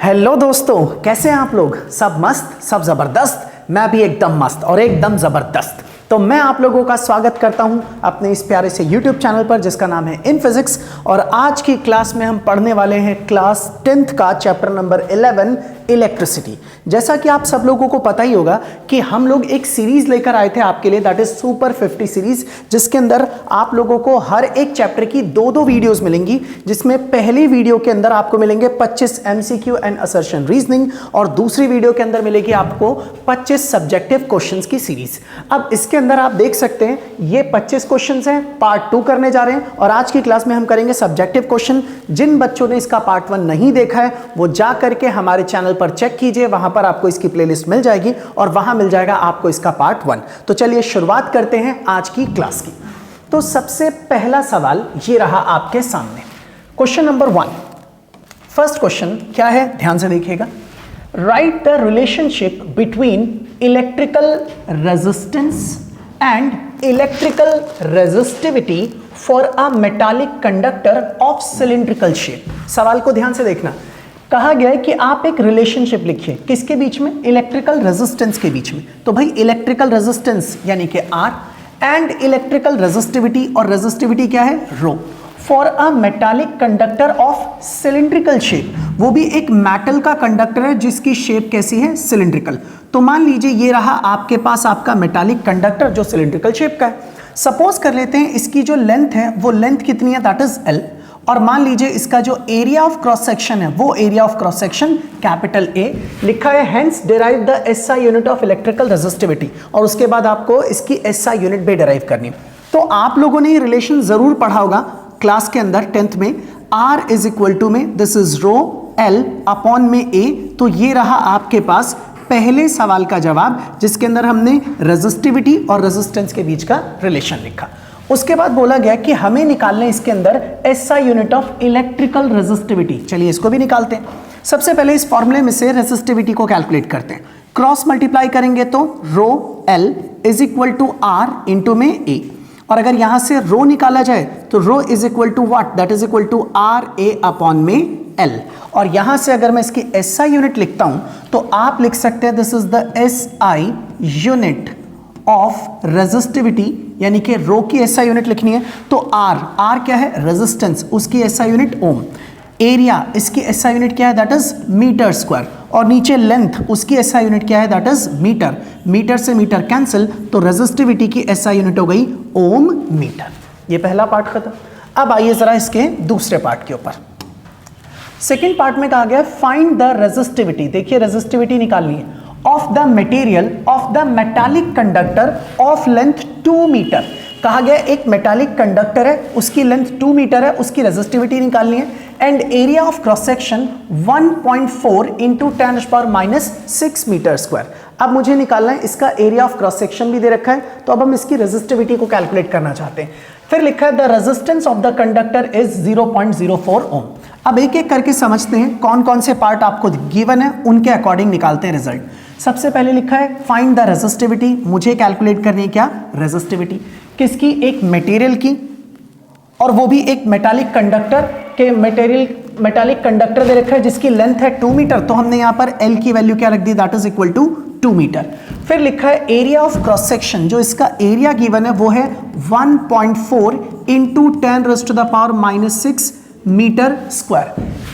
Hello दोस्तों, कैसे हैं आप लोग? सब मस्त, सब जबरदस्त। मैं भी एकदम मस्त और एकदम जबरदस्त। तो मैं आप लोगों का स्वागत करता हूं अपने इस प्यारे से YouTube चैनल पर जिसका नाम है इन फिजिक्स। और आज की क्लास में हम पढ़ने वाले हैं क्लास 10th का चैप्टर नंबर 11 इलेक्ट्रिसिटी। जैसा कि आप सब लोगों को पता ही होगा कि हम लोग एक सीरीज लेकर आए थे आपके लिए, दैट इज सुपर 50 सीरीज, जिसके अंदर आप लोगों को हर एक चैप्टर की दो वीडियोस मिलेंगी। जिसमें पहली वीडियो के अंदर आपको मिलेंगे 25 MCQ एंड असर्शन रीजनिंग और दूसरी वीडियो के अंदर मिलेगी आपको 25 सब्जेक्टिव क्वेश्चंस की सीरीज। अब इसके अंदर आप देख सकते हैं ये 25 क्वेश्चंस हैं, पार्ट 2 करने जा रहे हैं और आज की क्लास में हम करेंगे सब्जेक्टिव क्वेश्चन। जिन बच्चों ने इसका पार्ट 1 नहीं देखा है वो जा करके हमारे चैनल पर चेक कीजिए, वहां पर आपको इसकी प्लेलिस्ट मिल जाएगी और वहां मिल जाएगा आपको इसका पार्ट 1। तो चलिए शुरुआत करते हैं आज की क्लास की। तो सबसे पहला सवाल ये रहा आपके सामने, क्वेश्चन नंबर 1। फर्स्ट क्वेश्चन क्या है, ध्यान से देखिएगा। Right the relationship between electrical resistance and electrical resistivity for a metallic conductor of cylindrical shape। सवाल को ध्यान से देखना। कहा गया है कि आप एक रिलेशनशिप लिखिए, किसके बीच में? इलेक्ट्रिकल रेजिस्टेंस के बीच में। तो भाई इलेक्ट्रिकल रेजिस्टेंस यानी कि R एंड इलेक्ट्रिकल रेजिस्टिविटी, और रेजिस्टिविटी क्या है? Rho, for a metallic conductor of cylindrical shape. वो भी एक मेटल का कंडक्टर है जिसकी शेप कैसी है? सिलिंड्रिकल। तो मान लीजिए ये रहा आपके पास आपका मेटालिक कंडक्टर जो सिलिंड्रिकल शेप का है। सपोज कर लेते हैं इसकी जो लेंथ है वो लेंथ कितनी है? That is L। और मान लीजिए इसका जो एरिया ऑफ क्रॉस सेक्शन है वो area of cross section capital A लिखा है। Hence derive the SI unit of electrical resistivity, और उसके बाद आपको इसकी SI यूनिट भी डिराइव करनी है। तो आप लोगों ने ये रिलेशन जरूर पढ़ा होगा क्लास के अंदर 10th में। R इज इक्वल टू में this is rho L upon में A। तो ये रहा आपके पास पहले सवाल का जवाब, जिसके अंदर हमने रेजिस्टिविटी और रेजिस्टेंस के बीच का रिलेशन लिखा। उसके बाद बोला गया कि हमें निकालना है इसके अंदर SI unit of electrical resistivity. चलिए इसको भी निकालते हैं। सबसे पहले इस फॉर्मूले में से रेजिस्टिविटी को कैलकुलेट करते हैं। क्रॉस मल्टीप्लाई करेंगे तो rho L is equal to R into में A, और अगर यहां से रो निकाला जाए तो rho is equal to what? That is equal to RA upon में L। और यहां से अगर मैं इसकी SI यूनिट लिखता हूं तो आप लिख सकते हैं this is the SI unit of resistivity, यानी कि रो की SI यूनिट लिखनी है तो R क्या है? रेजिस्टेंस, उसकी SI यूनिट ओम। एरिया, इसकी SI यूनिट क्या है? That is metre square. और नीचे लेंथ, उसकी SI यूनिट क्या है? That is metre. मीटर से मीटर कैंसिल, तो रेजिस्टिविटी की SI यूनिट हो गई ओम मीटर। ये पहला पार्ट खत्म। अब आइए जरा इसके दूसरे पार्ट के ऊपर। सेकेंड पार्ट में कहा गया फाइंड द रेजिस्टिविटी। देखिए रेजिस्टिविटी निकालनी है of the material of the metallic conductor of length 2 metre. कहा गया एक मेटालिक कंडक्टर है, उसकी लेंथ 2 मीटर है, उसकी रेजिस्टिविटी निकालनी है। And area of cross section 1.4 into 10⁻⁶ metre square. अब मुझे निकालना है इसका एरिया ऑफ क्रॉस सेक्शन भी दे रखा है, तो अब हम इसकी रेजिस्टिविटी को कैलकुलेट करना चाहते हैं। फिर लिखा है the resistance of the conductor is 0.04 ओम। अब एक एक करके समझते हैं कौन कौन से पार्ट आपको गिवन है, उनके अकॉर्डिंग निकालते हैं रिजल्ट। सबसे पहले लिखा है फाइंड द रेजिस्टिविटी। मुझे कैलकुलेट करनी है क्या? रेजिस्टिविटी किसकी? एक मटेरियल की, और वो भी एक मेटालिक कंडक्टर के। मेटालिक कंडक्टर दे रखा है जिसकी लेंथ है 2 मीटर, तो हमने यहां पर L की वैल्यू क्या रख दी? That is equal to 2 metre. फिर लिखा है एरिया ऑफ क्रॉस सेक्शन, जो इसका एरिया गिवन है वो है 1.4 into 10⁻⁻�6 metre square.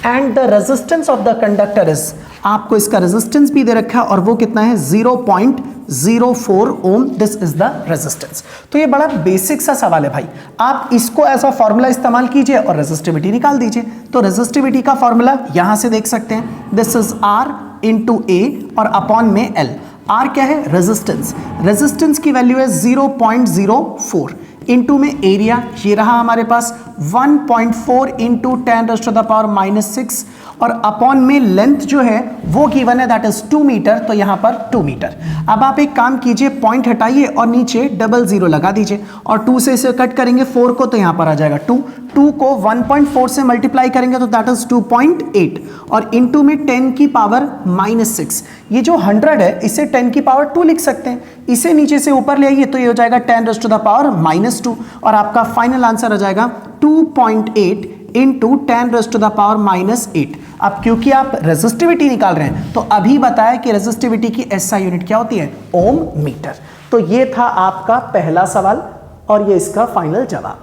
And the resistance of the conductor is, आपको इसका रेजिस्टेंस भी दे रखा है और वो कितना है? 0.04 ohm. This is the resistance. तो ये बड़ा बेसिक सा सवाल है भाई, आप इसको ऐसा फॉर्मूला इस्तेमाल कीजिए और रेजिस्टिविटी निकाल दीजिए। तो रेजिस्टिविटी का फॉर्मूला यहां से देख सकते हैं, this is R into A और अपॉन में L। R क्या है? रेजिस्टेंस। रेजिस्टेंस की वैल्यू है 0.04 इंटू में एरिया, ये रहा हमारे पास 1.4 इंटू 10⁻⁻⁶, और अपॉन में लेंथ जो है वो गिवन है दैट इज 2 मीटर, तो यहां पर 2 मीटर। अब आप एक काम कीजिए, पॉइंट हटाइए और नीचे 00 लगा दीजिए, और 2 से इसे कट करेंगे 4 को, तो यहां पर आ जाएगा 2। 2 को 1.4 से मल्टीप्लाई करेंगे तो दैट इज 2.8, और इंटू में 10⁻⁻⁶। ये जो 100 है इसे 10⁻2 लिख सकते हैं। इसे नीचे से ऊपर ले आइए तो ये हो जाएगा 10⁻⁻2, और आपका फाइनल आंसर आ जाएगा 2.8 इंटू 10⁻⁸। अब क्योंकि आप रेजिस्टिविटी निकाल रहे हैं तो अभी बताया कि रेजिस्टिविटी की एसआई यूनिट क्या होती है, ओम मीटर। तो ये था आपका पहला सवाल और ये इसका फाइनल जवाब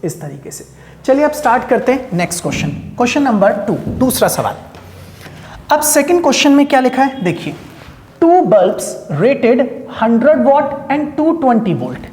इस तरीके से। चलिए अब स्टार्ट करते हैं नेक्स्ट क्वेश्चन, क्वेश्चन नंबर 2, दूसरा सवाल। अब सेकंड क्वेश्चन में क्या लिखा है देखिए, 2 bulbs rated 100 watt and 220 volt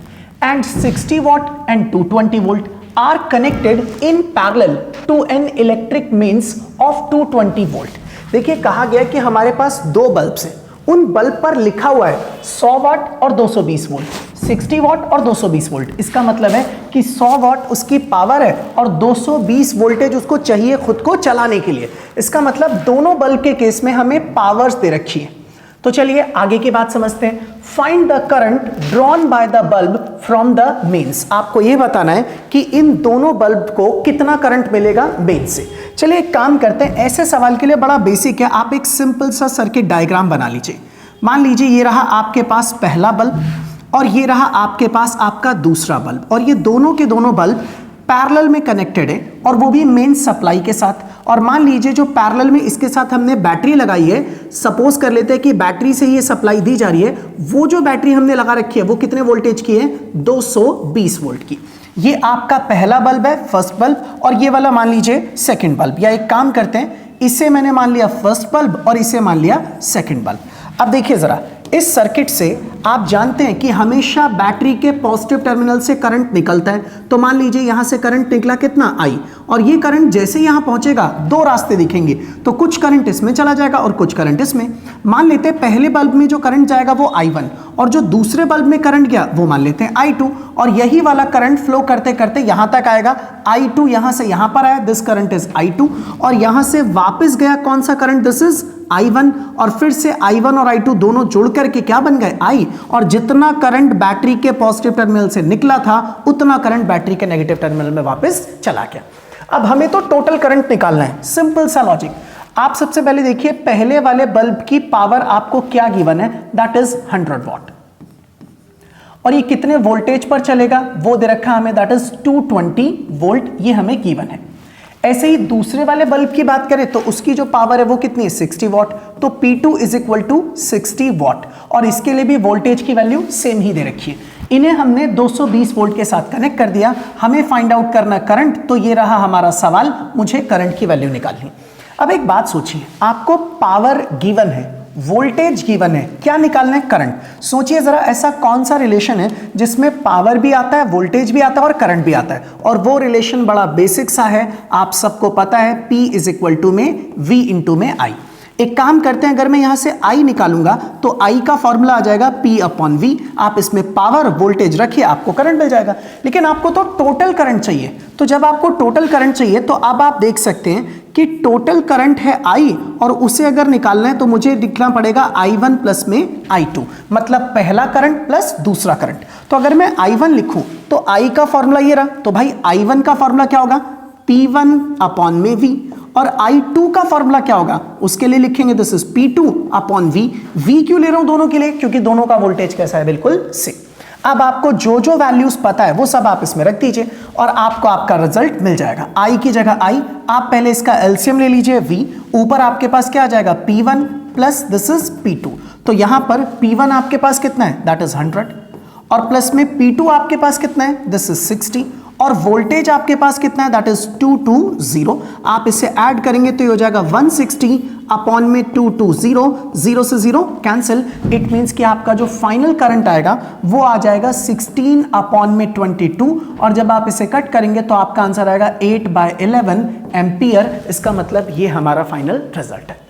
and 60 watt and 220 volt are connected in parallel to an electric means of 220 volt। देखिए कहा गया कि हमारे पास 2 बल्ब्स हैं, उन बल्ब पर लिखा हुआ है 100 वाट और 220 वोल्ट, 60 वाट और 220 वोल्ट। इसका मतलब है कि 100 वाट उसकी पावर है और 220 वोल्टेज उसको चाहिए खुद को चलाने के लिए। इसका मतलब दोनों बल्ब के केस में हमें पावर्स दे रखी है। तो चलिए आगे की बात समझते हैं। Find the current drawn by the bulb from the mains. आपको यह बताना है कि इन दोनों बल्ब को कितना करंट मिलेगा मेन से। चलिए एक काम करते हैं, ऐसे सवाल के लिए बड़ा बेसिक है, आप एक सिंपल सा सर्किट डायग्राम बना लीजिए। मान लीजिए ये रहा आपके पास पहला बल्ब और ये रहा आपके पास आपका दूसरा बल्ब, और ये दोनों के दोनों बल्ब पैरेलल में कनेक्टेड है और वो भी मेन सप्लाई के साथ। और मान लीजिए जो पैरेलल में इसके साथ हमने बैटरी लगाई है, सपोज कर लेते हैं कि बैटरी से ये सप्लाई दी जा रही है, वो जो बैटरी हमने लगा रखी है वो कितने वोल्टेज की है, 220 वोल्ट की। ये आपका पहला बल्ब है, फर्स्ट बल्ब, और ये वाला मान लीजिए सेकंड बल्ब। या एक काम करते हैं, इसे मैंने मान लिया फर्स्ट बल्ब और इसे मान लिया सेकंड बल्ब। अब देखिए जरा, इस सर्किट से आप जानते हैं कि हमेशा बैटरी के पॉजिटिव टर्मिनल से करंट निकलता है। तो मान लीजिए यहां से करंट निकला कितना, आई, और ये करंट जैसे यहां पहुंचेगा 2 रास्ते दिखेंगे, तो कुछ करंट इसमें चला जाएगा और कुछ करंट इसमें। मान लेते हैं पहले बल्ब में जो करंट जाएगा वो I1 और जो दूसरे बल्ब में करंट गया वो मान लेते हैं I2, और यही वाला करंट फ्लो करते करते यहां तक आएगा। I2 यहां से यहां पर आया, दिस करंट इज I2, और यहां से वापस गया कौन सा करंट, दिस इज I1, और फिर से I1 और I2 दोनों जुड़ करके क्या बन गए, I, और जितना करंट बैटरी के पॉजिटिव टर्मिनल से निकला था उतना करंट बैटरी के नेगेटिव टर्मिनल में वापस चला गया। अब हमें तो टोटल करंट निकालना है, सिंपल सा लॉजिक। आप सबसे पहले देखिए पहले वाले बल्ब की पावर आपको क्या गिवन है, दैट इज 100 वॉट, और ये कितने वोल्टेज पर चलेगा वो दे रखा हमें, दैट इज 220 वोल्ट, ये हमें गिवन है। ऐसे ही दूसरे वाले बल्ब की बात करें तो उसकी जो पावर है वो कितनी है, 60 वॉट, तो P2 is equal to 60 what, और इसके लिए भी वोल्टेज की वैल्यू सेम ही दे रखी है। इन्हें हमने 220 वोल्ट के साथ कनेक्ट कर दिया। हमें फाइंड आउट करना करंट, तो ये रहा हमारा सवाल, मुझे करंट की वैल्यू निकालनी। अब एक बात सोचिए, आपको पावर गिवन है, वोल्टेज गिवन है, क्या निकालना है, करंट। सोचिए जरा ऐसा कौन सा रिलेशन है जिसमें पावर भी आता है, वोल्टेज भी आता है और करंट भी आता है, और वो रिलेशन बड़ा बेसिक सा है, आप सबको पता है, P इज इक्वल टू में V इंटू में I। एक काम करते हैं, अगर मैं यहां से I निकालूंगा तो I का फॉर्मूला आ जाएगा P अपॉन V। आप इसमें पावर वोल्टेज रखिए, आपको करंट मिल जाएगा। लेकिन आपको तो टोटल करंट चाहिए, तो जब आपको टोटल करंट चाहिए तो अब आप देख सकते हैं कि टोटल करंट है I, और उसे अगर निकालना है तो मुझे लिखना पड़ेगा I1 प्लस में I2, मतलब पहला करंट प्लस दूसरा करंट। तो अगर मैं I1 लिखूं तो I का फॉर्मूला ये रहा, तो भाई I1 का फॉर्मूला क्या होगा, P1 अपॉन में V, और I2 का फॉर्मूला क्या होगा, उसके लिए लिखेंगे this is P2 upon V। V क्यों ले रहा हूं दोनों के लिए, क्योंकि दोनों का वोल्टेज कैसा है, बिल्कुल सेम। अब आपको जो जो वैल्यूज पता है वो सब आप इसमें रख दीजिए और आपको आपका रिजल्ट मिल जाएगा। I की जगह I, आप पहले इसका एलसीएम ले लीजिए V, ऊपर आपके पास क्या आ जाएगा, P1 plus this is P2। तो यहां पर P1 आपके पास कितना है, दैट इज 100, और प्लस में P2 आपके पास कितना है, दिस इज 60, और वोल्टेज आपके पास कितना है, दैट इज 220। आप इसे ऐड करेंगे तो ये हो जाएगा 160 अपॉन में 220, 0 से 0 कैंसिल। इट मींस कि आपका जो फाइनल करंट आएगा वो आ जाएगा 16 अपॉन में 22, और जब आप इसे कट करेंगे तो आपका आंसर आएगा 8/11 एम्पियर। इसका मतलब ये हमारा फाइनल रिजल्ट है।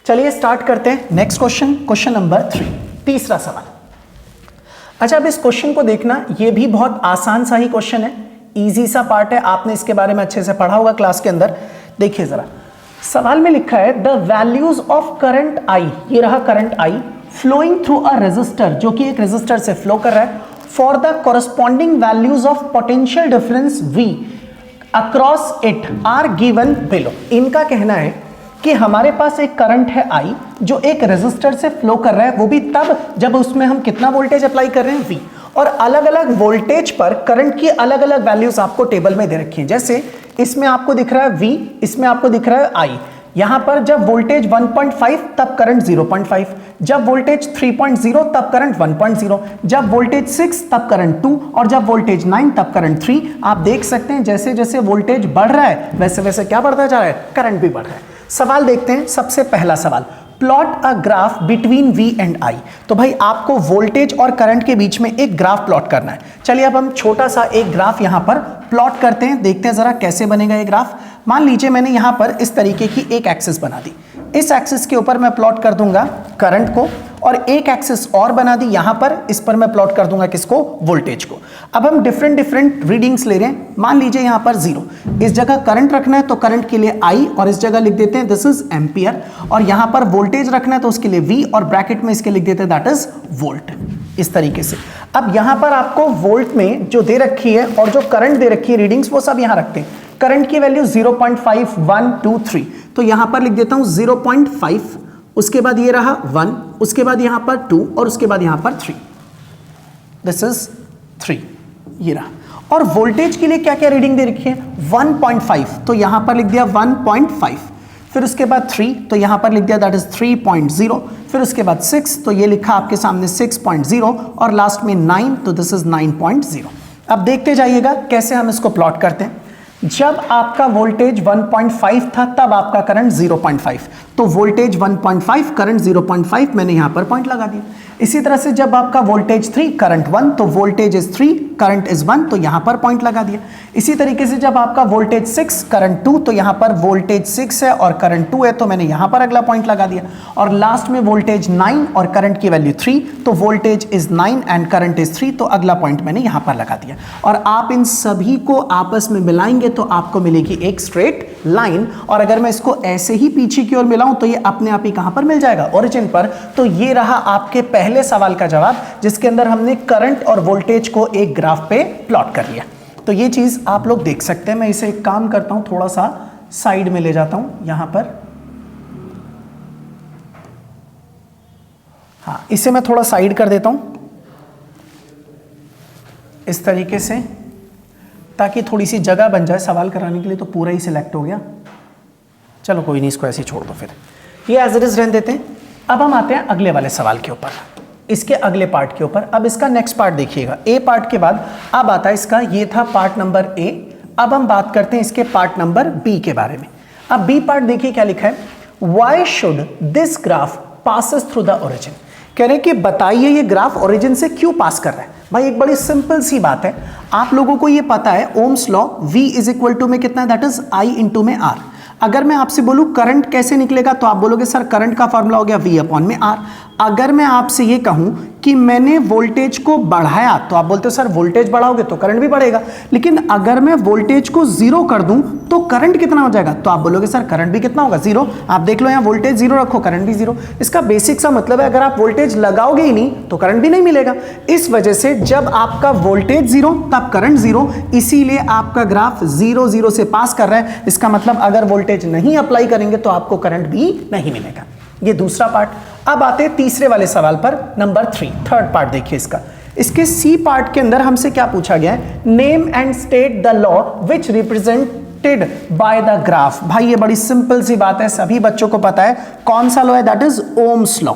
चलिए स्टार्ट करते हैं नेक्स्ट क्वेश्चन, क्वेश्चन नंबर 3, तीसरा सवाल। अच्छा, अब इस क्वेश्चन को देखना, ये भी बहुत आसान सा ही क्वेश्चन है, इजी सा पार्ट है, आपने इसके बारे में अच्छे से पढ़ा होगा क्लास के अंदर। देखिए जरा, सवाल में लिखा है the values of current I, ये रहा current I flowing through a resistor, जो कि एक रेजिस्टर से फ्लो कर रहा है, for the corresponding values of potential difference V across it are given below. इनका कहना है कि हमारे पास एक करंट है I जो एक रेजिस्टर से फ्लो कर रहा है, वो भी तब जब उसमें हम कितना वोल्टेज अप्लाई कर रहे हैं, V, और अलग अलग वोल्टेज पर करंट की अलग अलग वैल्यूज आपको टेबल में दे रखी हैं। जैसे इसमें आपको दिख रहा है V, इसमें आपको दिख रहा है I। यहां पर जब वोल्टेज 1.5 तब करंट 0.5, जब वोल्टेज 3.0 तब करंट 1.0, जब वोल्टेज 6 तब करंट 2 और जब वोल्टेज 9 तब करंट 3। आप देख सकते हैं जैसे जैसे वोल्टेज बढ़ रहा है वैसे वैसे क्या बढ़ता जा रहा है, करंट भी बढ़ रहा है। सवाल देखते हैं, सबसे पहला सवाल, plot a graph between V and I। तो भाई आपको वोल्टेज और करंट के बीच में एक ग्राफ प्लॉट करना है। चलिए अब हम छोटा सा एक ग्राफ यहां पर प्लॉट करते हैं, देखते हैं जरा कैसे बनेगा ये ग्राफ। मान लीजिए मैंने यहां पर इस तरीके की एक एक्सिस बना दी, इस एक्सिस के ऊपर मैं प्लॉट कर दूंगा करंट को, और एक एक्सिस और बना दी यहां पर, इस पर मैं प्लॉट कर दूंगा किसको, वोल्टेज को। अब हम डिफरेंट डिफरेंट रीडिंग्स ले रहे हैं। मान लीजिए यहां पर 0, इस जगह करंट रखना है तो करंट के लिए I और इस जगह लिख देते हैं दिस इज एम्पियर, और यहां पर वोल्टेज रखना है तो उसके लिए V और ब्रैकेट में इसके लिख देते हैं दैट इज वोल्ट, इस तरीके से। अब यहां पर आपको वोल्ट में जो दे रखी है और जो करंट दे रखी है रीडिंग्स वो सब यहां रखते हैं। करंट की वैल्यू 0.5, 1, 2, 3, तो यहां पर लिख देता हूं 0.5, उसके बाद ये रहा 1, उसके बाद यहां पर 2 और उसके बाद यहां पर 3, दिस इज 3, ये रहा। और वोल्टेज के लिए क्या क्या रीडिंग दे रखी है, 1.5, तो यहां पर लिख दिया 1.5, फिर उसके बाद 3, तो यहां पर लिख दिया दैट इज 3.0, फिर उसके बाद 6, तो ये लिखा आपके सामने 6.0, और लास्ट में 9, तो दिस इज 9.0। अब देखते जाइएगा कैसे हम इसको प्लॉट करते हैं। जब आपका वोल्टेज 1.5 था तब आपका करंट 0.5, तो वोल्टेज 1.5 करंट 0.5 मैंने यहां पर पॉइंट लगा दिया। इसी तरह से जब आपका वोल्टेज 3 करंट 1, तो वोल्टेज इज 3 करंट इज 1, तो यहां पर पॉइंट लगा दिया। इसी तरीके से जब आपका वोल्टेज 6 करंट 2, तो यहां पर वोल्टेज 6 है और करंट 2 है, तो मैंने यहां पर अगला पॉइंट लगा दिया। और लास्ट में वोल्टेज 9 और करंट की वैल्यू 3, तो voltage is 9 and current is 3, तो अगला पॉइंट मैंने यहां पर लगा दिया। और आप इन सभी को आपस में मिलाएंगे तो आपको मिलेगी एक स्ट्रेट लाइन, और अगर मैं इसको ऐसे ही पीछे की ओर मिलाऊं तो ये अपने आप ही कहां पर मिल जाएगा, ओरिजिन पर। तो ये रहा आपके पहले सवाल का जवाब, जिसके अंदर हमने करंट और वोल्टेज को एक ग्राफ पे प्लॉट कर लिया। तो ये चीज आप लोग देख सकते हैं। मैं इसे एक काम करता हूं, थोड़ा सा साइड में ले जाता हूं यहां पर, हाँ इसे मैं थोड़ा साइड कर देता हूं इस तरीके से, ताकि थोड़ी सी जगह बन जाए सवाल कराने के लिए। तो पूरा ही सिलेक्ट हो गया, चलो कोई नहीं, इसको ऐसे ही छोड़ दो, फिर ये एज इट इज रहने देते हैं। अब हम आते हैं अगले वाले सवाल के ऊपर, इसके अगले पार्ट के ऊपर। अब इसका नेक्स्ट पार्ट देखिएगा, ए पार्ट के बाद अब आता है इसका, ये था पार्ट नंबर ए। अब हम बात करते हैं इसके पार्ट नंबर बी के बारे में। अब बी पार्ट देखिए क्या लिखा है, why should this graph passes through the origin. कह रहे हैं कि बताइए ये ग्राफ ओरिजिन से क्यों पास कर रहा है। भाई एक बड़ी सिंपल सी बात है, आप लोगों को ये पता है Ohm's law, V is equal to में कितना है, दैट इज I इंटू में R। अगर मैं आपसे बोलूं करंट कैसे निकलेगा, तो आप बोलोगे सर करंट का फॉर्मूला हो गया V अपॉन में R। अगर मैं आपसे ये कहूं कि मैंने वोल्टेज को बढ़ाया, तो आप बोलते हो सर वोल्टेज बढ़ाओगे तो करंट भी बढ़ेगा। लेकिन अगर मैं वोल्टेज को 0 कर दूं तो करंट कितना हो जाएगा, तो आप बोलोगे सर करंट भी कितना होगा, 0। आप देख लो यहाँ वोल्टेज 0 रखो, करंट भी 0। इसका बेसिक सा मतलब है अगर आप वोल्टेज लगाओगे ही नहीं तो करंट भी नहीं मिलेगा। इस वजह से जब आपका वोल्टेज 0 तब करंट 0, इसीलिए आपका ग्राफ 0 0 से पास कर रहा है। इसका मतलब अगर वोल्टेज नहीं अप्लाई करेंगे तो आपको करंट भी नहीं मिलेगा। ये दूसरा पार्ट। अब आते हैं तीसरे वाले सवाल पर, नंबर 3, थर्ड पार्ट देखिए इसका। इसके सी पार्ट के अंदर हमसे क्या पूछा गया है, name and state the law which represented by the graph. भाई ये बड़ी सिंपल सी बात है, सभी बच्चों को पता है कौन सा लॉ है, that is Ohm's law,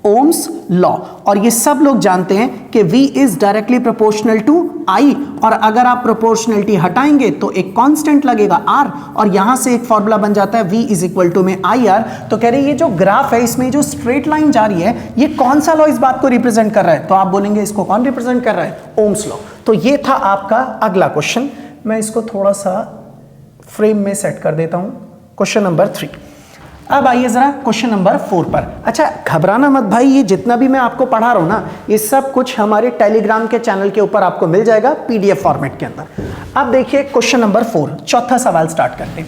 Ohm's law. और ये सब लोग जानते हैं कि V is directly proportional to I, और अगर आप प्रोपोर्शनलिटी हटाएंगे तो एक कांस्टेंट लगेगा R, और यहां से एक फॉर्मूला बन जाता है V इज इक्वल टू में IR। तो कह रहे हैं ये जो ग्राफ है इसमें जो स्ट्रेट लाइन जा रही है, ये कौन सा लॉ इस बात को रिप्रेजेंट कर रहा है, तो आप बोलेंगे इसको कौन रिप्रेजेंट कर रहा है, ओम्स लॉ। तो ये था आपका अगला क्वेश्चन। मैं इसको थोड़ा सा फ्रेम में सेट कर देता हूं, क्वेश्चन नंबर 3। अब आइए जरा क्वेश्चन नंबर 4 पर। अच्छा घबराना मत भाई, ये जितना भी मैं आपको पढ़ा रहा हूं ना, ये सब कुछ हमारे टेलीग्राम के चैनल के ऊपर आपको मिल जाएगा PDF फॉर्मेट के अंदर। अब देखिए क्वेश्चन नंबर 4, चौथा सवाल स्टार्ट करते हैं।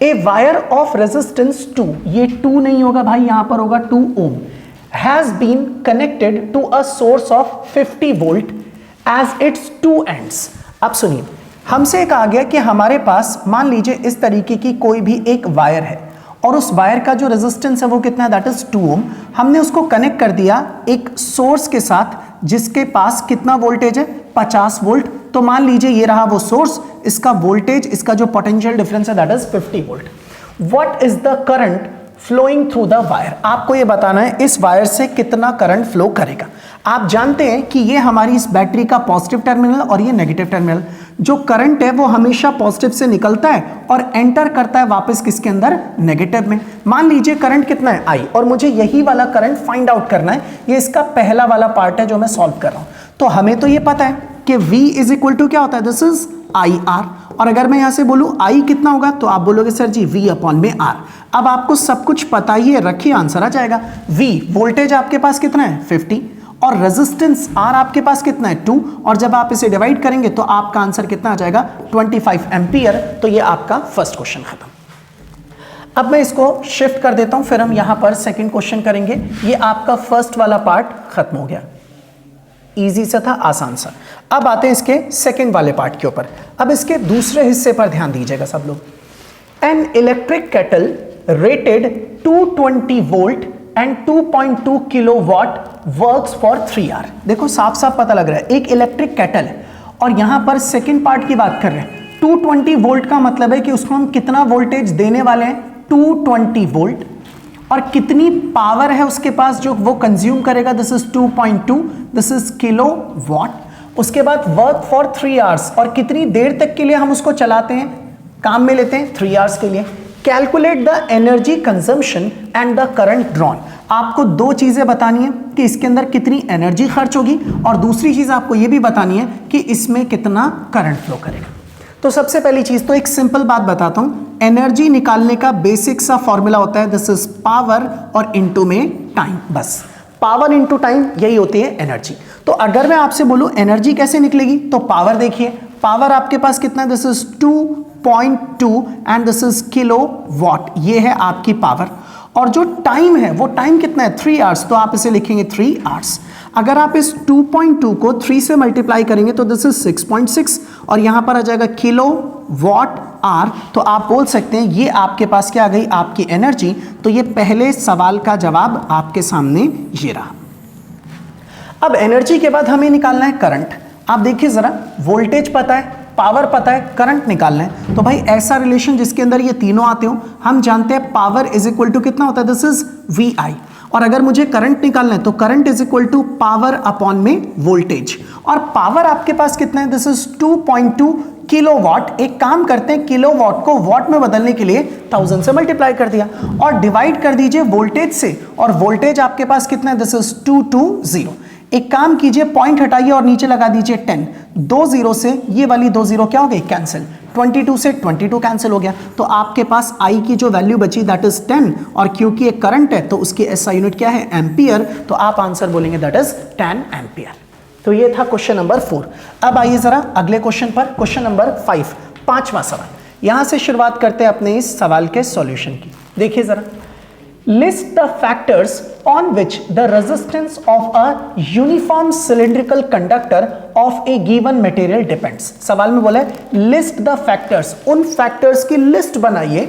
ए वायर ऑफ रेजिस्टेंस 2, ये 2 नहीं होगा भाई, यहां पर होगा 2 ohm, has been connected to a source of 50 volt as its 2 ends. अब सुनिए, हमसे कहा गया कि हमारे पास मान लीजिए इस तरीके की कोई भी एक वायर है, और उस वायर का जो रेजिस्टेंस है वो कितना है, दैट इज 2 ओम। हमने उसको कनेक्ट कर दिया एक सोर्स के साथ जिसके पास कितना वोल्टेज है, 50 वोल्ट। तो मान लीजिए ये रहा वो सोर्स, इसका वोल्टेज, इसका जो पोटेंशियल डिफरेंस है that is 50 volt. What is the current flowing through the wire, आपको ये बताना है इस वायर से कितना करंट फ्लो करेगा। आप जानते हैं कि ये हमारी इस बैटरी का पॉजिटिव टर्मिनल और ये नेगेटिव टर्मिनल, जो करंट है वो हमेशा पॉजिटिव से निकलता है और एंटर करता है वापस किसके अंदर, नेगेटिव में। मान लीजिए करंट कितना है, I, और मुझे यही वाला करंट फाइंड आउट करना है। ये इसका पहला वाला पार्ट है जो मैं सॉल्व कर रहा हूं। तो हमें तो ये पता है कि V इज इक्वल टू क्या होता है, दिस इज IR। और अगर मैं यहां से बोलूं I कितना होगा, तो आप बोलोगे सर जी V अपॉन में R। अब आपको सब कुछ पता ही है, रखिए आंसर आ जाएगा। V वोल्टेज आपके पास कितना है 50 और रेजिस्टेंस R आपके पास कितना है 2, और जब आप इसे डिवाइड करेंगे तो आपका आंसर कितना आ जाएगा 25 एम्पियर। तो ये आपका फर्स्ट क्वेश्चन खत्म। अब मैं इसको शिफ्ट कर देता हूं, फिर हम यहां पर सेकंड क्वेश्चन करेंगे। ये आपका फर्स्ट वाला पार्ट खत्म हो गया, इजी सा था, आसान सा। अब आते हैं इसके सेकंड वाले पार्ट के ऊपर। अब इसके दूसरे हिस्से पर ध्यान दीजिएगा सब लोग। An electric kettle rated 220 volt and 2.2 kilowatt works for 3 hour. देखो साफ साफ पता लग रहा है एक इलेक्ट्रिक केटल है और यहां पर सेकंड पार्ट की बात कर रहे हैं। 220 वोल्ट का मतलब है कि उसको हम कितना वोल्टेज देने वाले हैं, 220 वोल्ट, और कितनी पावर है उसके पास जो वो कंज्यूम करेगा, this is 2.2, this is kilowatt. उसके बाद वर्क फॉर 3 आवर्स, और कितनी देर तक के लिए हम उसको चलाते हैं, काम में लेते हैं 3 आवर्स के लिए। Calculate the energy consumption and the current drawn. आपको दो चीजें बतानी है कि इसके अंदर कितनी एनर्जी खर्च होगी, और दूसरी चीज आपको यह भी बतानी है कि इसमें कितना करंट फ्लो करेगा। तो सबसे पहली चीज तो एक सिंपल बात बताता हूं, एनर्जी निकालने का बेसिक सा फॉर्मूला होता है, दिस इज पावर और इनटू में टाइम। बस पावर इनटू टाइम, यही होती है एनर्जी। तो अगर मैं आपसे बोलूं एनर्जी कैसे निकलेगी, तो पावर देखिए, पावर आपके पास कितना है, this is 2.2 and this is kilowatt, ये है आपकी पावर। और जो टाइम है वो टाइम कितना है 3 आवर्स, तो आप इसे लिखेंगे 3 आवर्स। अगर आप इस 2.2 को 3 से मल्टीप्लाई करेंगे तो दिस इज 6.6, और यहां पर आ जाएगा किलोवाट आवर। तो आप बोल सकते हैं ये आपके पास क्या आ गई, आपकी एनर्जी। तो ये पहले सवाल का जवाब आपके सामने ये रहा। अब एनर्जी के बाद हमें निकालना है करंट। आप देखिए जरा, वोल्टेज पता है, पावर पता है, करंट निकालना है। तो भाई ऐसा रिलेशन जिसके अंदर ये तीनों आते हो, हम जानते हैं पावर इज इक्वल टू कितना होता है, दिस इज VI। और अगर मुझे करंट निकालना है तो current is equal to power upon में वोल्टेज, और पावर आपके पास कितना है, दिस इज 2.2 किलोवाट। एक काम करते हैं, किलोवाट को वॉट में बदलने के लिए 1000 से मल्टीप्लाई कर दिया और डिवाइड कर दीजिए वोल्टेज से, और वोल्टेज आपके पास कितना है, दिस इज 220। एक काम कीजिए, पॉइंट हटाइए और नीचे लगा दीजिए 10। 2 0 से ये वाली 2 0 क्या हो गई, कैंसिल। 22 से 22 कैंसिल हो गया। तो आपके पास I की जो वैल्यू बची दैट इज 10, और क्योंकि एक करंट है तो उसकी SI यूनिट क्या है, एम्पियर। तो आप आंसर बोलेंगे दैट इज 10 एम्पियर। तो ये था क्वेश्चन नंबर 4। अब आइए जरा अगले क्वेश्चन पर, क्वेश्चन नंबर 5, 5वां सवाल। यहां से शुरुआत करते हैं अपने इस सवाल के सॉल्यूशन की। देखिए जरा, list the factors on which the resistance of a uniform cylindrical conductor of a given material depends। सवाल में बोला है list the factors, उन factors की लिस्ट बनाइए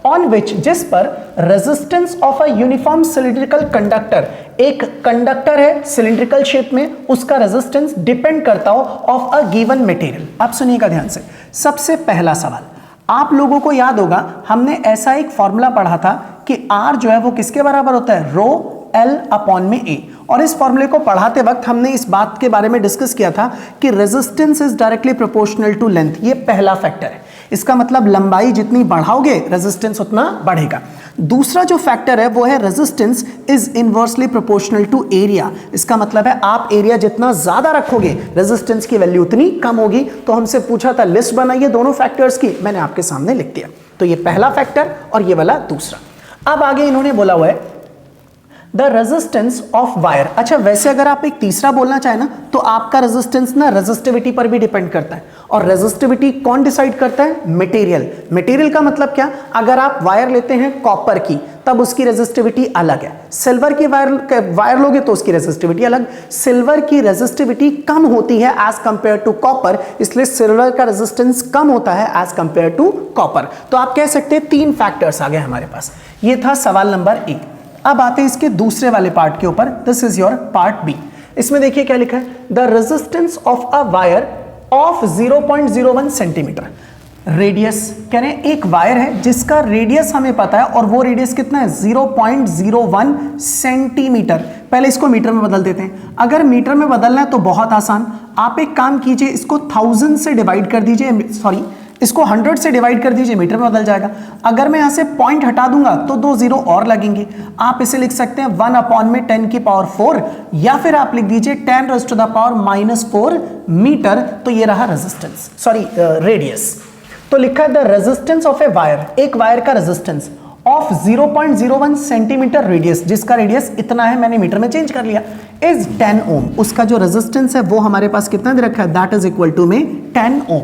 on which, जिस पर resistance of a uniform cylindrical conductor, एक कंडक्टर है सिलिंड्रिकल शेप में, उसका रेजिस्टेंस डिपेंड करता हो ऑफ अ गिवन मटेरियल। आप सुनिएगा ध्यान से। सबसे पहला सवाल, आप लोगों को याद होगा हमने ऐसा एक फॉर्मूला पढ़ा था कि R जो है वो किसके बराबर होता है, रो L अपॉन में A। और इस फॉर्मूले को पढ़ाते वक्त हमने इस बात के बारे में डिस्कस किया था कि resistance is directly proportional to length. ये पहला फैक्टर है, इसका मतलब लंबाई जितनी बढ़ाओगे रेजिस्टेंस उतना बढ़ेगा। दूसरा जो फैक्टर है वो है resistance is inversely proportional to area. इसका मतलब है आप एरिया जितना ज्यादा रखोगे रेजिस्टेंस की वैल्यू उतनी कम होगी। तो हमसे पूछा था लिस्ट बनाइए दोनों फैक्टर्स की, मैंने आपके सामने लिख दिया। तो ये पहला फैक्टर और ये वाला दूसरा। अब आगे इन्होंने बोला हुआ है द रेजिस्टेंस ऑफ वायर। अच्छा, वैसे अगर आप एक तीसरा बोलना चाहे ना तो आपका रेजिस्टेंस ना रेजिस्टिविटी पर भी डिपेंड करता है। और रेजिस्टिविटी कौन डिसाइड करता है, मटेरियल। मटेरियल का मतलब क्या, अगर आप वायर लेते हैं कॉपर की तब उसकी रेजिस्टिविटी अलग है, सिल्वर की वायर लोगे तो उसकी रेजिस्टिविटी अलग। सिल्वर की रेजिस्टिविटी कम होती है एज कंपेयर टू कॉपर, इसलिए सिल्वर का रेजिस्टेंस कम होता है एज कंपेयर टू कॉपर। तो आप कह सकते हैं 3 फैक्टर्स आ गए हमारे पास। ये था सवाल नंबर 1। अब आते हैं इसके दूसरे वाले पार्ट के ऊपर, this is your part B. इसमें देखिए क्या लिखा है, the resistance of a wire of 0.01 centimetre. Radius कह रहे हैं एक वायर है जिसका रेडियस हमें पता है और वो रेडियस कितना है 0.01 सेंटीमीटर। पहले इसको मीटर में बदल देते हैं। अगर मीटर में बदलना है तो बहुत आसान, आप एक काम कीजिए, इसको 1000 से डिवाइड कर दीजिए, सॉरी इसको 100 से डिवाइड कर दीजिए, मीटर में बदल जाएगा। अगर मैं यहां से पॉइंट हटा दूंगा तो 2 जीरो और लगेंगे। आप इसे लिख सकते हैं 1/10⁴ या फिर आप लिख दीजिए 10⁻⁻⁴ मीटर। तो ये रहा रेजिस्टेंस, सॉरी रेडियस। तो लिखा है the resistance of a wire, एक वायर का रेजिस्टेंस ऑफ 0.01 सेंटीमीटर रेडियस, जिसका रेडियस इतना है, मैंने मीटर में चेंज कर लिया, इज 10 ओम। उसका जो रेजिस्टेंस है वो हमारे पास कितना दे रखा है, दैट इज इक्वल टू में 10 ohm.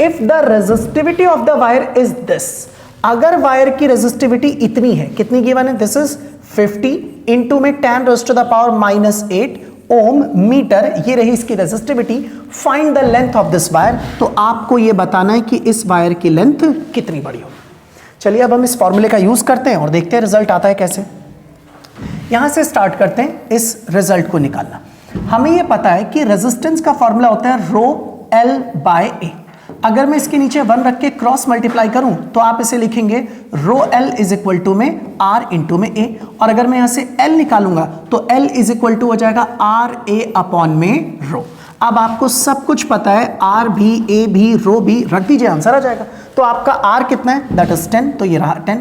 If the resistivity of the wire is this, अगर वायर की रेजिस्टिविटी इतनी है, कितनी गिवन है, दिस इज 50 इंटू में 10⁻⁻8 ओम मीटर, ये रही इसकी resistivity. Find the length of this wire, तो आपको ये बताना है कि इस वायर की लेंथ कितनी बड़ी होगी। चलिए अब हम इस फॉर्मूले का यूज करते हैं और देखते हैं रिजल्ट आता है कैसे। यहां से स्टार्ट करते हैं इस रिजल्ट को निकालना। हमें यह पता है कि रेजिस्टेंस का फॉर्मूला होता है ρL/A। अगर मैं इसके नीचे 1 रख के क्रॉस मल्टीप्लाई करूं तो आप इसे लिखेंगे ρL इज इक्वल टू में R इंटू में A, और अगर मैं यहां से L निकालूंगा तो L इज इक्वल टू हो जाएगा RA अपॉन में ρ। अब आपको सब कुछ पता है, R भी, A भी, ρ भी, रख दीजिए आंसर आ जाएगा। तो आपका R कितना है, दैट इज 10, तो ये रहा 10।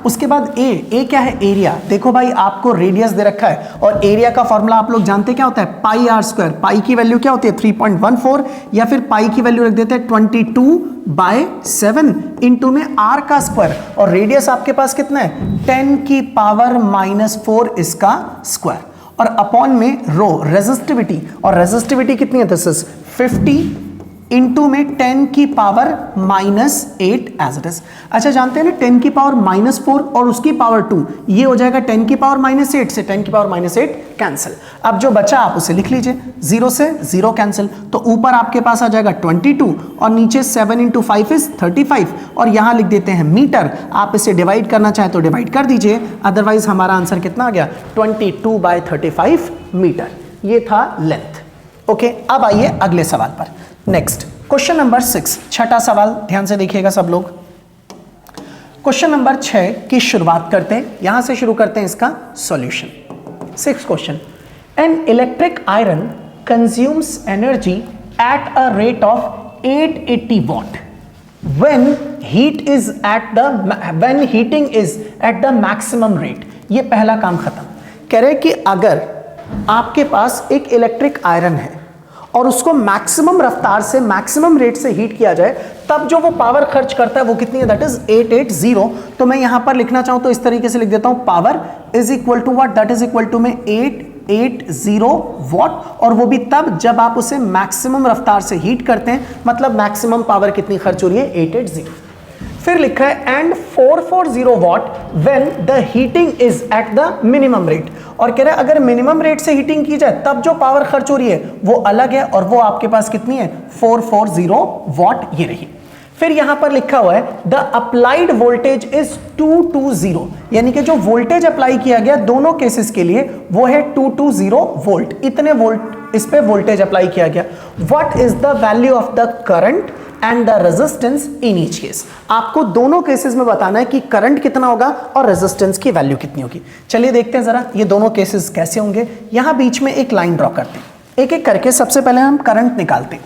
उसके बाद A क्या है, एरिया। देखो भाई आपको रेडियस दे रखा है और एरिया का फॉर्मूला आप लोग जानते क्या होता है, पाई आर स्क्वायर। पाई की वैल्यू क्या होती है 3.14, या फिर पाई की वैल्यू रख देते हैं 22/7 इंटू में R का स्क्वायर, और रेडियस आपके पास कितना है 10⁻⁻4 इसका स्क्वायर, और अपॉन में रो रेजिस्टिविटी, और रेजिस्टिविटी कितनी है, दिस इज 50 इंटू में 10⁻⁻8 एज इट इज। अच्छा जानते हैं ना 10⁻⁻4 और उसकी पावर 2, ये हो जाएगा 10⁻⁸ से 10⁻⁸ कैंसिल। अब जो बचा आप उसे लिख लीजिए, 0 से 0 कैंसिल, तो ऊपर आपके पास आ जाएगा 22 और नीचे 7 इंटू 5 इज 35, और यहां लिख देते हैं मीटर। आप इसे डिवाइड करना चाहे तो डिवाइड कर दीजिए, अदरवाइज हमारा आंसर कितना आ गया 22/35 मीटर। ये था लेंथ। ओके, अब आइए अगले सवाल पर। नेक्स्ट क्वेश्चन नंबर 6, छठा सवाल, ध्यान से देखिएगा सब लोग। क्वेश्चन नंबर 6 की शुरुआत करते हैं, यहां से शुरू करते हैं इसका solution. 6th question, an electric iron consumes energy at a rate of 880 what when heating is at the maximum rate। ये पहला काम खत्म। कह रहे कि अगर आपके पास एक इलेक्ट्रिक आयरन है और उसको मैक्सिमम रफ्तार से, मैक्सिमम रेट से हीट किया जाए, तब जो वो पावर खर्च करता है वो कितनी है, दैट इज 880। तो मैं यहां पर लिखना चाहूं तो इस तरीके से लिख देता हूं, power is equal to what, that is equal to में 880 वॉट, और वो भी तब जब आप उसे मैक्सिमम रफ्तार से हीट करते हैं, मतलब मैक्सिमम पावर कितनी खर्च हो रही है 880। फिर लिखा है and 440 what when the heating is at the minimum rate, और कह रहा है अगर मिनिमम रेट से हीटिंग की जाए तब जो पावर खर्च हो रही है वो अलग है, और वो आपके पास कितनी है 440 वॉट, ये रही। फिर यहां पर लिखा हुआ है द अप्लाइड वोल्टेज इज 220, यानी कि जो वोल्टेज अप्लाई किया गया दोनों केसेस के लिए वो है 220 वोल्ट, इतने वोल्ट इस पे वोल्टेज अप्लाई किया गया। What is the value of the current and the resistance in each case. आपको दोनों केसेस में बताना है कि करंट कितना होगा और रेजिस्टेंस की वैल्यू कितनी होगी। चलिए देखते हैं जरा ये दोनों केसेस कैसे होंगे। यहां बीच में एक लाइन ड्रॉ करते हैं, एक एक करके। सबसे पहले हम करंट निकालते हैं।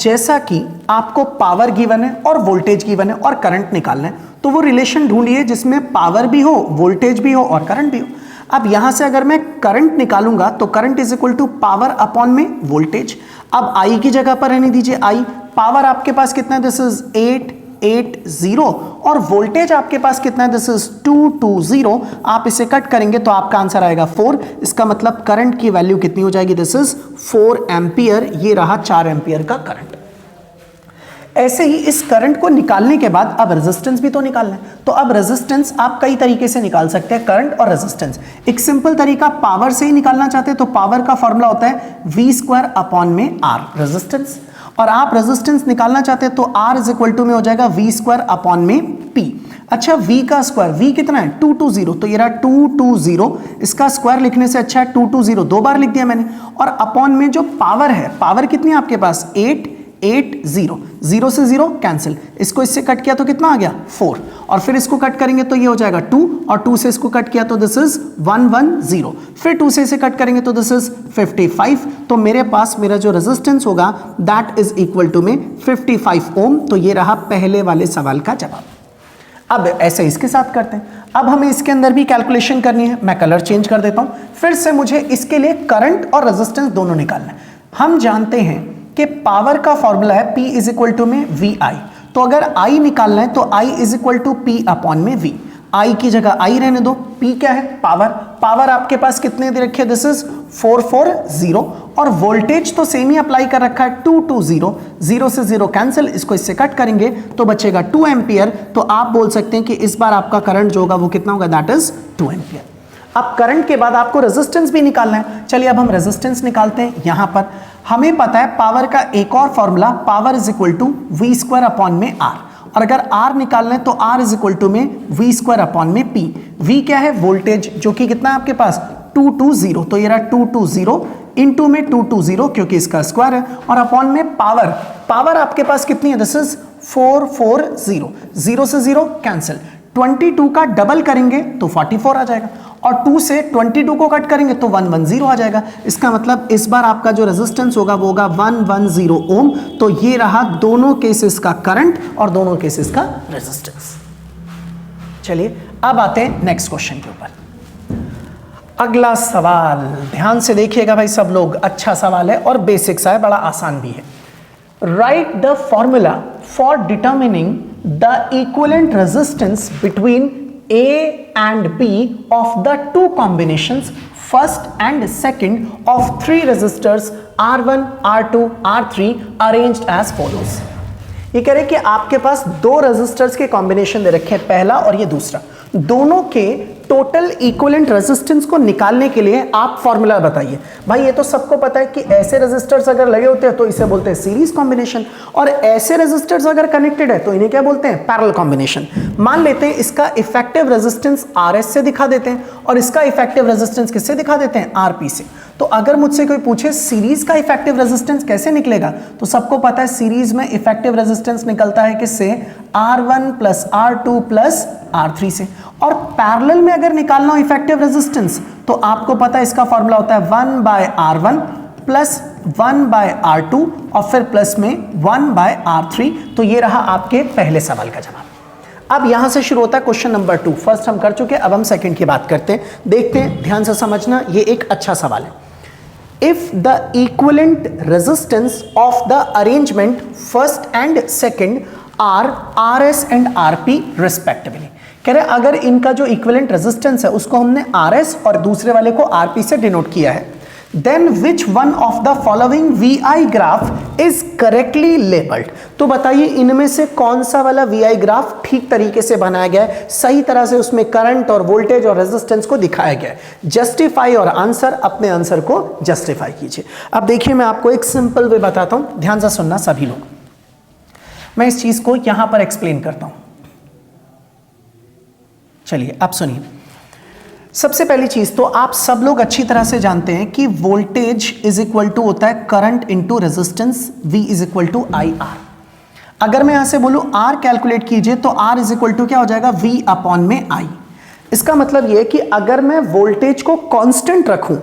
जैसा कि आपको पावर गिवन है और वोल्टेज गिवन है और करंट निकालना है, तो वो रिलेशन ढूंढिए जिसमें पावर भी हो, वोल्टेज भी हो और करंट भी हो। अब यहां से अगर मैं करंट निकालूंगा तो current is equal to power upon में वोल्टेज। अब आई की जगह पर रहने दीजिए आई, पावर आपके पास कितना है, दिस इज 880, और वोल्टेज आपके पास कितना है, दिस इज 220। आप इसे कट करेंगे तो आपका आंसर आएगा 4। इसका मतलब करंट की वैल्यू कितनी हो जाएगी, दिस इज 4 एम्पियर। ये रहा 4 एम्पियर का करंट। ऐसे ही इस करंट को निकालने के बाद अब रेजिस्टेंस भी तो निकालना है, तो अब रेजिस्टेंस आप कई तरीके से निकाल सकते हैं, करंट और रेजिस्टेंस। एक सिंपल तरीका, पावर से ही निकालना चाहते हैं तो पावर का फॉर्मूला होता है V² अपॉन में R रेजिस्टेंस, और आप रेजिस्टेंस निकालना चाहते हैं तो R इज इक्वल टू में हो जाएगा V² अपॉन में P। अच्छा v का स्क्वायर, v कितना है 220, तो ये रहा 220, इसका स्क्वायर लिखने से अच्छा है 220 दो बार लिख दिया मैंने, और अपॉन में जो पावर है, पावर कितनी है आपके पास 880, 0 से 0 कैंसिल, इसको इससे कट किया तो कितना आ गया 4, और फिर इसको कट करेंगे तो ये हो जाएगा 2, और 2 से इसको कट किया तो दिस इज 110, फिर 2 से इसे कट करेंगे तो दिस इज 55, तो मेरे पास मेरा जो रेजिस्टेंस होगा दैट इज इक्वल टू में 55 ओम। तो ये रहा पहले वाले सवाल का जवाब। अब ऐसे इसके साथ करते हैं, अब हमें इसके अंदर भी कैलकुलेशन करनी है, मैं कलर चेंज कर देता हूं, फिर से मुझे इसके लिए करंट और रेजिस्टेंस दोनों निकालना है। हम जानते हैं कि पावर का फॉर्मूला है P इज इक्वल टू में VI, तो अगर I निकालना है तो I is equal to P upon में V, I की जगह I रहने दो, P क्या है पावर, पावर आपके पास कितने दे रखे, दिस इज 440, और वोल्टेज तो सेम ही अप्लाई कर रखा है 220, 0 से 0 कैंसिल, इसको इससे कट करेंगे तो बचेगा 2 एम्पियर, तो आप बोल सकते हैं कि इस बार आपका करंट जो होगा वो कितना होगा, दैट इज 2 एम्पियर। अब करंट के बाद आपको रेजिस्टेंस भी निकालना है, चलिए अब हम रेजिस्टेंस निकालते हैं। यहां पर हमें पता है पावर का एक और formula, power is equal to V square upon में आर, और अगर R निकालना है तो R इज इक्वल टू में वी स्क्वायर अपॉन में P। V क्या है वोल्टेज, जो कि कितना है आपके पास 220, तो ये रहा 220 इंटू में 220 क्योंकि इसका स्क्वायर है, और अपॉन में पावर, पावर आपके पास कितनी है, दिस इज 440, 0 से 0 कैंसिल, 22 का डबल करेंगे तो 44 आ जाएगा, और 2 से 22 को कट करेंगे तो 110 आ जाएगा। इसका मतलब इस बार आपका जो रेजिस्टेंस होगा वो होगा 110 ओम। तो ये रहा दोनों केसेस का करंट और दोनों केसेस का रेजिस्टेंस। चलिए अब आते हैं नेक्स्ट क्वेश्चन के ऊपर। अगला सवाल ध्यान से देखिएगा भाई सब लोग, अच्छा सवाल है और बेसिक सा है, बड़ा आसान भी है। Right the formula for determining the equivalent resistance between A and B of the two combinations first and second of three resistors R1, R2, R3 arranged as follows। ये कह रहे कि आपके पास दो रेजिस्टर्स के कॉम्बिनेशन दे रखे हैं, पहला और ये दूसरा, दोनों के टोटल इक्विवेलेंट रेजिस्टेंस को निकालने के लिए आप फॉर्मूला बताइए। भाई ये तो सबको पता है कि ऐसे रेजिस्टर्स अगर लगे होते हैं तो इसे बोलते हैं सीरीज कॉम्बिनेशन, और ऐसे रेजिस्टर्स अगर कनेक्टेड है तो इन्हें क्या बोलते हैं, पैरेलल कॉम्बिनेशन। मान लेते हैं इसका इफेक्टिव रेजिस्टेंस RS से दिखा देते हैं और इसका इफेक्टिव रेजिस्टेंस किससे दिखा देते हैं, RP से। तो अगर मुझसे कोई पूछे सीरीज का इफेक्टिव रेजिस्टेंस कैसे निकलेगा, तो सबको पता है सीरीज में इफेक्टिव रेजिस्टेंस निकलता है किससे, R1 plus R2 plus R3 से, और पैरेलल में अगर निकालना हो इफेक्टिव रेजिस्टेंस तो आपको पता है इसका फॉर्मूला होता है 1/R1 प्लस 1/R2 और फिर प्लस में 1/R3। तो ये रहा आपके पहले सवाल का जवाब। अब यहां से शुरू होता है क्वेश्चन नंबर 2। फर्स्ट हम कर चुके, अब हम सेकंड की बात करते हैं। देखते हैं, ध्यान से समझना, ये एक अच्छा सवाल है। If the equivalent resistance of the arrangement first and second are RS and RP respectively, कह रहे अगर इनका जो इक्विवेलेंट रेजिस्टेंस है उसको हमने RS और दूसरे वाले को RP से डिनोट किया है, then which one of the following VI graph is correctly labeled। तो बताइए इनमें से कौन सा वाला VI ग्राफ ठीक तरीके से बनाया गया है, सही तरह से उसमें करंट और वोल्टेज और रेजिस्टेंस को दिखाया गया है। जस्टिफाई और आंसर, अपने आंसर को जस्टिफाई कीजिए। अब देखिए मैं आपको एक सिंपल वे बताता हूं, ध्यान से सुनना सभी लोग। मैं इस चीज को यहां पर एक्सप्लेन करता हूं, चलिए अब सुनिए। सबसे पहली चीज तो आप सब लोग अच्छी तरह से जानते हैं कि वोल्टेज इज इक्वल टू होता है current into resistance, V is equal to IR। अगर मैं यहां से बोलूं R कैलकुलेट कीजिए तो R इज इक्वल टू क्या हो जाएगा, V अपॉन में I। इसका मतलब यह कि अगर मैं वोल्टेज को कांस्टेंट रखूं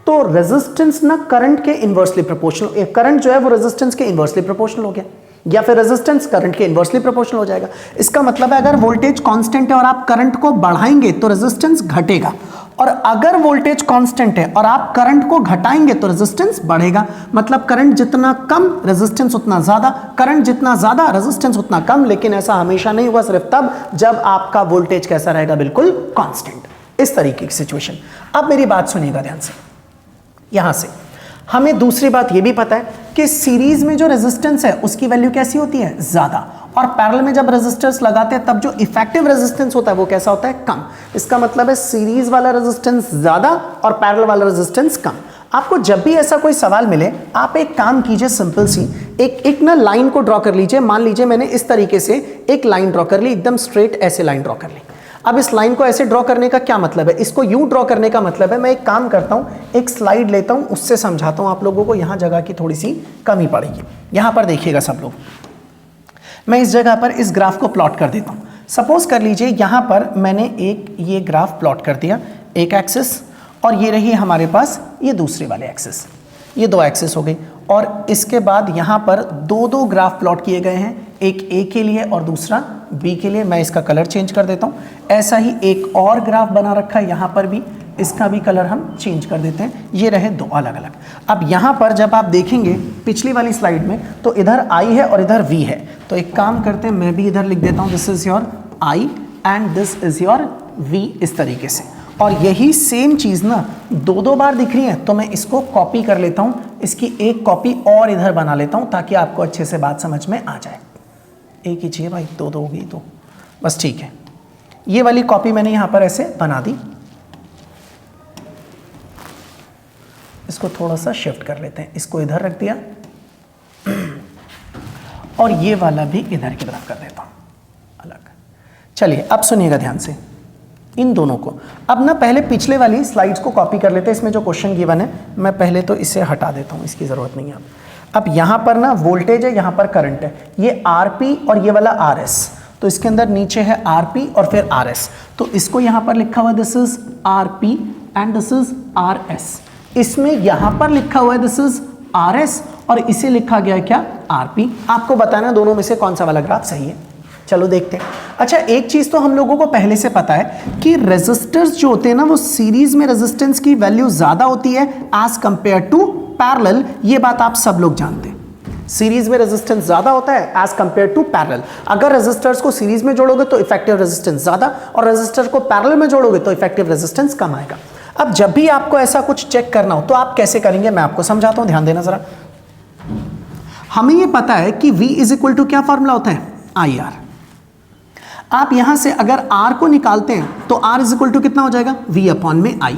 तो रेजिस्टेंस ना करंट के इनवर्सली प्रोपोर्शनल, करंट जो है वो रेजिस्टेंस के इनवर्सली प्रोपोर्शनल हो गया, या फिर रेजिस्टेंस करंट के इनवर्सली प्रोपोर्शनल हो जाएगा। इसका मतलब है अगर वोल्टेज कांस्टेंट है और आप करंट को बढ़ाएंगे तो रेजिस्टेंस घटेगा, और अगर वोल्टेज कांस्टेंट है और आप करंट को घटाएंगे तो रेजिस्टेंस बढ़ेगा। मतलब करंट जितना कम रेजिस्टेंस उतना ज्यादा, करंट जितना ज्यादा रेजिस्टेंस उतना कम। लेकिन ऐसा हमेशा नहीं होगा, सिर्फ तब जब आपका वोल्टेज कैसा रहेगा, बिल्कुल कांस्टेंट। इस तरीके की सिचुएशन। अब मेरी बात सुनिएगा ध्यान से। यहां से हमें दूसरी बात यह भी पता है कि सीरीज में जो रेजिस्टेंस है उसकी वैल्यू कैसी होती है, ज्यादा, और पैरेलल में जब रेजिस्टर्स लगाते हैं तब जो इफेक्टिव रेजिस्टेंस होता है वो कैसा होता है, कम। इसका मतलब है सीरीज वाला रेजिस्टेंस ज्यादा और पैरेलल वाला रेजिस्टेंस कम। आपको जब भी ऐसा कोई सवाल मिले, आप एक काम कीजिए, सिंपल सी एक ना लाइन को ड्रॉ कर लीजिए। मान लीजिए मैंने इस तरीके से एक लाइन ड्रॉ कर ली, एकदम स्ट्रेट ऐसे लाइन ड्रॉ कर ली। अब इस लाइन को ऐसे ड्रॉ करने का क्या मतलब है, इसको यूं ड्रॉ करने का मतलब है, मैं एक काम करता हूं, एक स्लाइड लेता हूं, उससे समझाता हूं आप लोगों को। यहां जगह की थोड़ी सी कमी पड़ेगी। यहां पर देखिएगा सब लोग, मैं इस जगह पर इस ग्राफ को प्लॉट कर देता हूं। सपोज कर लीजिए यहां पर मैंने एक ये ग्राफ प्लॉट कर दिया, एक एक्सिस, और ये रही हमारे पास ये दूसरी वाले एक्सिस, ये दो एक्सिस हो गई। और इसके बाद यहाँ पर दो ग्राफ प्लॉट किए गए हैं, एक ए के लिए और दूसरा बी के लिए। मैं इसका कलर चेंज कर देता हूँ। ऐसा ही एक और ग्राफ बना रखा है यहाँ पर भी, इसका भी कलर हम चेंज कर देते हैं। ये रहे दो अलग अलग। अब यहाँ पर जब आप देखेंगे पिछली वाली स्लाइड में, तो इधर आई है और इधर वी है। तो एक काम करते हैं, मैं भी इधर लिख देता हूँ, this is your I and this is your V, इस तरीके से। और यही सेम चीज़ ना दो बार दिख रही है, तो मैं इसको कॉपी कर लेता हूँ, इसकी एक कॉपी और इधर बना लेता हूँ, ताकि आपको अच्छे से बात समझ में आ जाए। एक ही चाहिए भाई, दो होगी तो बस ठीक है। ये वाली कॉपी मैंने यहाँ पर ऐसे बना दी, इसको थोड़ा सा शिफ्ट कर लेते हैं, इसको इधर रख दिया और ये वाला भी इधर की तरफ कर देता हूँ अलग। चलिए अब सुनिएगा ध्यान से इन दोनों को। अब ना पहले पिछले वाली स्लाइड्स को कॉपी कर लेते हैं। इसमें जो क्वेश्चन गिवन है, मैं पहले तो इसे हटा देता हूँ, इसकी ज़रूरत नहीं है। अब यहाँ पर ना वोल्टेज है, यहाँ पर करंट है, ये आरपी और ये वाला आरएस। तो इसके अंदर नीचे है आरपी और फिर आरएस। तो इसको यहाँ पर लिखा हुआ है this is RP and this is RS. इसमें यहाँ पर लिखा हुआ है दिस इज आरएस और इसे लिखा गया है क्या, आरपी। आपको बताना दोनों में से कौन सा वाला ग्राफ सही है। चलो देखते हैं। अच्छा, एक चीज तो हम लोगों को पहले से पता है कि रेजिस्टर्स जो होते हैं ना, वो सीरीज में रेजिस्टेंस की वैल्यू ज्यादा होती है एज कंपेयर टू पैरेलल। ये बात आप सब लोग जानते हैं, सीरीज में रेजिस्टेंस ज्यादा होता है एज कंपेयर टू पैरेलल। अगर रेजिस्टर्स को सीरीज में जोड़ोगे तो इफेक्टिव रेजिस्टेंस ज्यादा, और रेजिस्टर को पैरेलल में जोड़ोगे तो इफेक्टिव रेजिस्टेंस कम आएगा। अब जब भी आपको ऐसा कुछ चेक करना हो तो आप कैसे करेंगे, मैं आपको समझाता हूं, ध्यान देना जरा। हमें ये पता है कि V इज इक्वल टू क्या फॉर्मूला होता है, IR। आप यहां से अगर R को निकालते हैं तो R इज इक्वल टू कितना हो जाएगा, V अपॉन में I।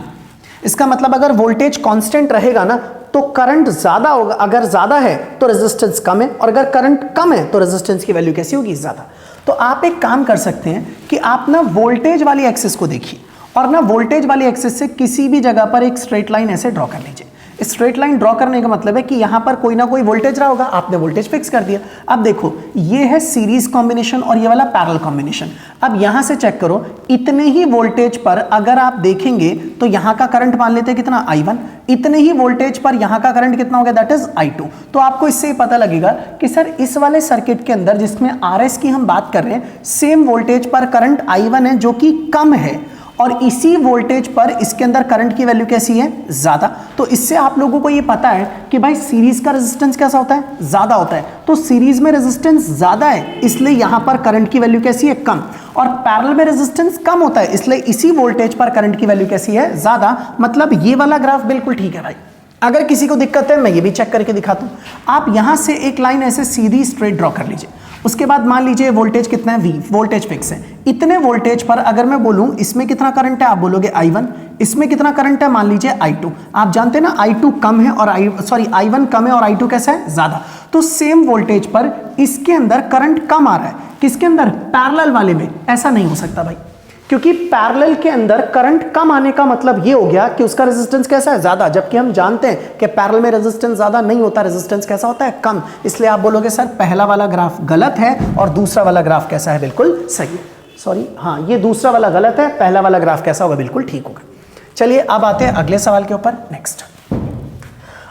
इसका मतलब अगर वोल्टेज कांस्टेंट रहेगा ना तो करंट ज्यादा होगा, अगर ज्यादा है तो रेजिस्टेंस कम है, और अगर करंट कम है तो रेजिस्टेंस की वैल्यू कैसी होगी, ज्यादा। तो आप एक काम कर सकते हैं कि आप ना वोल्टेज वाली एक्सिस को देखिए और ना वोल्टेज वाली एक्सिस से किसी भी जगह पर एक स्ट्रेट लाइन ऐसे ड्रॉ कर लीजिए। स्ट्रेट लाइन ड्रॉ करने का मतलब है कि यहां पर कोई ना कोई वोल्टेज रहा होगा, आपने वोल्टेज फिक्स कर दिया। अब देखो ये है सीरीज कॉम्बिनेशन और ये वाला पैरेलल कॉम्बिनेशन। अब यहां से चेक करो, इतने ही वोल्टेज पर अगर आप देखेंगे तो यहां का करंट मान लेते हैं कितना, I1। इतने ही वोल्टेज पर यहां का करंट कितना हो गया, दैट इज I2। तो आपको इससे पता लगेगा कि सर इस वाले सर्किट के अंदर जिसमें RS की हम बात कर रहे हैं, सेम वोल्टेज पर करंट I1 है जो कि कम है, और इसी वोल्टेज पर इसके अंदर करंट की वैल्यू कैसी है, ज्यादा। तो इससे आप लोगों को ये पता है कि भाई सीरीज का रेजिस्टेंस कैसा होता है, ज्यादा होता है। तो सीरीज में रेजिस्टेंस ज्यादा है इसलिए यहां पर करंट की वैल्यू कैसी है, कम, और पैरेलल में रेजिस्टेंस कम होता है इसलिए इसी वोल्टेज पर करंट की वैल्यू कैसी है, ज्यादा। मतलब ये वाला ग्राफ बिल्कुल ठीक है भाई। अगर किसी को दिक्कत है मैं ये भी चेक करके दिखाता हूं। आप यहां से एक लाइन ऐसे सीधी स्ट्रेट ड्रॉ कर लीजिए। उसके बाद मान लीजिए वोल्टेज कितना है, V, वोल्टेज फिक्स है। इतने वोल्टेज पर अगर मैं बोलूं इसमें कितना करंट है, आप बोलोगे I1। इसमें कितना करंट है, मान लीजिए I2। आप जानते हैं ना I2 कम है और I1 कम है और I2 कैसा है, ज्यादा। तो सेम वोल्टेज पर इसके अंदर करंट कम आ रहा है, किसके अंदर, पैरेलल वाले में। ऐसा नहीं हो सकता भाई, क्योंकि पैरेलल के अंदर करंट कम आने का मतलब ये हो गया कि उसका रेजिस्टेंस कैसा है, ज्यादा। जबकि हम जानते हैं कि पैरेलल में रेजिस्टेंस ज्यादा नहीं होता, रेजिस्टेंस कैसा होता है, कम। इसलिए आप बोलोगे सर पहला वाला ग्राफ गलत है और दूसरा वाला ग्राफ कैसा है, बिल्कुल सही है। सॉरी, हाँ, ये दूसरा वाला गलत है, पहला वाला ग्राफ कैसा होगा, बिल्कुल ठीक होगा। चलिए अब आते हैं अगले सवाल के ऊपर। नेक्स्ट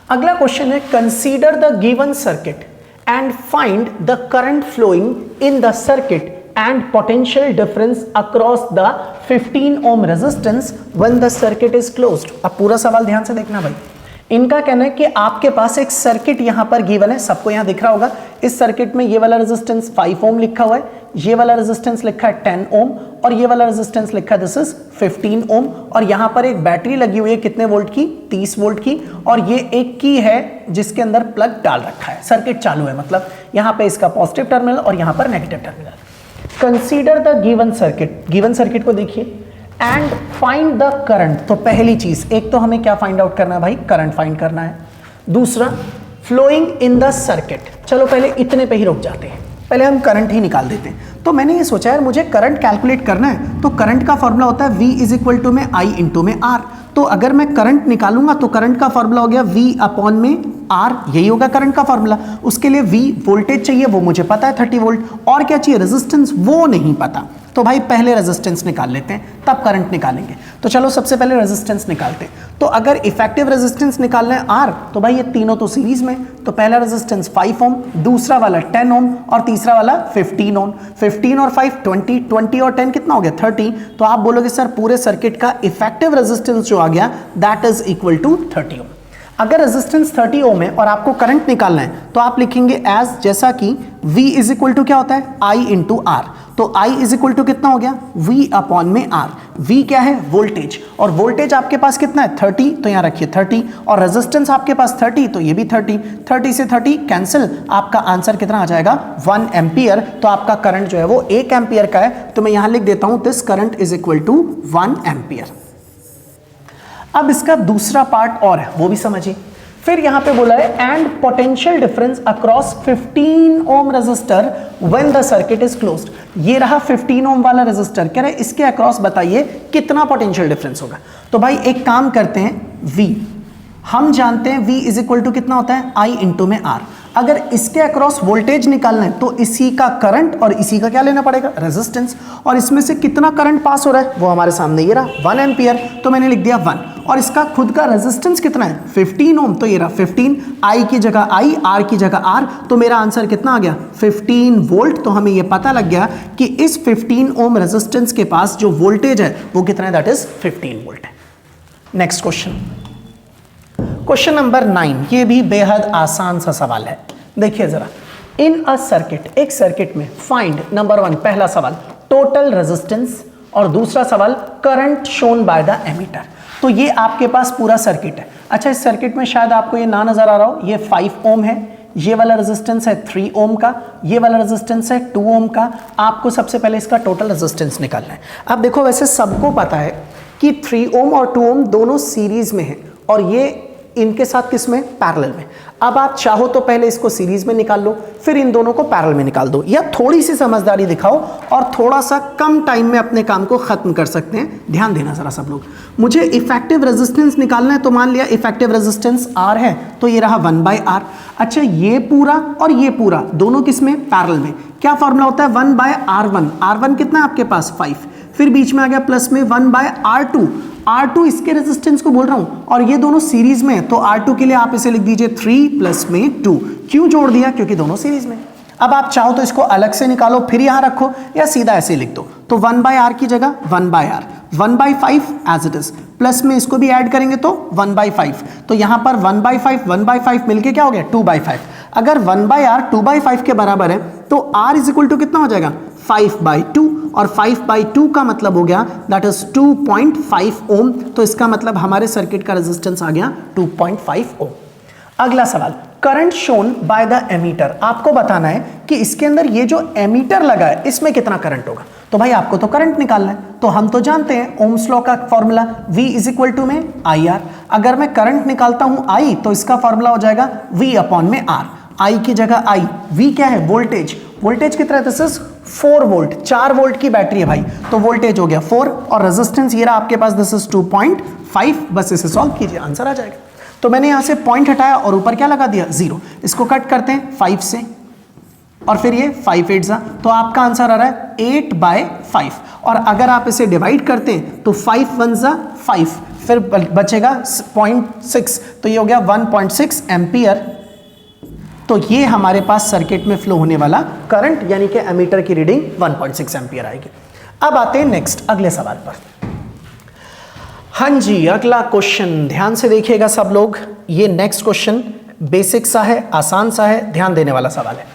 अगला क्वेश्चन है, consider the given circuit and find the current flowing in the circuit and potential difference across the 15 ohm resistance when the circuit is closed। अब पूरा सवाल ध्यान से देखना भाई। इनका कहना है कि आपके पास एक सर्किट यहां पर गिवन है, सबको यहां दिख रहा होगा। इस सर्किट में ये वाला रेजिस्टेंस 5 ओम लिखा हुआ है, ये वाला रेजिस्टेंस लिखा है 10 ओम, और ये वाला रेजिस्टेंस लिखा है दिस इज 15 ओम। और यहां पर एक बैटरी लगी हुई है कितने वोल्ट की, 30 वोल्ट की, और ये एक की है जिसके अंदर प्लग डाल रखा है। सर्किट चालू है, मतलब यहां पे इसका पॉजिटिव टर्मिनल और यहां पर negative terminal. Consider the given circuit, given circuit को देखिए, एंड फाइंड द करंट। तो पहली चीज, एक तो हमें क्या फाइंड आउट करना है भाई, करंट फाइंड करना है। दूसरा फ्लोइंग इन द सर्किट। चलो पहले इतने पे ही रुक जाते हैं, पहले हम करंट ही निकाल देते हैं। तो मैंने ये सोचा यार मुझे करंट कैलकुलेट करना है, तो करंट का फॉर्मूला होता है V इज इक्वल टू में I इंटू में R। तो अगर मैं करंट निकालूंगा तो करंट का फॉर्मूला हो गया V अपॉन में R, यही होगा करंट का फॉर्मूला। उसके लिए V वोल्टेज चाहिए, वो मुझे पता है 30 वोल्ट, और क्या चाहिए, रेजिस्टेंस, वो नहीं पता। तो भाई पहले रेजिस्टेंस निकाल लेते हैं, तब करंट निकालेंगे। तो चलो सबसे पहले रेजिस्टेंस निकालते हैं। तो अगर इफेक्टिव रेजिस्टेंस निकालना है R, तो भाई ये तीनों तो सीरीज में, तो पहला रेजिस्टेंस 5 ओम, दूसरा वाला 10 ओम और तीसरा वाला 15 ओम। 15 और 5 20, 20 और 10 कितना हो गया 30। तो आप बोलोगे सर पूरे सर्किट का इफेक्टिव रेजिस्टेंस जो आ गया दैट इज इक्वल टू 30 ओम। अगर रेजिस्टेंस 30 ओम है और आपको करंट निकालना है तो आप लिखेंगे एज, जैसा कि V इज इक्वल टू क्या होता है I इंटू R। तो I इज इक्वल टू कितना हो गया V अपॉन में R। V क्या है, वोल्टेज, और वोल्टेज आपके पास कितना है 30, तो यहां रखिए 30, और रेजिस्टेंस आपके पास 30, तो ये भी 30, 30 से 30 कैंसिल, आपका आंसर कितना आ जाएगा 1 एम्पियर। तो आपका करंट जो है वो 1 एम्पियर का है। तो मैं यहां लिख देता हूं this current is equal to 1 ampere. अब इसका दूसरा पार्ट और है, वो भी समझिए। फिर यहां पे बोला है and potential difference across 15 ohm resistor when the circuit is closed. ये रहा 15 ओम वाला रेजिस्टर, कह रहे हैं इसके अक्रॉस बताइए कितना पोटेंशियल डिफरेंस होगा। तो भाई एक काम करते हैं, V हम जानते हैं V इज इक्वल टू कितना होता है I इंटू में R। अगर इसके अक्रॉस वोल्टेज निकालना है तो इसी का करंट और इसी का क्या लेना पड़ेगा, रेजिस्टेंस, और इसमें से कितना करंट पास हो रहा है वो हमारे सामने ये रहा 1 एम्पियर। तो मैंने लिख दिया 1, और इसका खुद का रेजिस्टेंस कितना है 15 ओम, तो ये रहा 15, I की जगह I, R की जगह R, तो मेरा आंसर कितना आ गया 15 वोल्ट। तो हमें ये पता लग गया कि इस 15 ओम रेजिस्टेंस के पास जो वोल्टेज है वो कितना है, दैट इज 15 वोल्ट है। नेक्स्ट क्वेश्चन, क्वेश्चन नंबर 9, ये भी बेहद आसान सा सवाल है। देखिए जरा, इन अ सर्किट, एक सर्किट में फाइंड, नंबर 1 पहला सवाल टोटल रेजिस्टेंस, और दूसरा सवाल current shown by the ammeter. तो ये आपके पास पूरा सर्किट है। अच्छा, इस सर्किट में शायद आपको ये ना नजर आ रहा हो, ये 5 ओम है, ये वाला रेजिस्टेंस है 3 ओम का, ये वाला रेजिस्टेंस है 2 ओम का। आपको सबसे पहले इसका टोटल रेजिस्टेंस निकालना है। अब देखो वैसे सबको पता है कि 3 ओम और 2 ओम दोनों सीरीज में है, और ये इनके साथ किस में, पैरेलल में। अब आप चाहो तो पहले इसको सीरीज में निकाल लो, फिर इन दोनों को पैरेलल में निकाल दो, या थोड़ी सी समझदारी दिखाओ और थोड़ा सा कम टाइम में अपने काम को खत्म कर सकते हैं। ध्यान देना जरा सब लोग। मुझे इफेक्टिव रेजिस्टेंस निकालना है, तो मान लिया इफेक्टिव रेजिस्टेंस R है, तो ये रहा 1/R। अच्छा, ये पूरा और ये पूरा दोनों किस में, पैरेलल में। क्या फॉर्मूला होता है 1/R1। R1 कितना है आपके पास 5, फिर बीच में आ गया प्लस में 1/R2। R2 इसके रेजिस्टेंस को बोल रहा हूं, और ये दोनों सीरीज में है, तो R2 के लिए आप इसे लिख दीजिए 3 प्लस में 2। क्यों जोड़ दिया, क्योंकि दोनों सीरीज में। अब आप चाहो तो इसको अलग से निकालो फिर यहां रखो, या सीधा ऐसे लिख दो। तो 1/R की जगह 1/R, 1/5 as it is, plus में इसको भी ऐड करेंगे तो 1/5। तो यहां पर 1/5 मिलके क्या हो गया 2/5। अगर 1/R 2/5 के बराबर है तो R इज इक्वल टू कितना हो जाएगा 5/2, और 5/2 का मतलब हो गया दैट इज 2.5 ओम। तो इसका मतलब हमारे सर्किट का रेजिस्टेंस आ गया 2.5 ओम। अगला सवाल, current shown by the ammeter. आपको बताना है कि इसके अंदर ये जो एमीटर लगा है इसमें कितना करंट होगा। तो भाई आपको तो करंट निकालना है, तो हम तो जानते हैं ओम्स लॉ का formula V is equal to में IR। अगर मैं करंट निकालता हूं I, तो इसका फॉर्मूला हो जाएगा V अपॉन में R। I की जगह I, V क्या है वोल्टेज, वोल्टेज कितना है, दिस इज 4 वोल्ट, 4 वोल्ट की बैटरी है भाई, तो वोल्टेज हो गया 4, और रेजिस्टेंस ये रहा आपके पास, दिस इज 2.5। बस इसे सॉल्व कीजिए, आंसर आ जाएगा। तो मैंने यहां से पॉइंट हटाया और ऊपर क्या लगा दिया 0। इसको कट करते हैं 5 से, और फिर ये 5 8 जा, तो आपका आंसर आ रहा है 8/5। और अगर आप इसे डिवाइड करते हैं तो 5 1 जा 5, फिर बचेगा 0.6, तो ये हो गया 1.6 एम्पियर। तो ये हमारे पास सर्किट में फ्लो होने वाला करंट, यानी कि एमीटर की रीडिंग 1.6 एम्पियर आएगी। अब आते हैं नेक्स्ट अगले सवाल पर। हाँ जी, अगला क्वेश्चन ध्यान से देखिएगा सब लोग। ये नेक्स्ट क्वेश्चन बेसिक सा है, आसान सा है, ध्यान देने वाला सवाल है।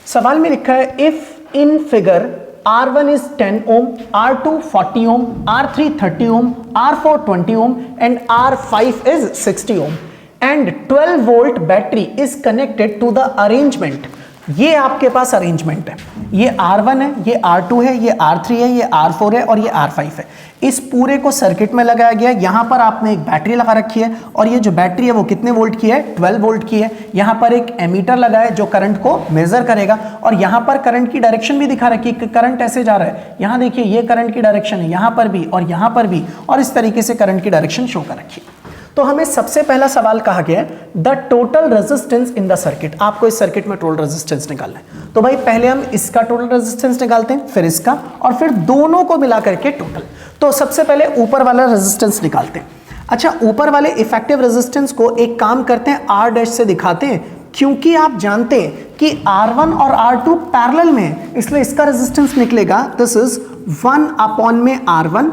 सवाल में लिखा है if in figure R1 is 10 ohm, R2 40 ohm, R3 30 ohm, R4 20 ohm and R5 is 60 ohm and 12 volt battery is connected to the arrangement ये आपके पास अरेंजमेंट है, ये R1 है, ये R2 है, ये R3 है, ये R4 है और ये R5 है। इस पूरे को सर्किट में लगाया गया। यहाँ पर आपने एक बैटरी लगा रखी है और ये जो बैटरी है वो कितने वोल्ट की है, 12 वोल्ट की है। यहाँ पर एक एमीटर लगा है जो करंट को मेजर करेगा और यहाँ पर करंट की डायरेक्शन भी दिखा रखी है कि करंट ऐसे जा रहा है। यहाँ देखिए ये करंट की डायरेक्शन है, यहाँ पर भी और यहाँ पर भी, और इस तरीके से करंट की डायरेक्शन शो कर रखी है। तो हमें सबसे पहला सवाल कहा गया है the total resistance in the circuit. आपको इस सर्किट में टोटल रेजिस्टेंस निकालना है। तो भाई पहले हम इसका टोटल रेजिस्टेंस निकालते हैं, फिर इसका, और फिर दोनों को मिला करके टोटल। तो सबसे पहले ऊपर वाला रेजिस्टेंस निकालते हैं। अच्छा, ऊपर वाले इफेक्टिव रेजिस्टेंस को एक काम करते हैं, R डैश से दिखाते हैं, क्योंकि आप जानते हैं कि R1 और R2 पैरेलल में है, इसलिए इसका रेजिस्टेंस निकलेगा दिस इज 1 अपॉन में R1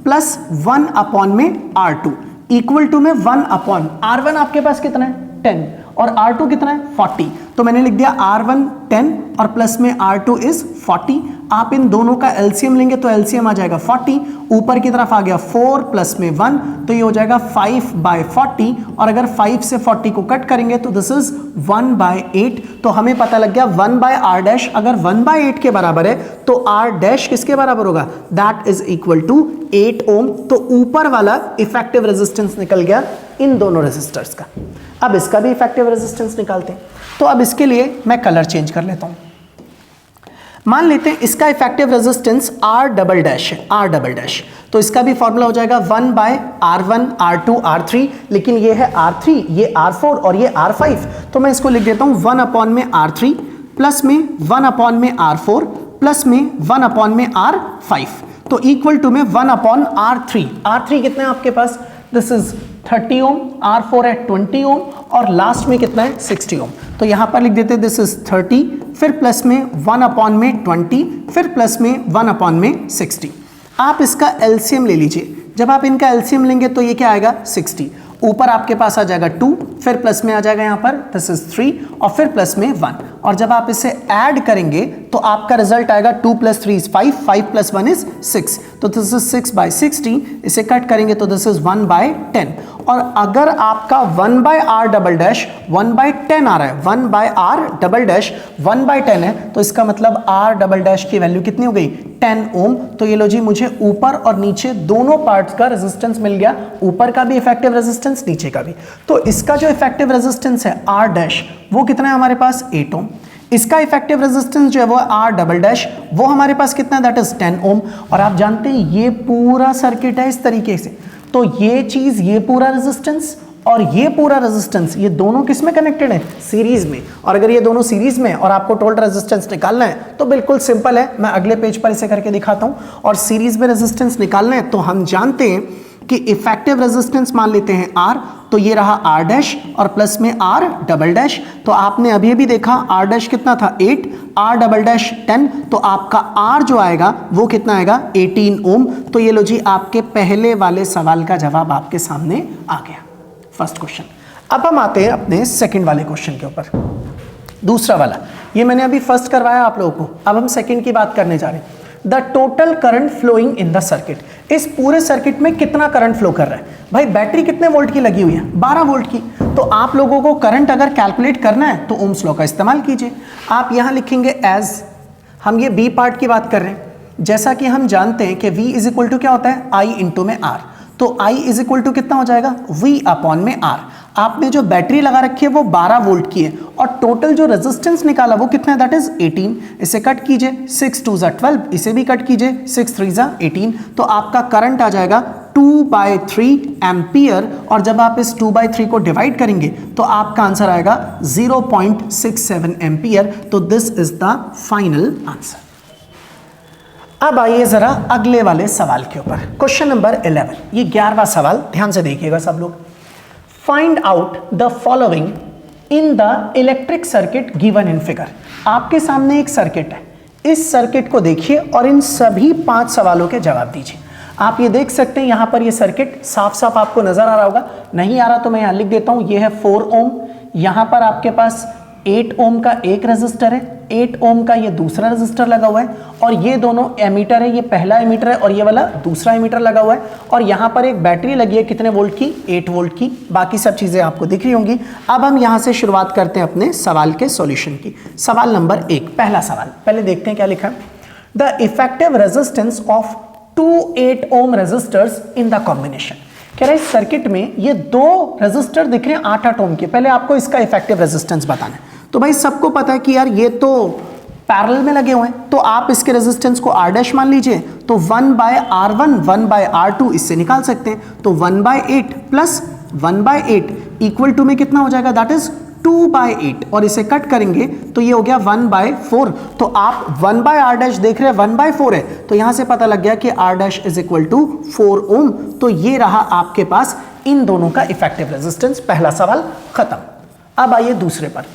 प्लस 1 अपॉन में R2 इक्वल टू में 1 अपॉन R1 आपके पास कितना है 10 और R2 कितना है 40। तो मैंने लिख दिया R1 10 और प्लस में R2 इज 40। आप इन दोनों का एलसीएम लेंगे तो एलसीएम आ जाएगा 40, ऊपर की तरफ आ गया 4 प्लस में 1 तो ये हो जाएगा 5/40 और अगर 5 से 40 को कट करेंगे तो दिस इज 1/8। तो हमें पता लग गया 1/R डैश अगर 1/8 के बराबर है तो R डैश किसके बराबर होगा, दैट इज इक्वल टू 8 ओम। तो ऊपर वाला इफेक्टिव रेजिस्टेंस निकल गया इन दोनों रेजिस्टर्स का। अब इसका भी इफेक्टिव रेजिस्टेंस निकालते हैं। तो अब इसके लिए मैं कलर चेंज कर लेता हूं। मान लेते हैं इसका effective resistance R double dash है, R डबल डैश। तो इसका भी फॉर्मूला हो जाएगा 1/R1 R2 R3, लेकिन ये है R3, ये R4 और ये R5। तो मैं इसको लिख देता हूं 1 अपॉन में R3 प्लस में 1 अपॉन में R4 प्लस में 1 अपॉन में R5 तो इक्वल टू में 1 अपॉन R3। R3 कितना है आपके पास, दिस इज 30 ओम, R4 है 20 ओम और लास्ट में कितना है 60 ओम। तो यहां पर लिख देते दिस इज 30 फिर प्लस में 1 अपॉन में 20 फिर प्लस में 1 अपॉन में 60। आप इसका एलसीएम ले लीजिए। जब आप इनका एलसीएम लेंगे तो ये क्या आएगा 60, ऊपर आपके पास आ जाएगा 2 फिर प्लस में आ जाएगा यहाँ पर दिस इज 3 और फिर प्लस में 1 और जब आप इसे ऐड करेंगे तो आपका रिजल्ट आएगा 2 + 3 इज 5, 5 + 1 इज 6। तो दिस इज 6/60, इसे कट करेंगे तो दिस इज 1/10। और अगर आपका 1/R डबल डैश 1/10 आ रहा है, 1/R डबल डैश 1/10 है तो इसका मतलब R डबल डैश की वैल्यू कितनी हो गई 10 ओम। तो ये लो जी, मुझे ऊपर और नीचे दोनों पार्ट्स का रेजिस्टेंस मिल गया, ऊपर का भी इफेक्टिव रेजिस्टेंस नीचे का भी। तो इसका जो इफेक्टिव रेजिस्टेंस है R डैश वो कितना है हमारे पास 8 ओम। इसका इफेक्टिव रेजिस्टेंस जो है वो R डबल डैश वो हमारे पास कितना है, दैट इज 10 ओम। और आप जानते हैं ये पूरा सर्किट है इस तरीके से, तो ये चीज, ये पूरा रेजिस्टेंस और ये पूरा रेजिस्टेंस, ये दोनों किस में कनेक्टेड है, सीरीज में। और अगर ये दोनों सीरीज में और आपको टोटल रेजिस्टेंस निकालना है तो बिल्कुल सिंपल है, मैं अगले पेज पर इसे करके दिखाता हूं। और सीरीज में रेजिस्टेंस निकालना है तो हम जानते हैं कि इफेक्टिव रेजिस्टेंस मान लेते हैं R, तो ये रहा R डैश और प्लस में R डबल डैश। तो आपने अभी भी देखा R डैश कितना था 8, R डबल डैश 10, तो आपका R जो आएगा वो कितना आएगा 18 ओम। तो ये लो जी, आपके पहले वाले सवाल का जवाब आपके सामने आ गया, फर्स्ट क्वेश्चन। अब हम आते हैं अपने सेकंड वाले क्वेश्चन के ऊपर, दूसरा वाला। ये मैंने अभी फर्स्ट करवाया आप लोगों को, अब हम सेकंड की बात करने जा रहे हैं। The total current flowing in the circuit, इस पूरे सर्किट में कितना करंट फ्लो कर रहा है। भाई बैटरी कितने वोल्ट की लगी हुई है, 12 वोल्ट की। तो आप लोगों को करंट अगर कैलकुलेट करना है तो ओम्स लॉ का इस्तेमाल कीजिए। आप यहां लिखेंगे एज, हम ये बी पार्ट की बात कर रहे हैं, जैसा कि हम जानते हैं कि V इज इक्वल टू क्या होता है I इंटू में R। तो I इज इक्वल टू कितना हो जाएगा V अपॉन में R। आपने जो बैटरी लगा रखी है वो 12 वोल्ट की है और टोटल जो रेजिस्टेंस निकाला वो कितना है, दैट इज 18। इसे कट कीजिए, 6 2 = 12, इसे भी कट कीजिए, 6 3 = 18। तो आपका करंट आ जाएगा 2/3 एम्पियर। और जब आप इस 2/3 को डिवाइड करेंगे तो आपका आंसर आएगा 0.67 एम्पियर। तो this is the final answer. अब आइए जरा अगले वाले सवाल के ऊपर, क्वेश्चन नंबर 11। ये 11वां सवाल, ध्यान से देखिएगा सब लोग। Find out the following in the electric circuit given in figure. आपके सामने एक सर्किट है, इस सर्किट को देखिए और इन सभी 5 सवालों के जवाब दीजिए। आप ये देख सकते हैं यहां पर ये सर्किट साफ साफ आपको नजर आ रहा होगा, नहीं आ रहा तो मैं यहां लिख देता हूं, ये है 4 ओम। यहां पर आपके पास 8 ओम का एक रेजिस्टर है, 8 ओम का ये दूसरा रेजिस्टर लगा हुआ है, और ये दोनों एमीटर है, ये पहला एमीटर है और ये वाला दूसरा एमीटर लगा हुआ है, और यहाँ पर एक बैटरी लगी है कितने वोल्ट की, 8 वोल्ट की। बाकी सब चीज़ें आपको दिख रही होंगी। अब हम यहाँ से शुरुआत करते हैं अपने सवाल के सॉल्यूशन की। सवाल नंबर 1, पहला सवाल, पहले देखते हैं क्या लिखा है। The effective resistance of 2 8 ohm resistors in the combination. कह रहे इस सर्किट में ये दो रेजिस्टर दिख रहे हैं 8-8 ओम के, पहले आपको इसका इफेक्टिव रेजिस्टेंस बताना है। तो भाई सबको पता है कि यार ये तो पैरेलल में लगे हुए हैं, तो आप इसके रेजिस्टेंस को R डैश मान लीजिए, तो 1/R1 1/R2 इससे निकाल सकते हैं। तो 1/8 प्लस 1/8 इक्वल टू में कितना हो जाएगा, दैट इज 2/8, और इसे कट करेंगे तो ये हो गया 1/4। तो आप 1/R डैश देख रहे हैं 1/4 है, तो यहां से पता लग गया कि R dash is equal to 4 ohm. तो ये रहा आपके पास इन दोनों का इफेक्टिव रेजिस्टेंस। पहला सवाल खत्म। अब आइए दूसरे पर।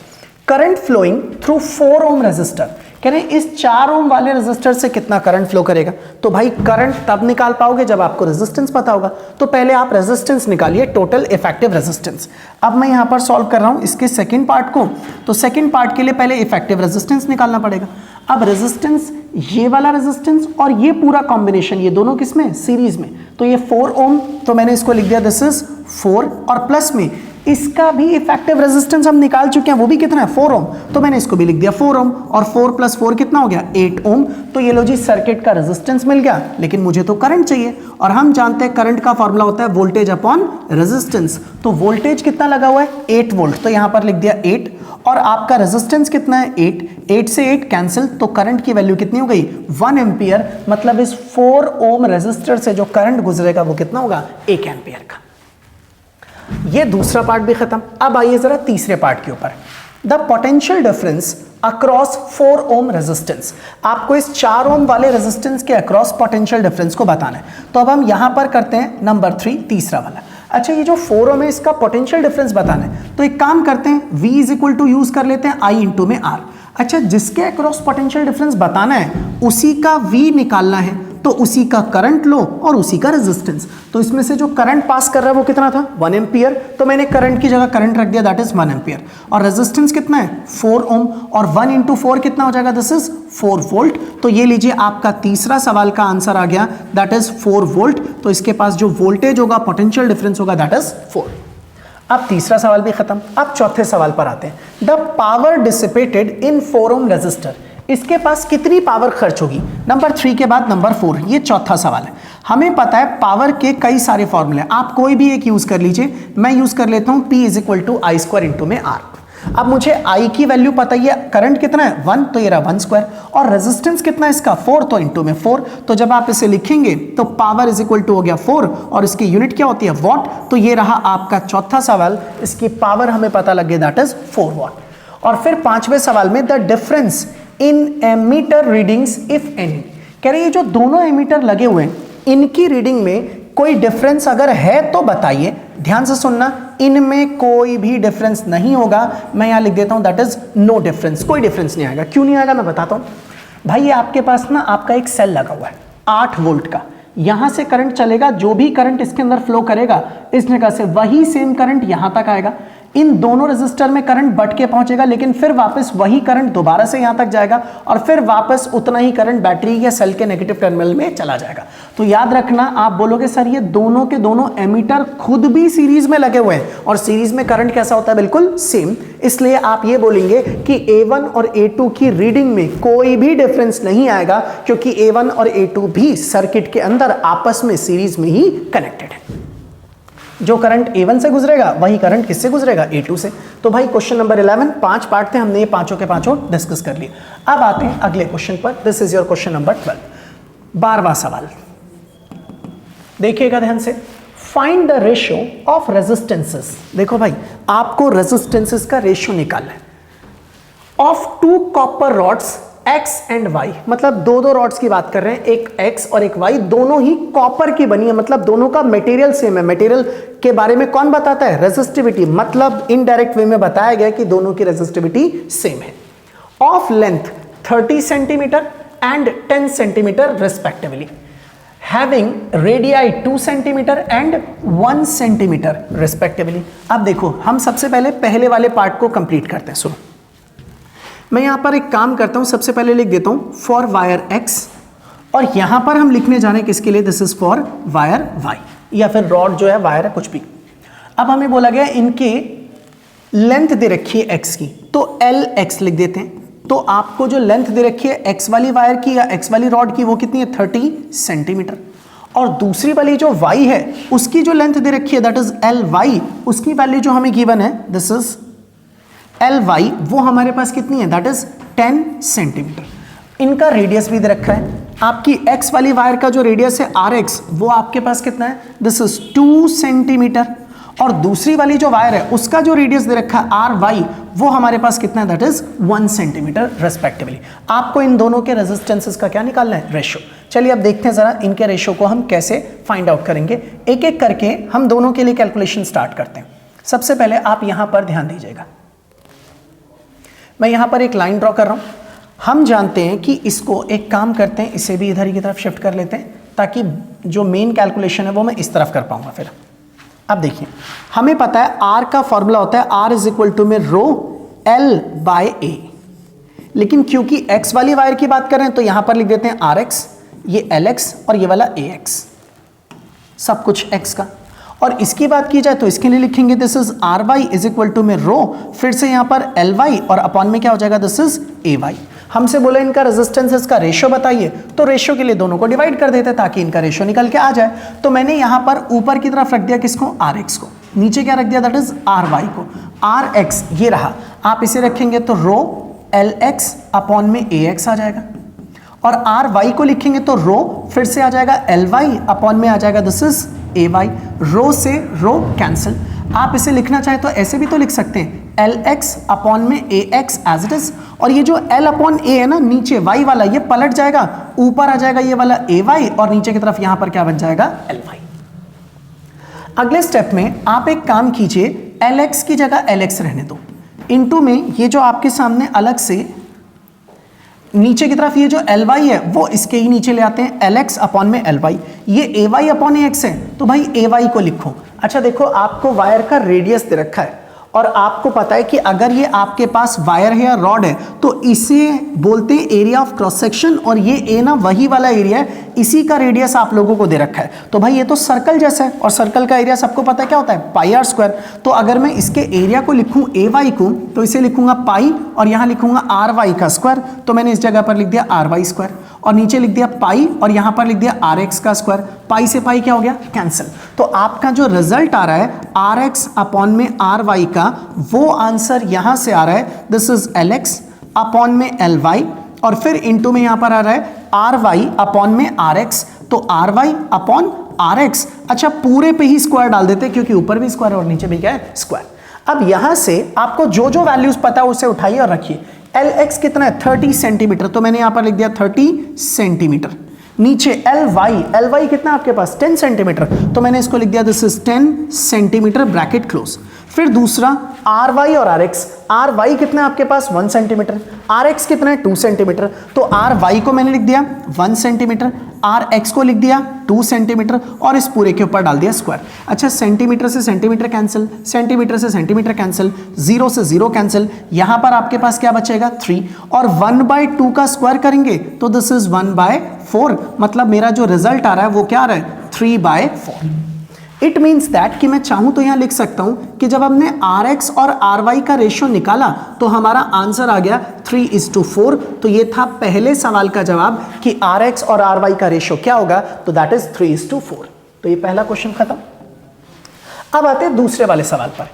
Current flowing through 4 ohm resistor, कह रहे हैं इस 4 ओम वाले रेजिस्टर से कितना करंट फ्लो करेगा। तो भाई करंट तब निकाल पाओगे जब आपको रेजिस्टेंस पता होगा। तो पहले आप रेजिस्टेंस निकालिए, टोटल इफेक्टिव रेजिस्टेंस। अब मैं यहां पर सॉल्व कर रहा हूं इसके सेकंड पार्ट को, तो सेकंड पार्ट के लिए पहले इफेक्टिव रेजिस्टेंस निकालना पड़ेगा। अब रेजिस्टेंस, ये वाला रेजिस्टेंस और ये पूरा कॉम्बिनेशन, ये दोनों किसमें, सीरीज में, तो ये 4 ओम, तो मैंने इसको लिख दिया दिस इज 4, और प्लस में इसका भी इफेक्टिव रेजिस्टेंस हम निकाल चुके हैं, वो भी कितना है 4 ओम, तो मैंने इसको भी लिख दिया 4 ओम, और 4 + 4 कितना हो गया 8 ओम। तो ये लो जी सर्किट का रेजिस्टेंस मिल गया, लेकिन मुझे तो करंट चाहिए, और हम जानते हैं करंट का फॉर्मूला होता है वोल्टेज अपॉन रेजिस्टेंस। तो वोल्टेज कितना लगा हुआ है 8 वोल्ट, तो यहां पर लिख दिया 8, और आपका रेजिस्टेंस कितना है 8 से 8 कैंसिल, तो करंट की वैल्यू कितनी हो गई 1 एम्पियर। मतलब इस 4 ओम रेजिस्टर से जो करंट गुजरेगा वो कितना होगा 1 एम्पियर का। ये दूसरा पार्ट भी खत्म। अब आइए जरा तीसरे पार्ट के ऊपर। The potential difference across 4 ohm resistance, आपको इस 4 ओम वाले रेजिस्टेंस के अक्रॉस पोटेंशियल डिफरेंस को बताना है। तो अब हम यहां पर करते हैं नंबर 3, तीसरा वाला। अच्छा, ये जो 4 ओम है इसका पोटेंशियल डिफरेंस बताना है, तो एक काम करते हैं V = यूज कर लेते हैं I × में R। अच्छा, जिसके अक्रॉस पोटेंशियल डिफरेंस बताना है उसी का V निकालना है, तो उसी का करंट लो और उसी का रेजिस्टेंस। तो इसमें से जो करंट पास कर रहा है वो कितना था 1 एम्पियर, तो मैंने करंट की जगह करंट रख दिया, दैट इज 1 एम्पियर। और रेजिस्टेंस कितना है 4 ओम, और 1 × 4 कितना हो जाएगा, दिस इज 4 वोल्ट। तो ये लीजिए आपका तीसरा सवाल का आंसर आ गया, दैट इज 4 वोल्ट। तो इसके पास जो वोल्टेज होगा, पोटेंशियल डिफरेंस होगा, दैट इज 4। अब तीसरा सवाल भी खत्म। अब चौथे सवाल पर आते हैं। The power dissipated in 4 ohm resistor, इसके पास कितनी पावर खर्च होगी। नंबर 3 के बाद नंबर 4, ये चौथा सवाल है। हमें पता है पावर के कई सारे फॉर्मूले, आप कोई भी एक यूज कर लीजिए। मैं यूज कर लेता हूं P = I² × में R। अब मुझे I की वैल्यू पता ही है, करंट कितना है 1, तो ये रहा 1², और रेजिस्टेंस कितना है इसका 4, तो × में 4। तो जब आप इसे लिखेंगे तो पावर = हो गया 4, और इसकी यूनिट क्या होती है वॉट। तो ये रहा आपका चौथा सवाल, इसकी पावर हमें पता लग गया, दैट इज 4 वॉट। और फिर पांचवें सवाल में the difference in ammeter readings if any, कह रहे ये जो दोनों एमीटर लगे हुए हैं इनकी रीडिंग में कोई डिफरेंस अगर है तो बताइए। ध्यान से सुनना, इनमें कोई भी डिफरेंस नहीं होगा। मैं यहां लिख देता हूं दैट इज नो डिफरेंस, कोई डिफरेंस नहीं आएगा। क्यों नहीं आएगा मैं बताता हूं। भाई ये आपके पास ना आपका एक सेल लगा हुआ है 8 वोल्ट का, यहां से करंट चलेगा, जो भी करंट इसके अंदर फ्लो करेगा इस जगह से वही सेम करंट यहां तक आएगा। इन दोनों रेजिस्टर में करंट बढ़ के पहुंचेगा, लेकिन फिर वापस वही करंट दोबारा से यहां तक जाएगा, और फिर वापस उतना ही करंट बैटरी या सेल के नेगेटिव टर्मिनल में चला जाएगा। तो याद रखना, आप बोलोगे सर ये दोनों के दोनों एमीटर खुद भी सीरीज में लगे हुए हैं, और सीरीज में करंट कैसा होता है बिल्कुल सेम, इसलिए आप ये बोलेंगे कि A1 और A2 की रीडिंग में कोई भी डिफरेंस नहीं आएगा, क्योंकि A1 और A2 भी सर्किट के अंदर आपस में सीरीज में ही कनेक्टेड है। जो करंट A1 से गुजरेगा वही करंट किससे गुजरेगा A2 से। तो भाई क्वेश्चन नंबर 11, 5 पार्ट थे, हमने ये पांचों के पांचों डिस्कस कर लिए। अब आते हैं अगले क्वेश्चन पर। This is your question number 12, 12वां सवाल। देखिएगा ध्यान से। Find the ratio of resistances. देखो भाई आपको रेजिस्टेंसेस का रेशियो निकालना है of 2 copper rods X and Y, मतलब दो रॉड्स की बात कर रहे हैं, एक X और एक Y, दोनों ही कॉपर की बनी है, मतलब दोनों का मटेरियल सेम है। मटेरियल के बारे में कौन बताता है, रेजिस्टिविटी, मतलब इनडायरेक्ट वे में बताया गया कि दोनों की रेजिस्टिविटी सेम है। Of length 30 centimetre and 10 centimetre respectively, having radii 2 centimetre and 1 centimetre respectively. अब देखो हम सबसे पहले वाले पार्ट को कंप्लीट करते हैं। सुनो, मैं यहां पर एक काम करता हूं, सबसे पहले लिख देता हूं फॉर वायर एक्स, और यहां पर हम लिखने जा रहे हैं किसके लिए, this is for wire Y, या फिर रॉड जो है वायर है कुछ भी। अब हमें बोला गया इनके लेंथ दे रखी है एक्स की, तो एल एक्स लिख देते हैं। तो आपको जो लेंथ दे रखी है एक्स वाली वायर की या एक्स वाली रॉड की वो कितनी है, 30 सेंटीमीटर। और दूसरी वाली जो y है उसकी जो लेंथ दे रखी है दैट इज एल वाई, उसकी वैल्यू जो हमें गिवन है दिस इज एल वाई, वो हमारे पास कितनी है, दैट इज 10 सेंटीमीटर। इनका रेडियस भी दे रखा है। आपकी x वाली वायर का जो रेडियस है आर एक्स, वो आपके पास कितना है, दिस इज 2 सेंटीमीटर। और दूसरी वाली जो वायर है उसका जो रेडियस दे रखा है आर वाई, वो हमारे पास कितना है, दैट इज 1 सेंटीमीटर रेस्पेक्टिवली। आपको इन दोनों के रेजिस्टेंसेस का क्या निकालना है, रेशियो। चलिए अब देखते हैं जरा इनके रेशियो को हम कैसे फाइंड आउट करेंगे। एक एक करके हम दोनों के लिए कैलकुलेशन स्टार्ट करते हैं। सबसे पहले आप यहां पर ध्यान दीजिएगा, मैं यहां पर एक लाइन ड्रॉ कर रहा हूं। हम जानते हैं कि इसको एक काम करते हैं, इसे भी इधर की तरफ शिफ्ट कर लेते हैं ताकि जो मेन कैलकुलेशन है वो मैं इस तरफ कर पाऊंगा फिर। अब देखिए हमें पता है आर का फॉर्मूला होता है आर इज इक्वल टू में रो एल बाय ए, लेकिन क्योंकि एक्स वाली वायर की बात करें तो यहां पर लिख देते हैं आर एक्स, ये एल एक्स और ये वाला ए एक्स, सब कुछ एक्स का। और इसकी बात की जाए तो इसके लिए लिखेंगे this is R Y is equal to में रो, फिर से यहां पर एल वाई और अपॉन में क्या हो जाएगा, दिस इज ए वाई। हमसे बोला इनका रेजिस्टेंसेस का रेशियो बताइए, तो रेशियो के लिए दोनों को डिवाइड कर देते ताकि इनका रेशियो निकल के आ जाए। तो मैंने यहां पर ऊपर की तरफ रख दिया किसको, आर एक्स को, नीचे क्या रख दिया, दैट इज आर वाई को। आर एक्स ये रहा, आप इसे रखेंगे तो रो एल एक्स अपॉन में ए एक्स आ जाएगा, और आर वाई को लिखेंगे तो रो फिर से आ जाएगा एल वाई अपॉन में आ जाएगा दिस इज ए वाई। रो से रो कैंसिल। आप इसे लिखना चाहे तो ऐसे भी तो लिख सकते हैं, एल एक्स अपॉन में ए एक्स एज इट इज, और ये जो एल अपॉन ए है ना नीचे वाई वाला, ये पलट जाएगा, ऊपर आ जाएगा ये वाला ए वाई, और नीचे की तरफ यहां पर क्या बन जाएगा, एल वाई। अगले स्टेप में आप एक काम कीजिए, एल एक्स की जगह एल एक्स रहने दो, इनटू में ये जो आपके सामने अलग से नीचे की तरफ ये जो एल वाई है वो इसके ही नीचे ले आते हैं, एल एक्स अपॉन में एल वाई। ये ए वाई अपॉन ए एक्स है तो भाई ए वाई को लिखो। अच्छा देखो आपको वायर का रेडियस दे रखा है, और आपको पता है कि अगर ये आपके पास वायर है या रॉड है तो इसे बोलते हैं एरिया ऑफ क्रॉस सेक्शन, और ये ए ना वही वाला एरिया है, इसी का रेडियस आप लोगों को दे रखा है। तो भाई ये तो सर्कल जैसा है, और सर्कल का एरिया सबको पता है क्या होता है, पाई आर स्क्वायर। तो अगर मैं इसके एरिया को लिखूं ए वाई को, तो इसे लिखूंगा पाई और यहां लिखूंगा आर वाई का स्क्वायर, तो मैंने इस जगह पर लिख दिया आर वाई स्क्वायर, और नीचे लिख दिया पाई और यहां पर लिख दिया आर एक्स का स्क्वायर। पाई से पाई क्या हो गया, कैंसिल। तो आपका जो रिजल्ट आ रहा है आर एक्स अपॉन में आर वाई का, वो आंसर यहां से आ रहा है this is L X upon में एल वाई, और फिर इनटू में यहां पर आ रहा है आर वाई अपॉन में आर एक्स, तो R Y upon R X. अच्छा पूरे पे ही स्क्वायर डाल देते क्योंकि ऊपर भी स्क्वायर और नीचे भी क्या है, स्क्वायर। अब यहां से आपको जो जो वैल्यूज पता है उसे उठाइए और रखिए। एल एक्स कितना है, 30 सेंटीमीटर, तो मैंने यहां पर लिख दिया 30 सेंटीमीटर। नीचे एल वाई कितना आपके पास, 10 सेंटीमीटर, तो मैंने इसको लिख दिया this is 10 centimetre bracket close. फिर दूसरा आर वाई और आर एक्स, आर वाई कितना है आपके पास 1 सेंटीमीटर, आर एक्स कितना है 2 सेंटीमीटर, तो आर वाई को मैंने लिख दिया 1 सेंटीमीटर, आर एक्स को लिख दिया 2 सेंटीमीटर, और इस पूरे के ऊपर डाल दिया स्क्वायर। अच्छा सेंटीमीटर से सेंटीमीटर कैंसिल, सेंटीमीटर से सेंटीमीटर कैंसिल, 0 से 0 कैंसिल, यहां पर आपके पास क्या बचेगा 3, और 1/2 का स्क्वायर करेंगे तो दिस इज 1/4, मतलब मेरा जो रिजल्ट आ रहा है वो क्या आ रहा है 3/4। इट मीन्स दैट कि मैं चाहूं तो यहां लिख सकता हूं कि जब हमने आर एक्स और आर वाई का रेशियो निकाला तो हमारा आंसर आ गया 3:4। तो ये था पहले सवाल का जवाब कि आर एक्स और आर वाई का रेशियो क्या होगा, तो दैट इज 3:4। तो ये पहला क्वेश्चन खत्म। अब आते हैं दूसरे वाले सवाल पर।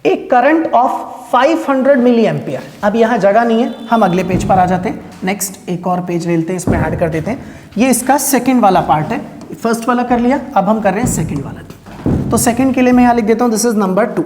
एक करंट ऑफ 500 मिली एम्पियर, अब यहां जगह नहीं है, हम अगले पेज पर आ जाते हैं। नेक्स्ट एक और पेज ले लेते हैं, इसमें ऐड कर देते हैं। ये इसका सेकंड वाला पार्ट है, फर्स्ट वाला कर लिया, अब हम कर रहे हैं सेकंड वाला। तो सेकंड के लिए मैं यहां लिख देता हूं दिस इज नंबर 2।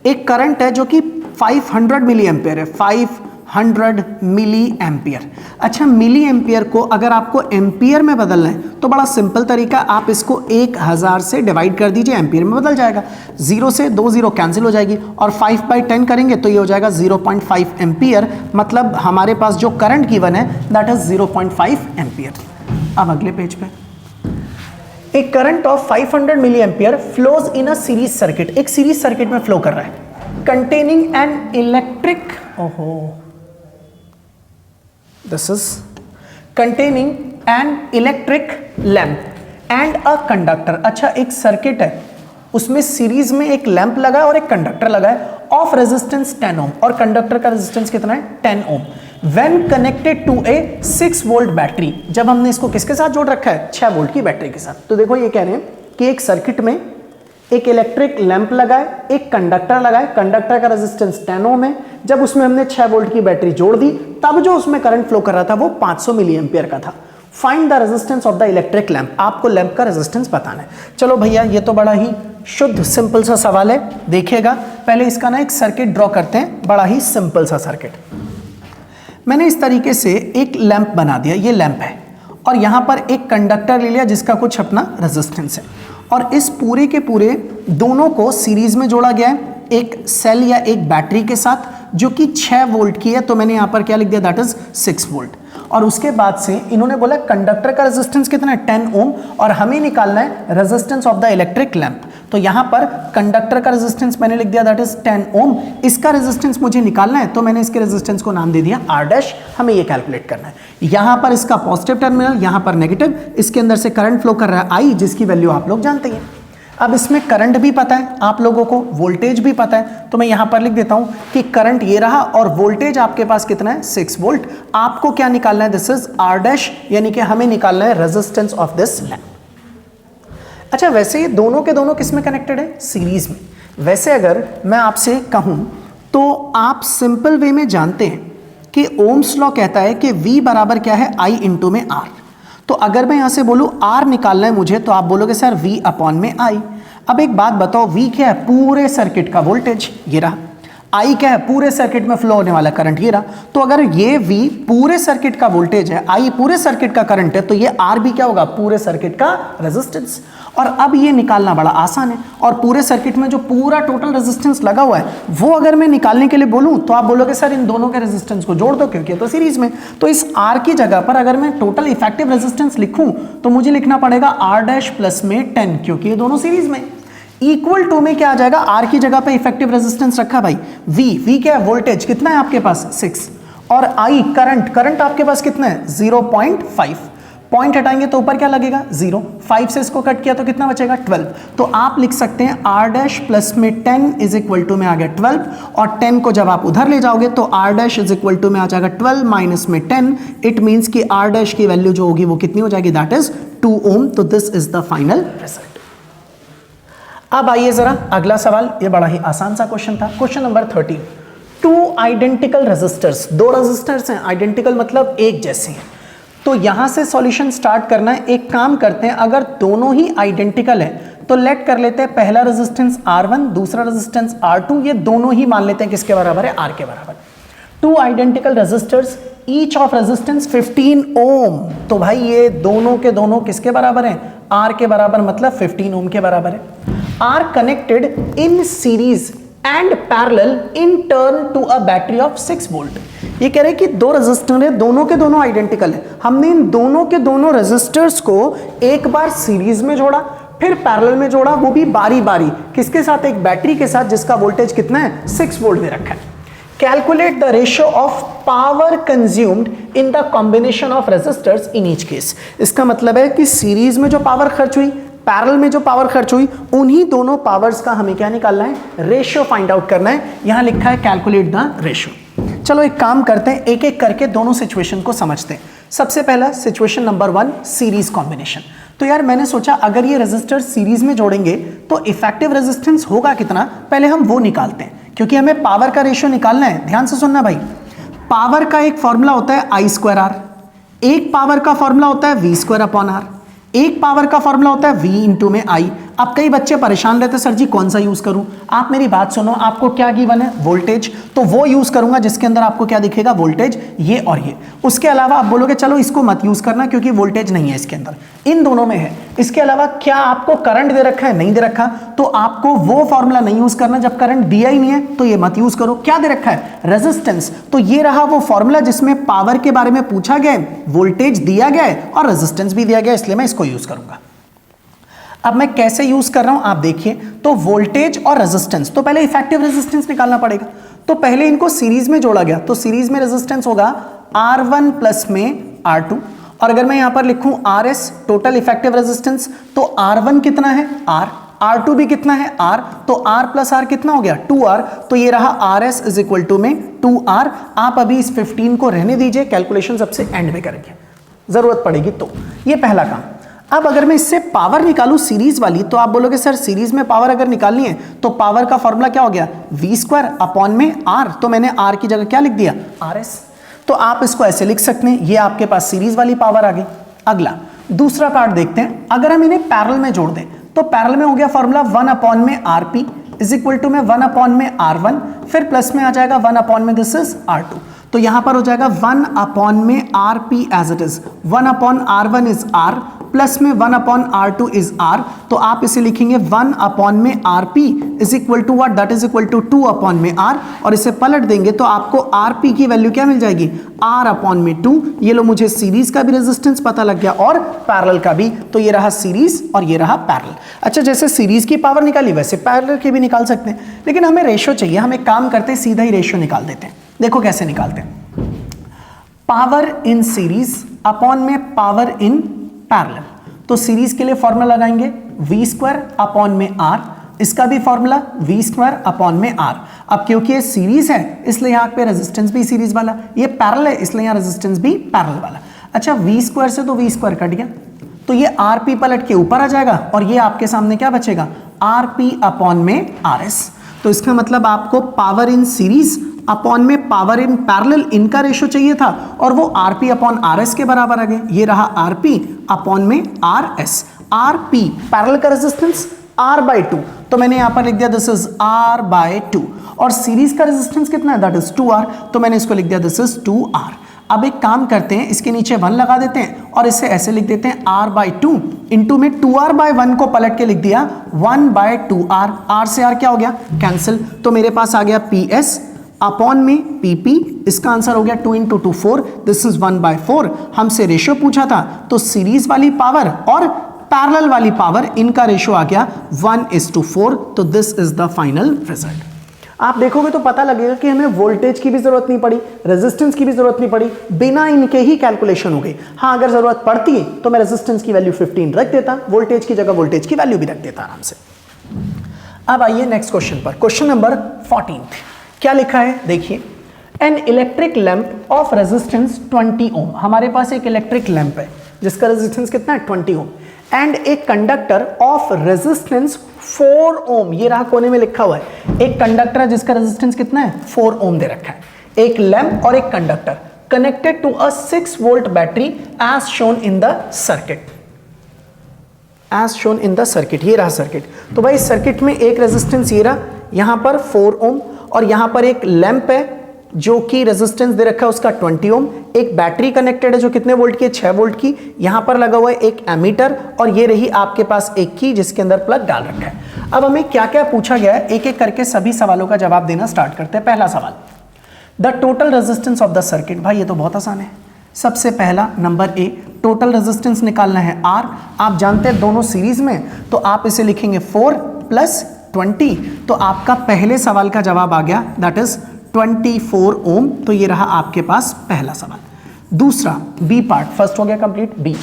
एक करंट है जो कि 500 मिली एम्पियर है, 500 मिली एम्पियर। अच्छा मिली एम्पियर को अगर आपको एम्पियर में बदलना है तो बड़ा सिंपल तरीका, आप इसको 1000 से डिवाइड कर दीजिए, एम्पियर में बदल जाएगा। 0 से 2 0 कैंसिल हो जाएगी, और 5/10 करेंगे तो ये हो जाएगा 0.5 एम्पियर, मतलब हमारे पास जो करंट गिवन है दैट इज 0.5 एम्पियर। अब अगले पेज पे, एक current of 500 milli ampere flows in a series circuit, एक सीरीज सर्किट में फ्लो कर रहा है, containing an electric this is containing an electric lamp and a conductor. अच्छा, एक सर्किट है, उसमें सीरीज में एक लैंप लगा है और एक कंडक्टर लगा है ऑफ रेजिस्टेंस 10 ओम, और कंडक्टर का रेजिस्टेंस कितना है 10 ohm. When connected to a 6 volt battery, जब हमने इसको किसके साथ जोड़ रखा है 6 वोल्ट की बैटरी के साथ। तो देखो ये कह रहे हैं कि एक सर्किट में एक इलेक्ट्रिक लैंप लगा है, एक कंडक्टर लगा है, कंडक्टर का रेजिस्टेंस 10 ओम है। जब उसमें हमने 6 वोल्ट की बैटरी जोड़ दी तब जो उसमें करंट फ्लो कर रहा था वो 500 मिली एम्पियर का था। Find the resistance of the electric lamp, आपको लैंप का रेजिस्टेंस बताना है। चलो भैया, ये तो बड़ा ही शुद्ध सिंपल सा सवाल है। देखिएगा, पहले इसका ना एक सर्किट ड्रॉ करते हैं, बड़ा ही सिंपल सा सर्किट। मैंने इस तरीके से एक लैंप बना दिया, ये लैंप है, और यहां पर एक कंडक्टर ले लिया जिसका कुछ अपना रेजिस्टेंस है, और इस पूरे के पूरे दोनों को सीरीज में जोड़ा गया है एक सेल या एक बैटरी के साथ जो कि 6 वोल्ट की है। तो मैंने यहां पर क्या लिख दिया, दैट इज 6 वोल्ट। और उसके बाद से इन्होंने बोला कंडक्टर का रेजिस्टेंस कितना है 10 ओम, और हमें निकालना है resistance of the electric lamp. तो यहां पर कंडक्टर का रेजिस्टेंस मैंने लिख दिया दैट इज 10 ओम, इसका रेजिस्टेंस मुझे निकालना है, तो मैंने इसके रेजिस्टेंस को नाम दे दिया R डैश। हमें ये कैलकुलेट करना है। यहां पर इसका पॉजिटिव टर्मिनल, यहां पर नेगेटिव, इसके अंदर से करंट फ्लो कर रहा है I, जिसकी वैल्यू आप लोग जानते हैं। अब इसमें करंट भी पता है आप लोगों को, वोल्टेज भी पता है, तो मैं यहां पर लिख देता हूं कि करंट ये रहा और वोल्टेज आपके पास कितना है 6 वोल्ट। आपको क्या निकालना है, दिस इज R डैश, यानी कि हमें निकालना है रेजिस्टेंस ऑफ दिस लैंप। अच्छा, वैसे ये दोनों के दोनों किस में कनेक्टेड है, सीरीज में। वैसे अगर मैं आपसे कहूं तो आप सिंपल वे में जानते हैं कि ओम्स लॉ कहता है कि V बराबर क्या है I इंटू में R। तो अगर मैं यहां से बोलूं R निकालना है मुझे, तो आप बोलोगे सर V अपॉन में I। अब एक बात बताओ, V क्या है, पूरे सर्किट का वोल्टेज, ये रहा। I क्या है, पूरे सर्किट में फ्लो होने वाला करंट, ये रहा। तो अगर ये V पूरे सर्किट का वोल्टेज है, I पूरे सर्किट का करंट है, तो ये R भी क्या होगा, पूरे सर्किट का रेजिस्टेंस। और अब ये निकालना बड़ा आसान है, और पूरे सर्किट में जो पूरा टोटल रेजिस्टेंस लगा हुआ है वो अगर मैं निकालने के लिए बोलूं तो आप बोलोगे सर इन दोनों के रेजिस्टेंस को जोड़ दो क्योंकि ये तो सीरीज में। तो इस R की जगह पर अगर मैं टोटल इफेक्टिव रेजिस्टेंस लिखूं तो मुझे लिखना पड़ेगा R डैश प्लस में 10, क्योंकि ये दोनों सीरीज में। इक्वल टू में क्या आ जाएगा, R की जगह पे इफेक्टिव रेजिस्टेंस रखा भाई V क्या है, वोल्टेज कितना है आपके पास 6, और I करंट आपके पास कितना है 0.5। पॉइंट हटाएंगे तो ऊपर क्या लगेगा 0, 5 से इसको कट किया तो कितना बचेगा 12। तो आप लिख सकते हैं R डैश प्लस में 10 इज इक्वल टू में आ गया 12, और 10 को जब आप उधर ले जाओगे तो R dash is equal to में आ जाएगा 12 माइनस में 10। इट मींस कि R डैश की वैल्यू जो होगी वो कितनी हो जाएगी, दैट इज 2 ओम। तो this is the final result. अब आइए जरा अगला सवाल, ये बड़ा ही आसान सा क्वेश्चन था। Question number 13, 2 identical resistors, 2 resistors हैं, आइडेंटिकल मतलब एक जैसे हैं। तो यहां से सॉल्यूशन स्टार्ट करना है। एक काम करते हैं, अगर दोनों ही आइडेंटिकल है तो लेट कर लेते हैं पहला रेजिस्टेंस R1, दूसरा रेजिस्टेंस R2, ये दोनों ही मान लेते हैं किसके बराबर है, R के बराबर। 2 identical resistors, each of resistance 15 ohm. तो भाई ये दोनों के दोनों किसके बराबर हैं, R के बराबर, मतलब 15 ओम के बराबर है। Are connected in series and parallel in turn to a battery of 6 volt. ये कह रहे हैं कि 2 रेजिस्टर है, दोनों के दोनों आइडेंटिकल है। हमने इन दोनों के दोनों रेजिस्टर्स को एक बार सीरीज में जोड़ा, फिर पैरेलल में जोड़ा, वो भी बारी बारी, किसके साथ, एक बैटरी के साथ जिसका वोल्टेज कितना है 6 वोल्ट दे रखा है। Calculate the ratio of power consumed in the combination of resistors in each case. इसका मतलब है कि सीरीज में जो पावर खर्च हुई, पैरेलल में जो पावर खर्च हुई, उन्हीं दोनों पावर्स का हमें क्या निकालना है, रेशियो फाइंड आउट करना है। यहां लिखा है कैलकुलेट द रेशियो। चलो एक काम करते हैं, एक एक करके दोनों सिचुएशन को समझते हैं। सबसे पहला सिचुएशन नंबर 1, सीरीज कॉम्बिनेशन। तो यार मैंने सोचा अगर ये रेजिस्टर सीरीज में जोड़ेंगे तो इफेक्टिव रेजिस्टेंस होगा कितना, पहले हम वो निकालते हैं, क्योंकि हमें पावर का रेशियो निकालना है। ध्यान से सुनना भाई, पावर का एक फॉर्मूला होता है I²R, एक पावर का फॉर्मूला होता है V²/R, एक पावर का फॉर्मूला होता है V इंटू में I। अब कई बच्चे परेशान रहते हैं सर जी कौन सा यूज करूं। आप मेरी बात सुनो, आपको क्या गिवन है, वोल्टेज, तो वो यूज करूंगा जिसके अंदर आपको क्या दिखेगा, वोल्टेज, ये और ये। उसके अलावा आप बोलोगे चलो इसको मत यूज करना क्योंकि वोल्टेज नहीं है इसके अंदर, इन दोनों में है। इसके अलावा क्या आपको करंट दे रखा है, नहीं दे रखा, तो आपको वो फॉर्मूला नहीं यूज करना। जब करंट दिया ही नहीं है तो ये मत यूज करो। क्या दे रखा है, रेजिस्टेंस, तो ये रहा वो फॉर्मूला जिसमें पावर के बारे में पूछा गया, वोल्टेज दिया गया है और रेजिस्टेंस भी दिया गया, इसलिए मैं इसको यूज करूंगा। अब मैं कैसे यूज कर रहा हूं आप देखिए, तो वोल्टेज और रेजिस्टेंस, तो पहले इफेक्टिव रेजिस्टेंस निकालना पड़ेगा। तो पहले इनको सीरीज में जोड़ा गया, तो सीरीज में रेजिस्टेंस होगा R1 प्लस में R2, और अगर मैं यहां पर लिखूं RS टोटल इफेक्टिव रेजिस्टेंस, तो R1 कितना है R, R2 भी कितना है R, तो R प्लस R कितना हो गया 2R, तो ये रहा RS इज इक्वल टू में 2R। आप अभी इस 15 को रहने दीजिए, कैलकुलेशन सबसे एंड में करेंगे, जरूरत पड़ेगी तो। ये पहला काम। अब अगर मैं इससे पावर निकालूं सीरीज वाली, तो आप बोलोगे सर सीरीज में पावर अगर निकालनी है तो पावर का फॉर्मूला क्या हो गया V स्क्वायर अपॉन में R, तो मैंने R की जगह क्या लिख दिया RS। तो आप इसको ऐसे लिख सकते हैं, ये आपके पास सीरीज वाली पावर आ गई। अगला दूसरा पार्ट देखते हैं, अगर हम इन्हें पैरेलल में जोड़ दें तो पैरेलल में हो गया फॉर्मूला 1 अपॉन में RP इज इक्वल टू में 1 अपॉन में R1, फिर प्लस में आ जाएगा 1 अपॉन में दिस इज R2, तो यहां पर हो जाएगा 1 अपॉन में RP as it is, 1 upon R1 is R, plus में 1 अपॉन R2 इज R, तो आप इसे लिखेंगे 1 अपॉन में RP is equal to what, that is equal to 2 upon में R, और इसे पलट देंगे तो आपको RP की वैल्यू क्या मिल जाएगी R अपॉन में 2। ये लो मुझे सीरीज का भी रेजिस्टेंस पता लग गया और पैरेलल का भी, तो ये रहा सीरीज और ये रहा पैरेलल। अच्छा, जैसे सीरीज की पावर निकाली वैसे पैरेलल की भी निकाल सकते हैं, लेकिन हमें रेशियो चाहिए, हम एक काम करते हैं सीधा ही रेशियो निकाल देते हैं। देखो कैसे निकालते हैं, पावर इन सीरीज अपॉन में पावर इन पैरेलल। तो सीरीज के लिए फॉर्मूला लगाएंगे V स्क्वायर अपॉन में R, इसका भी फॉर्मूला V स्क्वायर अपॉन में R। अब क्योंकि ये सीरीज है इसलिए यहाँ पे रेजिस्टेंस भी सीरीज वाला, ये पैरेलल है इसलिए यहाँ रेजिस्टेंस भी पैरेलल वाला। अच्छा, V स्क्वायर से तो V स्क्वायर कट गया, तो ये RP पलट के ऊपर आ जाएगा और ये आपके सामने क्या बचेगा RP अपॉन में RS। तो इसका मतलब आपको पावर इन सीरीज अपॉन में पावर इन पैरेलल इनका रेशियो चाहिए था और वो RP अपॉन RS के बराबर आ गए। ये रहा RP अपॉन में RS। RP पैरेलल का रेजिस्टेंस R/2, तो मैंने यहां पर लिख दिया दिस इज R/2, और सीरीज का रेजिस्टेंस कितना है दैट इज 2R, तो मैंने इसको लिख दिया दिस इज 2R। अब एक काम करते हैं, इसके नीचे 1 लगा देते हैं और इसे ऐसे लिख देते हैं R/2 इंटू में 2R/1 को पलट के लिख दिया 1/2R। R से R क्या हो गया कैंसिल, तो मेरे पास आ गया PS अपॉन में PP, इसका आंसर हो गया 2 इंटू 2 4, दिस इज 1/4। हमसे रेशियो पूछा था तो सीरीज वाली पावर और पैरेलल वाली पावर इनका रेशियो आ गया 1:4, तो this is the final result. आप देखोगे तो पता लगेगा कि हमें वोल्टेज की भी जरूरत नहीं पड़ी, रेजिस्टेंस की भी जरूरत नहीं पड़ी, बिना इनके ही कैलकुलेशन हो गई। हाँ, अगर जरूरत पड़ती है तो मैं रेजिस्टेंस की वैल्यू 15 रख देता, वोल्टेज की जगह वोल्टेज की वैल्यू भी रख देता आराम से। अब आइए नेक्स्ट क्वेश्चन पर, क्वेश्चन नंबर 14। क्या लिखा है देखिए, N electric lamp of resistance 20 ओम। हमारे पास एक इलेक्ट्रिक लैंप है जिसका रेजिस्टेंस कितना है 20 ओम, एंड एक कंडक्टर ऑफ रेजिस्टेंस 4 ओम। ये रहा कोने में लिखा हुआ है, एक कंडक्टर है जिसका रेजिस्टेंस कितना है 4 ओम दे रखा है, एक लैंप और एक conductor connected to a 6 volt battery as shown in the circuit. As shown in the circuit, ये रहा सर्किट। तो भाई सर्किट में एक रेजिस्टेंस ये रहा, यहां पर 4 ओम, और यहां पर एक लैंप है जो कि रेजिस्टेंस दे रखा है उसका 20 ओम, एक बैटरी कनेक्टेड है जो कितने वोल्ट की है 6 वोल्ट की, यहां पर लगा हुआ है एक एमीटर, और ये रही आपके पास एक की जिसके अंदर प्लग डाल रखा है। अब हमें क्या क्या पूछा गया है एक एक करके सभी सवालों का जवाब देना स्टार्ट करते हैं। पहला सवाल, the total resistance of the circuit. भाई ये तो बहुत आसान है, सबसे पहला नंबर ए, टोटल रेजिस्टेंस निकालना है R। आप जानते हैं दोनों सीरीज में, तो आप इसे लिखेंगे 4 + 20, तो आपका पहले सवाल का जवाब आ गया दैट इज 24 ओम। तो ये रहा आपके पास पहला सवाल। दूसरा बी पार्ट, फर्स्ट हो गया कंप्लीट। बी,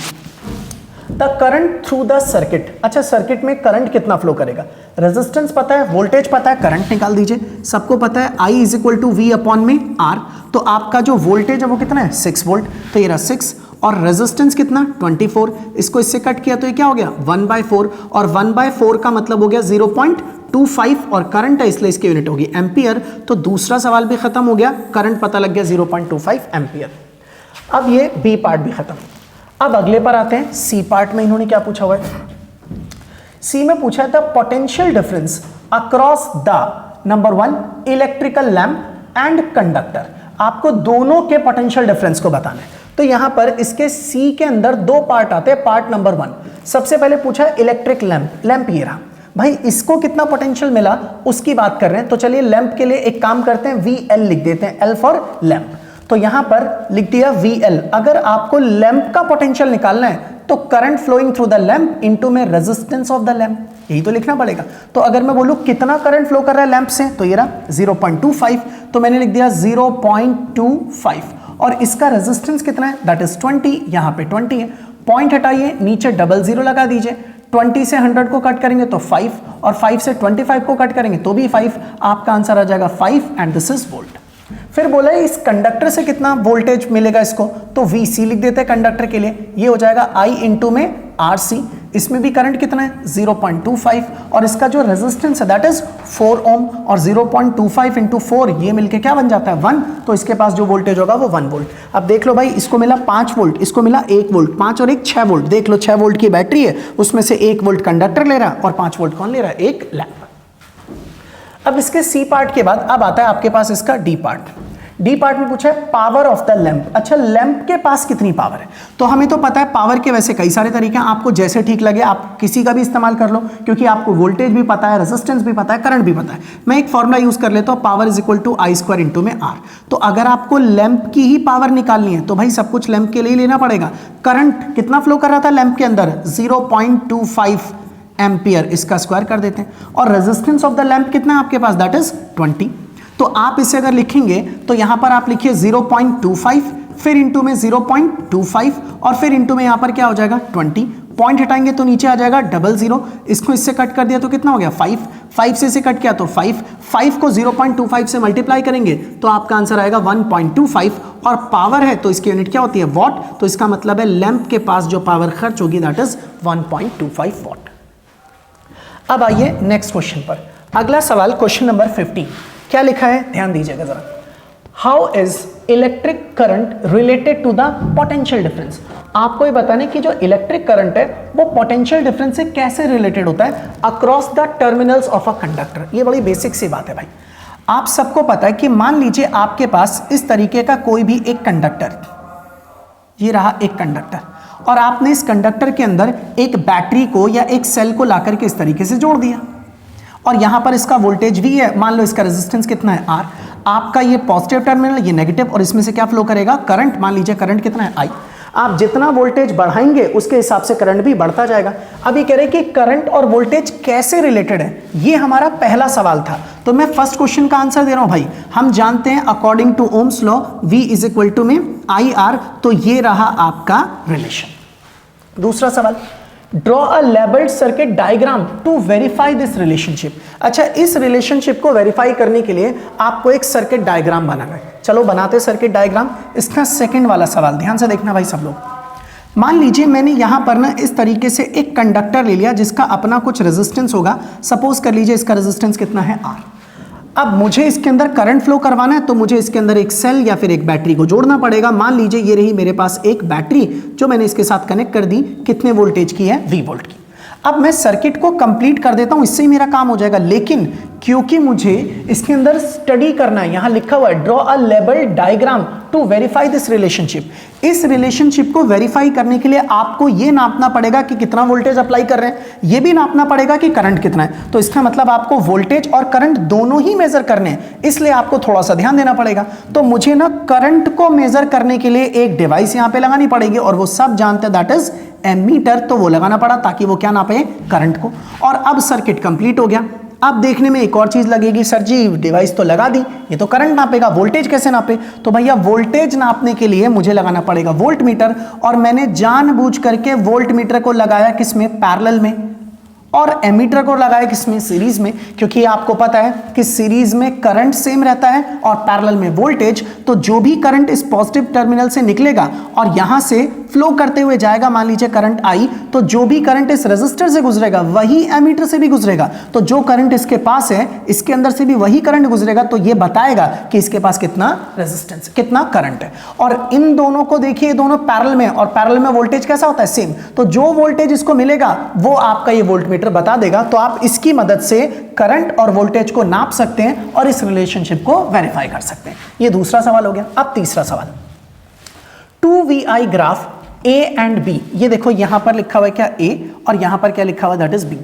the current through the circuit. अच्छा, सर्किट में करंट कितना फ्लो करेगा, रेजिस्टेंस पता है, वोल्टेज पता है, करंट निकाल दीजिए। सबको पता है I = V अपॉन में R, तो आपका जो वोल्टेज है वो कितना है 6 वोल्ट, तो ये रहा 6, और रेजिस्टेंस कितना 24, इसको इससे कट किया तो ये क्या हो गया 1/4, और 1/4 का मतलब हो गया 0.25, और करंट है इसलिए इसकी यूनिट होगी एम्पियर। तो दूसरा सवाल भी खत्म हो गया, करंट पता लग गया 0.25 एम्पियर। अब ये बी पार्ट भी खत्म। अब अगले पर आते हैं, सी पार्ट में इन्होंने क्या पूछा हुआ है। सी में पूछा था potential difference across the number 1 electrical lamp and conductor. आपको दोनों के पोटेंशियल डिफरेंस को बताना है। तो यहां पर इसके सी के अंदर 2 पार्ट आते हैं। पार्ट नंबर 1, सबसे पहले पूछा इलेक्ट्रिक लैंप, लैंप ये रहा। भाई इसको कितना पोटेंशियल मिला उसकी बात कर रहे हैं, तो चलिए लैंप के लिए एक काम करते हैं, VL लिख देते हैं, L फॉर लैंप। तो यहां पर लिख दिया VL। अगर आपको लैंप का पोटेंशियल निकालना है तो current flowing through the lamp into में रेजिस्टेंस ऑफ द लैंप, यही तो लिखना पड़ेगा। तो अगर मैं बोलूं कितना करंट फ्लो कर रहा है लैंप से, तो ये रहा 0.25, तो मैंने लिख दिया 0.25, और इसका रेजिस्टेंस कितना है, दैट इज 20, यहां पे 20 है। पॉइंट हटाइए, नीचे डबल जीरो लगा दीजिए, 20 से 100 को कट करेंगे तो 5, और 5 से 25 को कट करेंगे तो भी 5, आपका आंसर आ जाएगा 5 एंड दिस इज वोल्ट। फिर बोला इस कंडक्टर से कितना वोल्टेज मिलेगा इसको, तो VC लिख देते हैं कंडक्टर के लिए, ये हो जाएगा I इंटू में RC, इसमें भी करंट कितना है 0.25, और इसका जो रेजिस्टेंस है दैट इज 4 ओम, और 0.25 इंटू 4 ये मिलके क्या बन जाता है 1, तो इसके पास जो वोल्टेज होगा वो 1 वोल्ट। अब देख लो भाई, इसको मिला 5 वोल्ट, इसको मिला 1 वोल्ट, 5 और 1 6 वोल्ट। देख लो 6 वोल्ट की बैटरी है, उसमें से 1 वोल्ट कंडक्टर ले रहा है और 5 वोल्ट कौन ले रहा है, एक लैंप। अब इसके C पार्ट के बाद अब आता है आपके पास इसका D पार्ट। डी पार्ट में पूछा है पावर ऑफ द लैंप। अच्छा, लैंप के पास कितनी पावर है, तो हमें तो पता है पावर के वैसे कई सारे तरीके हैं, आपको जैसे ठीक लगे आप किसी का भी इस्तेमाल कर लो, क्योंकि आपको वोल्टेज भी पता है, रेजिस्टेंस भी पता है, करंट भी पता है। मैं एक फॉर्मूला यूज कर लेता हूं, power is equal to I square into में R। तो अगर आपको लैंप की ही पावर निकालनी है तो भाई सब कुछ लैंप के लिए लेना पड़ेगा। करंट कितना फ्लो कर रहा था लैंप के अंदर, 0.25 एम्पियर, इसका स्क्वायर कर देते हैं, और रेजिस्टेंस ऑफ द लैंप कितना है आपके पास, दैट इज 20। तो आप इसे अगर लिखेंगे तो यहां पर आप लिखिए 0.25, फिर इंटू में 0.25, और फिर इंटू में यहां पर क्या हो जाएगा 20। पॉइंट हटाएंगे तो नीचे आ जाएगा डबल जीरो, इसको इससे कट कर दिया तो कितना हो गया 5, 5 से इसे कट किया तो 5, 5 को 0.25 से मल्टीप्लाई करेंगे तो आपका आंसर आएगा 1.25, और पावर है तो इसकी यूनिट क्या होती है वॉट, तो इसका मतलब है लैंप के पास जो पावर खर्च होगी दैट इज 1.25 वॉट। अब आइए नेक्स्ट क्वेश्चन पर। अगला सवाल क्वेश्चन नंबर 50, क्या लिखा है ध्यान दीजिएगा जरा। How is electric current related to the potential difference. आपको ये बताने कि जो इलेक्ट्रिक करंट है वो पोटेंशियल डिफरेंस से कैसे रिलेटेड होता है across the terminals of a conductor. ये बड़ी बेसिक सी बात है भाई। आप सबको पता है कि मान लीजिए आपके पास इस तरीके का कोई भी एक कंडक्टर, ये रहा एक कंडक्टर, और आपने इस कंडक्टर के अंदर एक बैटरी को या एक सेल को लाकर के इस तरीके से जोड़ दिया, और यहां पर इसका वोल्टेज V है, मान लो इसका रेजिस्टेंस कितना है R, आपका ये पॉजिटिव टर्मिनल, ये नेगेटिव, और इसमें से क्या फ्लो करेगा करंट, मान लीजिए करंट कितना है I। आप जितना वोल्टेज बढ़ाएंगे उसके हिसाब से करंट भी बढ़ता जाएगा। अब ये कह रहे कि करंट और वोल्टेज कैसे रिलेटेड है, ये हमारा पहला सवाल था। तो मैं फर्स्ट क्वेश्चन का आंसर दे रहा हूं भाई। हम जानते हैं according to Ohm's law V is equal to में IR, तो ये रहा आपका रिलेशन। दूसरा सवाल, draw a labelled circuit diagram to verify this relationship. अच्छा, इस रिलेशनशिप को वेरीफाई करने के लिए आपको एक सर्किट डायग्राम बनाना है। चलो बनाते सर्किट डायग्राम। इसका सेकंड वाला सवाल ध्यान से देखना भाई सब लोग। मान लीजिए मैंने यहां पर ना इस तरीके से एक कंडक्टर ले लिया जिसका अपना कुछ रेजिस्टेंस होगा, सपोज कर लीजिए इसका रेजिस्टेंस कितना है R। अब मुझे इसके अंदर करंट फ्लो करवाना है तो मुझे इसके अंदर एक सेल या फिर एक बैटरी को जोड़ना पड़ेगा। मान लीजिए ये रही मेरे पास एक बैटरी जो मैंने इसके साथ कनेक्ट कर दी, कितने वोल्टेज की है V वोल्ट की। अब मैं सर्किट को कंप्लीट कर देता हूं, इससे ही मेरा काम हो जाएगा, लेकिन क्योंकि मुझे इसके अंदर स्टडी करना है, यहां लिखा हुआ है draw a labelled diagram to verify this relationship. इस रिलेशनशिप को वेरीफाई करने के लिए आपको यह नापना पड़ेगा कि कितना वोल्टेज अप्लाई कर रहे हैं, यह भी नापना पड़ेगा कि करंट कितना है। तो इसका मतलब आपको वोल्टेज और करंट दोनों ही मेजर करने हैं, इसलिए आपको थोड़ा सा ध्यान देना पड़ेगा। तो मुझे ना करंट को मेजर करने के लिए एक डिवाइस यहां पे लगानी पड़ेगी, और वो सब जानते हैं दैट इज एमीटर। तो वो लगाना पड़ा ताकि वो क्या नापे, करंट को। और अब सर्किट कंप्लीट हो गया। अब देखने में एक और चीज लगेगी, सर जी डिवाइस तो लगा दी, ये तो करंट नापेगा, वोल्टेज कैसे नापे। तो भैया वोल्टेज नापने के लिए मुझे लगाना पड़ेगा वोल्ट मीटर, और मैंने जानबूझ करके वोल्ट मीटर को लगाया किसमें, पैरेलल में, और एमीटर को लगाया किसमें, सीरीज में, क्योंकि आपको पता है कि सीरीज में करंट सेम रहता है और पैरेलल में वोल्टेज। तो जो भी करंट इस पॉजिटिव टर्मिनल से निकलेगा और यहां से फ्लो करते हुए जाएगा, मान लीजिए करंट I, तो जो भी करंट इस रेजिस्टर से गुजरेगा वही एमीटर से भी गुजरेगा। तो जो करंट इसके पास है इसके अंदर से भी वही करंट गुजरेगा, तो ये बताएगा कि इसके पास कितना रेजिस्टेंस, कितना करंट है। और इन दोनों को देखिए, दोनों पैरेलल में, और पैरेलल में वोल्टेज कैसा होता है, सेम। तो जो वोल्टेज इसको मिलेगा वो आपका ये वोल्ट बता देगा। तो आप इसकी मदद से करंट और वोल्टेज को नाप सकते हैं और इस रिलेशनशिप को वेरीफाई कर सकते हैं। ये दूसरा सवाल हो गया। अब तीसरा सवाल, 2VI graph A and B। ये देखो यहां पर लिखा हुआ है क्या A, और यहां पर क्या लिखा हुआ है that is B।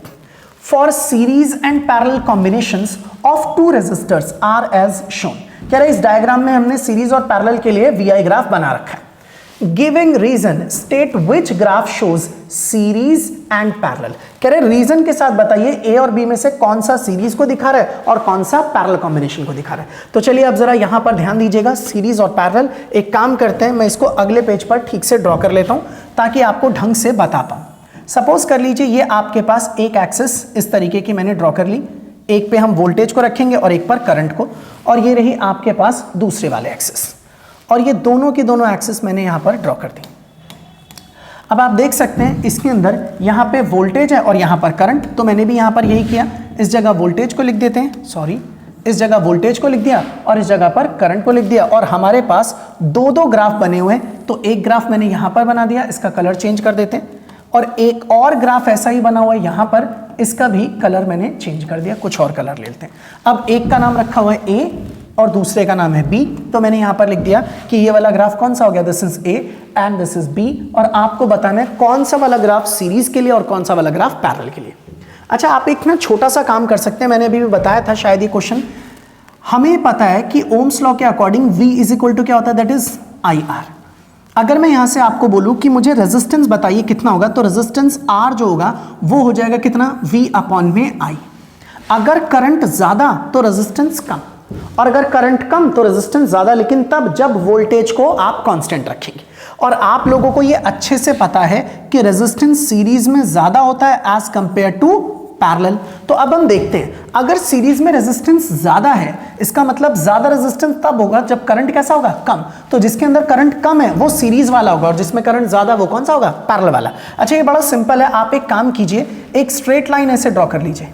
For series and parallel combinations of two resistors are as shown. कह रहे इस डायग्राम में हमने सीरीज और पैरेलल के लिए VI ग्राफ बना रखा है। Giving reason state which graph shows series and parallel. कह रहे रीजन के साथ बताइए ए और बी में से कौन सा सीरीज को दिखा रहा है और कौन सा पैरेलल कॉम्बिनेशन को दिखा रहा है। तो चलिए अब जरा यहां पर ध्यान दीजिएगा, सीरीज और पैरेलल। एक काम करते हैं, मैं इसको अगले पेज पर ठीक से ड्रॉ कर लेता हूं ताकि आपको ढंग से बता पाऊं। सपोज कर लीजिए ये आपके पास एक एक्सिस इस तरीके की मैंने ड्रॉ कर ली, एक पे हम वोल्टेज को रखेंगे और एक पर करंट को, और ये रही आपके पास दूसरे वाले एक्सिस, और ये दोनों की दोनों एक्सिस मैंने यहां पर ड्रॉ कर दी। अब आप देख सकते हैं इसके अंदर यहां पे वोल्टेज है और यहां पर करंट, तो मैंने भी यहां पर यही किया, इस जगह वोल्टेज को लिख देते हैं, सॉरी इस जगह वोल्टेज को लिख दिया और इस जगह पर करंट को लिख दिया। और हमारे पास दो दो ग्राफ बने हुए हैं, तो एक ग्राफ मैंने यहां पर बना दिया, इसका कलर चेंज कर देते हैं, और एक और ग्राफ ऐसा ही बना हुआ है यहां पर, इसका भी कलर मैंने चेंज कर दिया, कुछ और कलर ले लेते हैं। अब एक का नाम रखा हुआ है ए और दूसरे का नाम है बी, तो मैंने यहां पर लिख दिया कि ये वाला ग्राफ कौन सा हो गया, this is A and this is B, और आपको बताना है कौन सा वाला ग्राफ सीरीज के लिए और कौन सा वाला ग्राफ पैरेलल के लिए। अच्छा, आप एक ना छोटा सा काम कर सकते हैं, मैंने अभी भी बताया था शायद ये क्वेश्चन, हमें पता है कि ओम्स लॉ के according V is equal to क्या होता है, दैट इज IR। अगर मैं यहां से आपको बोलूं कि मुझे रेजिस्टेंस बताइए कितना होगा, तो रेजिस्टेंस R जो होगा वो हो जाएगा कितना, V अपॉन में I। अगर करंट ज्यादा तो रेजिस्टेंस कम, और अगर करंट कम तो रेजिस्टेंस ज्यादा, लेकिन तब जब वोल्टेज को आप कांस्टेंट रखेंगे। और आप लोगों को ये अच्छे से पता है कि रेजिस्टेंस सीरीज में ज्यादा होता है एज कंपेयर टू पैरेलल। तो अब हम देखते हैं, अगर सीरीज में रेजिस्टेंस ज्यादा है, इसका मतलब ज्यादा रेजिस्टेंस तब होगा जब करंट कैसा होगा, कम। तो जिसके अंदर करंट कम है वो सीरीज वाला होगा, और जिसमें करंट ज्यादा वो कौन सा होगा, पैरेलल वाला। अच्छा, ये बड़ा सिंपल है, आप एक काम कीजिए, एक स्ट्रेट लाइन ऐसे ड्रॉ कर लीजिए।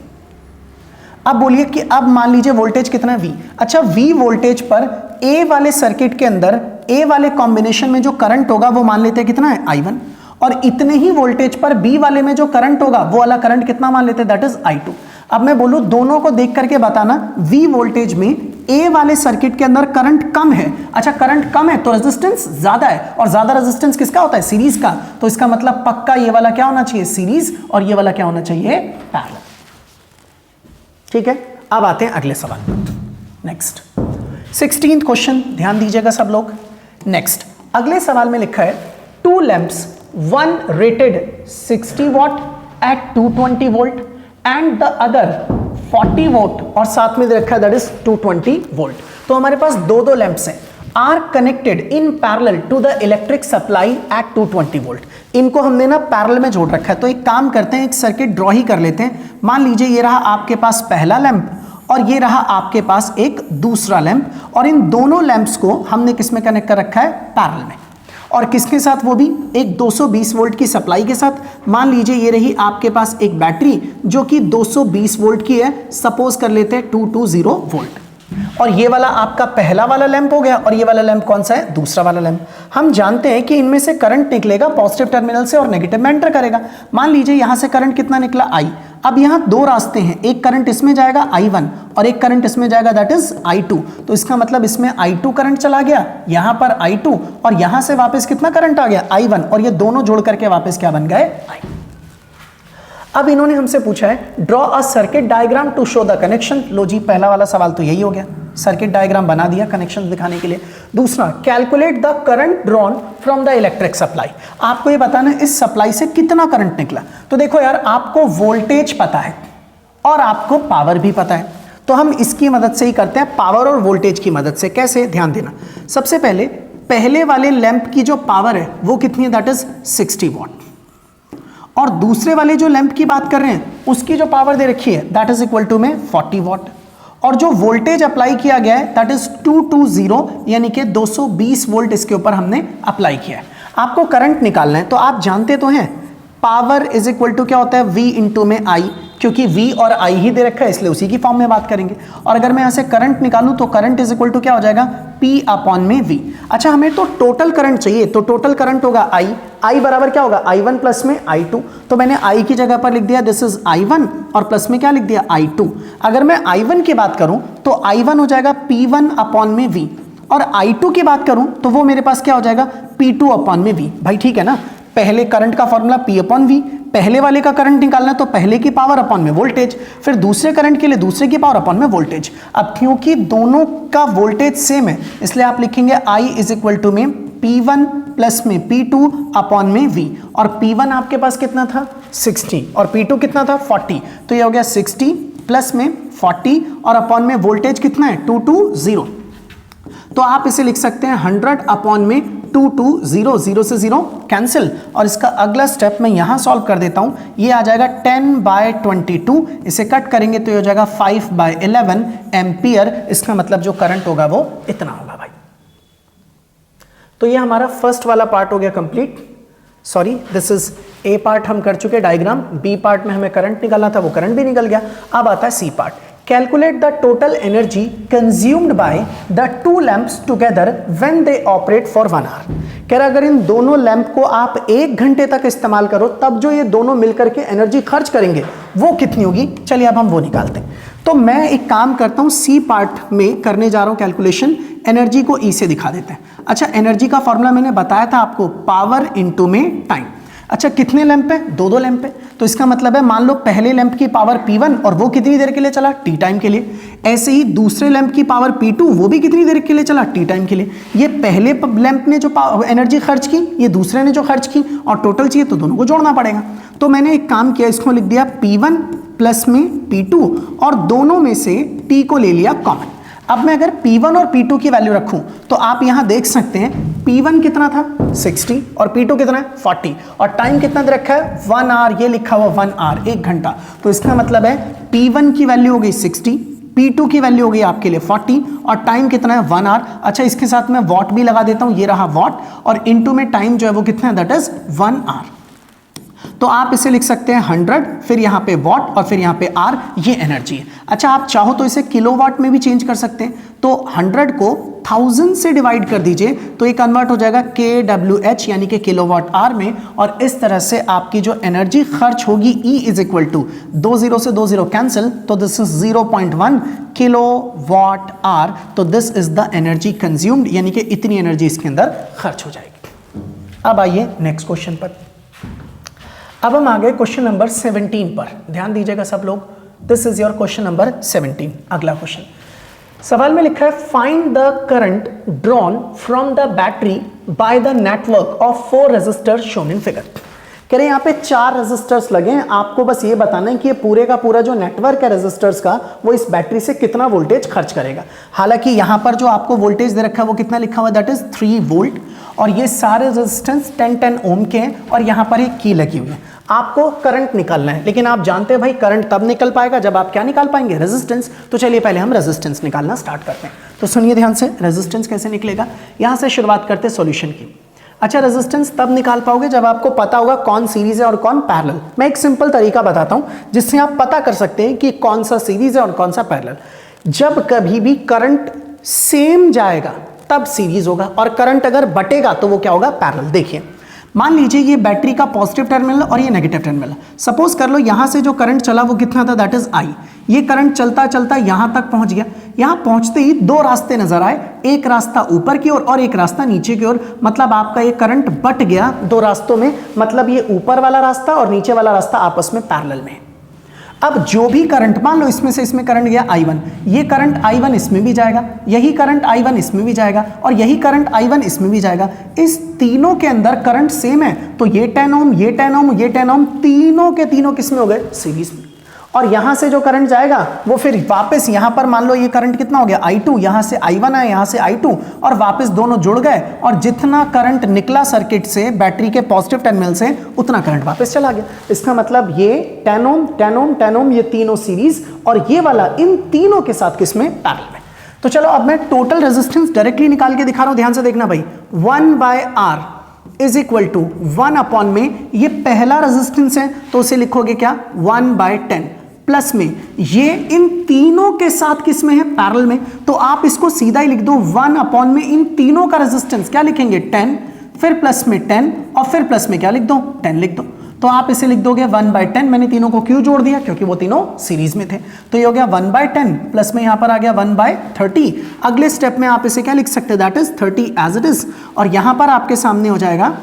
अब बोलिए कि अब मान लीजिए वोल्टेज कितना है, V। अच्छा, V वोल्टेज पर A वाले सर्किट के अंदर A वाले कॉम्बिनेशन में जो करंट होगा वो मान लेते हैं कितना है, I1, और इतने ही वोल्टेज पर B वाले में जो करंट होगा वो वाला करंट कितना मान लेते हैं, दैट इज I2। अब मैं बोलूं दोनों को देख करके बताना, V वोल्टेज में A वाले सर्किट के अंदर करंट कम है। अच्छा, करंट कम है तो रेजिस्टेंस ज्यादा है, और ज्यादा रेजिस्टेंस किसका होता है, सीरीज का। तो इसका मतलब पक्का ये वाला क्या होना चाहिए, सीरीज, और ये वाला क्या होना चाहिए, पैरेलल। ठीक है, अब आते हैं अगले सवाल। नेक्स्ट 16th क्वेश्चन, ध्यान दीजिएगा सब लोग। नेक्स्ट अगले सवाल में लिखा है, two lamps, one rated 60 watt at 220 volt and the other 40 volt, और साथ में दे रखा है दैट इज 220 वोल्ट। तो हमारे पास दो दो लैंप्स हैं, are connected in parallel to the electric supply at 220 volt. इनको हमने ना पैरेलल में जोड़ रखा है। तो एक काम करते हैं, एक सर्किट ड्रॉ ही कर लेते हैं। मान लीजिए ये रहा आपके पास पहला लैंप और ये रहा आपके पास एक दूसरा लैंप, और इन दोनों लैंप्स को हमने किस में कनेक्ट कर रखा है, पैरेलल में। और किसके साथ, वो भी एक 220 वोल्ट की सप्लाई के साथ। मान लीजिए ये रही आपके पास एक बैटरी जो कि 220 वोल्ट की है, सपोज कर लेते हैं 220 वोल्ट। और ये वाला आपका पहला वाला लैंप हो गया, और ये वाला लैंप कौन सा है, दूसरा वाला लैंप। हम जानते हैं कि इनमें से करंट निकलेगा पॉजिटिव टर्मिनल से और नेगेटिव में एंटर करेगा। मान लीजिए यहां से करंट कितना निकला, I। अब यहां दो रास्ते हैं, एक करंट इसमें जाएगा I1 और एक करंट इसमें जाएगा दैट इज I2। तो इसका मतलब इसमें I2 करंट चला गया, यहां पर I2, और यहां से वापस कितना करंट आ गया, I1, और ये दोनों जोड़ करके वापस क्या बन गए, I। अब इन्होंने हमसे पूछा है, draw a circuit diagram to show the connection. लो जी, पहला वाला सवाल तो यही हो गया, सर्किट डायग्राम बना दिया कनेक्शन दिखाने के लिए। दूसरा, calculate the current drawn from the electric supply. आपको ये बताना है इस सप्लाई से कितना करंट निकला। तो देखो यार, आपको वोल्टेज पता है और आपको पावर भी पता है, तो हम इसकी मदद से ही करते हैं, पावर और वोल्टेज की मदद से। कैसे, ध्यान देना। सबसे पहले पहले वाले लैंप की जो पावर है वो कितनी है, दैट इज 60 वॉट, और दूसरे वाले जो लैंप की बात कर रहे हैं उसकी जो पावर दे रखी है दैट इज इक्वल टू में 40 वॉट, और जो वोल्टेज अप्लाई किया गया है दैट इज 220, यानी कि 220 वोल्ट इसके ऊपर हमने अप्लाई किया है। आपको करंट निकालना है, तो आप जानते तो हैं पावर इज इक्वल टू क्या होता है, V इंटू में I, क्योंकि V और I ही दे रखा है इसलिए उसी की फॉर्म में बात करेंगे। और अगर मैं यहां से करंट निकालूं तो करंट इज इक्वल टू क्या हो जाएगा, P अपॉन में V। अच्छा, हमें तो टोटल करंट चाहिए, तो टोटल करंट होगा I बराबर क्या होगा, I1 प्लस में I2। तो मैंने I की जगह पर लिख दिया दिस इज I1 और प्लस में क्या लिख दिया, I2। अगर मैं I1 की बात करूं तो I1 हो जाएगा P1 अपॉन में V, और I2 की बात करूं तो वो मेरे पास क्या हो जाएगा, P2 अपॉन में V। भाई ठीक है ना, पहले करंट का फॉर्मूला P अपॉन V, पहले वाले का करंट निकालना है तो पहले की पावर अपॉन में वोल्टेज, फिर दूसरे करंट के लिए दूसरे की पावर अपॉन में वोल्टेज। अब क्योंकि दोनों का वोल्टेज सेम है इसलिए आप लिखेंगे I इज इक्वल टू में P1 प्लस में P2 अपॉन में V, और P1 आपके पास कितना था 60 और P2 कितना था 40, तो ये हो गया 60 प्लस में 40 और अपॉन में वोल्टेज कितना है 220, तो आप इसे लिख सकते हैं 100 अपॉन में 220, 0 से 0 कैंसिल, और इसका अगला स्टेप मैं यहां सॉल्व कर देता हूं, ये आ जाएगा 10/22, इसे कट करेंगे तो ये हो जाएगा 5/11 एम्पियर, इसका मतलब जो करंट होगा वो इतना होगा भाई। तो ये हमारा फर्स्ट वाला पार्ट हो गया complete, sorry this is A part हम कर चुके डायग्राम, बी पार्ट में हमें करंट निकालना था, वो करंट भी निकल गया। अब आता है C part, calculate the total energy consumed by the two lamps together when they operate for 1 hour. कह रहा अगर इन दोनों लैंप को आप 1 घंटे तक इस्तेमाल करो तब जो ये दोनों मिलकर के एनर्जी खर्च करेंगे वो कितनी होगी, चलिए अब हम वो निकालते हैं। तो मैं एक काम करता हूं, सी पार्ट में करने जा रहा हूं कैलकुलेशन, एनर्जी को ई से दिखा देते हैं। अच्छा, एनर्जी का फॉर्मूला मैंने बताया था आपको, पावर इनटू में टाइम। अच्छा, कितने लैंप है, दो लैंप है, तो इसका मतलब है मान लो पहले लैंप की पावर P1 और वो कितनी देर के लिए चला, T टाइम के लिए। ऐसे ही दूसरे लैंप की पावर P2, वो भी कितनी देर के लिए चला, T टाइम के लिए। ये पहले लैंप ने जो एनर्जी खर्च की, ये दूसरे ने जो खर्च की, और टोटल चाहिए तो दोनों को जोड़ना पड़ेगा। तो मैंने एक काम किया, इसको लिख दिया P1 प्लस में P2 और दोनों में से T को ले लिया कॉमन। अब मैं अगर P1 और P2 की वैल्यू रखूं तो आप यहां देख सकते हैं P1 कितना था 60 और P2 कितना है 40, और टाइम कितना दे रखा है 1 आवर, ये लिखा हुआ 1 आवर, 1 घंटा। तो इसका मतलब है P1 की वैल्यू हो गई 60, P2 की वैल्यू हो गई आपके लिए 40, और टाइम कितना है 1 आवर। अच्छा, इसके साथ मैं वॉट भी लगा देता हूं, ये रहा वॉट, और इनटू में टाइम जो है वो कितना है, दैट इज 1 आवर। तो आप इसे लिख सकते हैं 100, फिर यहां पे वॉट और फिर यहां पे आर, ये एनर्जी है। अच्छा, आप चाहो तो इसे किलोवाट में भी चेंज कर सकते हैं, तो 100 को 1000 से डिवाइड कर दीजिए तो ये कन्वर्ट हो जाएगा kWh यानी कि किलोवाट आर में, और इस तरह से आपकी जो एनर्जी खर्च होगी E इज इक्वल टू 20 से 20 कैंसिल, तो दिस इज 0.1 किलोवाट आर। तो this is the energy consumed, यानी कि इतनी एनर्जी इसके अंदर खर्च हो जाएगी। अब आइए नेक्स्ट क्वेश्चन पर। अब हम आ गए क्वेश्चन नंबर 17 पर, ध्यान दीजिएगा सब लोग, this is your question number 17। अगला क्वेश्चन, सवाल में लिखा है find the current drawn from the battery by the network of 4 resistors shown in figure. कह रहे हैं यहाँ पे 4 रेजिस्टर्स लगे हैं, आपको बस ये बताना है कि ये पूरे का पूरा जो नेटवर्क है रेजिस्टर्स का वो इस बैटरी से कितना वोल्टेज खर्च करेगा। हालांकि यहाँ पर जो आपको वोल्टेज दे रखा है वो कितना लिखा हुआ है, दैट इज 3 वोल्ट, और ये सारे रेजिस्टेंस 10 ओम के हैं, और यहाँ पर एक की लगी हुई है। आपको करंट निकालना है, लेकिन आप जानते हैं भाई करंट तब निकल पाएगा जब आप क्या निकाल पाएंगे, रेजिस्टेंस। तो चलिए पहले हम रेजिस्टेंस निकालना स्टार्ट करते हैं। तो सुनिए ध्यान से, रेजिस्टेंस कैसे निकलेगा, यहां से शुरुआत करते हैं सॉल्यूशन की। अच्छा, रेजिस्टेंस तब निकाल पाओगे जब आपको पता होगा कौन सीरीज है और कौन पैरेलल। मैं एक सिंपल तरीका बताता हूं जिससे आप पता कर सकते हैं कि कौन सा सीरीज है और कौन सा पैरेलल। जब कभी भी करंट सेम जाएगा तब सीरीज होगा, और करंट अगर बटेगा तो वो क्या होगा, पैरेलल। देखिए, मान लीजिए ये बैटरी का पॉजिटिव टर्मिनल और ये नेगेटिव टर्मिनल। सपोज कर लो यहां से जो करंट चला वो कितना था, दैट इज I। ये करंट चलता चलता यहां तक पहुंच गया, यहां पहुंचते ही 2 रास्ते नजर आए, एक रास्ता ऊपर की ओर और एक रास्ता नीचे की ओर। मतलब आपका ये करंट बट गया 2 रास्तों में, मतलब ये ऊपर वाला रास्ता और नीचे वाला रास्ता आपस में पैरेलल में। अब जो भी करंट, मान लो इसमें से इसमें करंट गया I1, ये करंट I1 इसमें भी जाएगा, यही करंट I1 इसमें भी जाएगा, और यही करंट I1 इसमें भी जाएगा। इस तीनों के अंदर करंट सेम है, तो ये 10 ओम, ये 10 ओम, ये 10 ओम, तीनों के तीनों किसमें हो गए, सीरीज में। और यहां से जो करंट जाएगा वो फिर वापस यहां पर, मान लो ये करंट कितना हो गया I2, यहां से I1 है, यहां से I2, और वापस दोनों जुड़ गए, और जितना करंट निकला सर्किट से बैटरी के पॉजिटिव टर्मिनल से उतना करंट वापस चला गया। इसका मतलब ये 10 ओम, 10 ओम, 10 ओम, ये तीनों सीरीज, और ये वाला इन तीनों के साथ किसमें, पैरेलल में। तो चलो अब मैं टोटल रेजिस्टेंस डायरेक्टली निकाल के दिखा रहा हूं, ध्यान से देखना भाई। 1/R is equal to 1 upon में, ये पहला रेजिस्टेंस है तो उसे लिखोगे क्या, 1/10, प्लस में ये इन तीनों के साथ किस में है, पैरेलल में। तो आप इसको सीधा ही लिख दो, 1 अपॉन में इन तीनों का रेजिस्टेंस क्या लिखेंगे, 10, फिर प्लस में 10, और फिर प्लस में क्या लिख दो, 10 लिख दो। तो आप इसे लिख दोगे 1/10। मैंने तीनों को क्यों जोड़ दिया, क्योंकि वो तीनों सीरीज में थे। तो ये हो गया 1/10, प्लस में यहां पर आ गया 1/30। अगले स्टेप में आप इसे क्या लिख सकते हैं, that is 30 as it is, और यहां पर आपके सामने हो जाएगा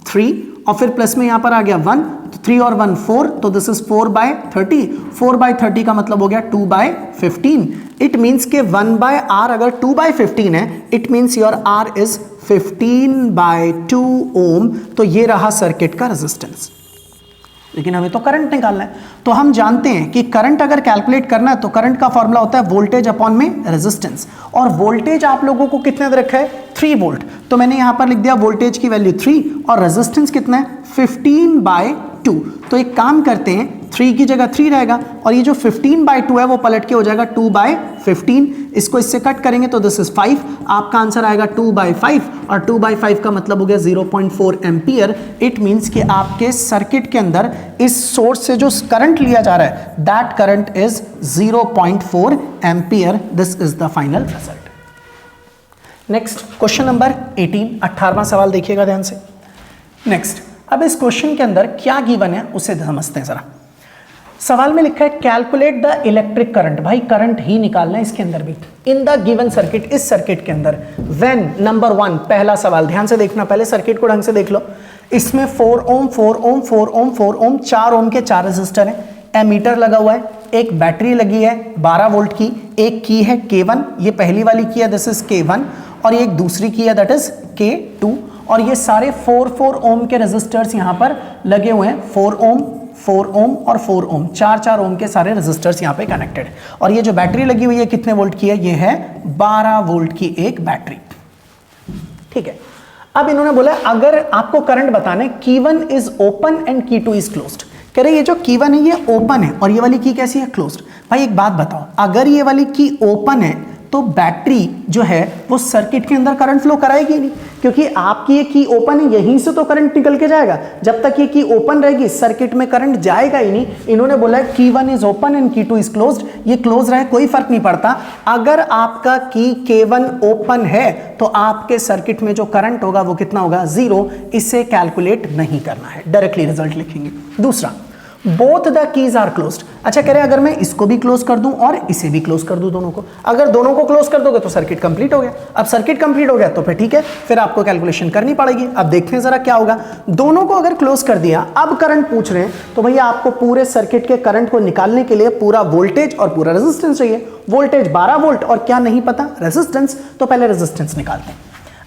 3, और फिर प्लस में यहाँ पर आ गया 1, 3 और 1 4, तो दिस इज 4/30। 4/30 का मतलब हो गया 2/15। इट मीन्स के 1/R अगर 2/15 है, it means your R is 15/2 ओम। तो ये रहा सर्किट का रेजिस्टेंस। लेकिन हमें तो करंट निकालना है, तो हम जानते हैं कि करंट अगर कैलकुलेट करना है तो करंट का फॉर्मूला होता है वोल्टेज अपॉन में रेजिस्टेंस। और वोल्टेज आप लोगों को कितने दे रखा है? 3 वोल्ट। तो मैंने यहां पर लिख दिया वोल्टेज की वैल्यू 3 और रेजिस्टेंस कितना है? 15/2। तो एक काम करते हैं, 3 की जगह 3 रहेगा और ये जो 15/2 है वो पलट के हो जाएगा 2/15। इसको इससे कट करेंगे तो दिस इज 5। आपका आंसर आएगा 2/5 और 2/5 का मतलब हो गया 0.4 एम्पियर। इट मींस कि आपके सर्किट के अंदर इस सोर्स से जो करंट लिया जा रहा है that current is 0.4 ampere. This is the final result. Next question number 18, 18वां सवाल देखिएगा ध्यान से। नेक्स्ट, अब इस क्वेश्चन के अंदर क्या गिवन है उसे समझते हैं जरा। सवाल में लिखा है कैलकुलेट द इलेक्ट्रिक करंट। भाई करंट ही निकालना है इसके अंदर भी। इन द गिवन सर्किट, इस सर्किट के अंदर व्हेन नंबर 1, पहला सवाल ध्यान से देखना, पहले सर्किट को ढंग से देख लो। इसमें 4 ओम 4 ओम 4 ओम 4 ओम 4 ओम के 4 रेजिस्टर हैं, एमीटर लगा हुआ है, एक बैटरी लगी है 12 वोल्ट की, एक की है K1, ये पहली वाली की है दिस इज K1, और एक दूसरी की है दैट इज K2। और ये सारे 4 ओम के रेजिस्टर्स यहाँ पर लगे हुए हैं, 4 ओम 4 ओम और 4 ओम, 4 ओम के सारे रेजिस्टर्स यहाँ पे कनेक्टेड। और ये जो बैटरी लगी हुई है कितने वोल्ट की है? ये है 12 वोल्ट की एक बैटरी। ठीक है, अब इन्होंने बोला अगर आपको करंट बताना है, Q1 is open and Q2 is closed. कह रहे ये जो Q1 है ये ओपन है और ये वाली की कैसी है? क्लोज्ड। भाई एक बात बताओ, अगर ये वाली की ओपन है तो बैटरी जो है वो सर्किट के अंदर करंट फ्लो कराएगी नहीं, क्योंकि आपकी ये की ओपन है, यहीं से तो करंट निकल के जाएगा। जब तक ये की ओपन रहेगी सर्किट में करंट जाएगा ही नहीं। इन्होंने बोला है Q1 is open and Q2 is closed. ये क्लोज रहे कोई फर्क नहीं पड़ता। अगर आपका की K1 ओपन है तो आपके सर्किट में जो करंट होगा वो कितना होगा? 0। इसे कैलकुलेट नहीं करना है, डायरेक्टली रिजल्ट लिखेंगे। दूसरा, both the keys are closed. अच्छा कह रहे अगर मैं इसको भी क्लोज कर दूं और इसे भी क्लोज कर दूं, दोनों को, अगर दोनों को क्लोज कर दोगे तो सर्किट कंप्लीट हो गया। अब सर्किट कंप्लीट हो गया तो फिर ठीक है, फिर आपको कैलकुलेशन करनी पड़ेगी। अब देखते हैं जरा क्या होगा। दोनों को अगर क्लोज कर दिया, अब करंट पूछ रहे हैं, तो भैया आपको पूरे सर्किट के करंट को निकालने के लिए पूरा वोल्टेज और पूरा रेजिस्टेंस चाहिए। वोल्टेज 12 वोल्ट और क्या नहीं पता? रेजिस्टेंस। तो पहले रेजिस्टेंस निकालते हैं।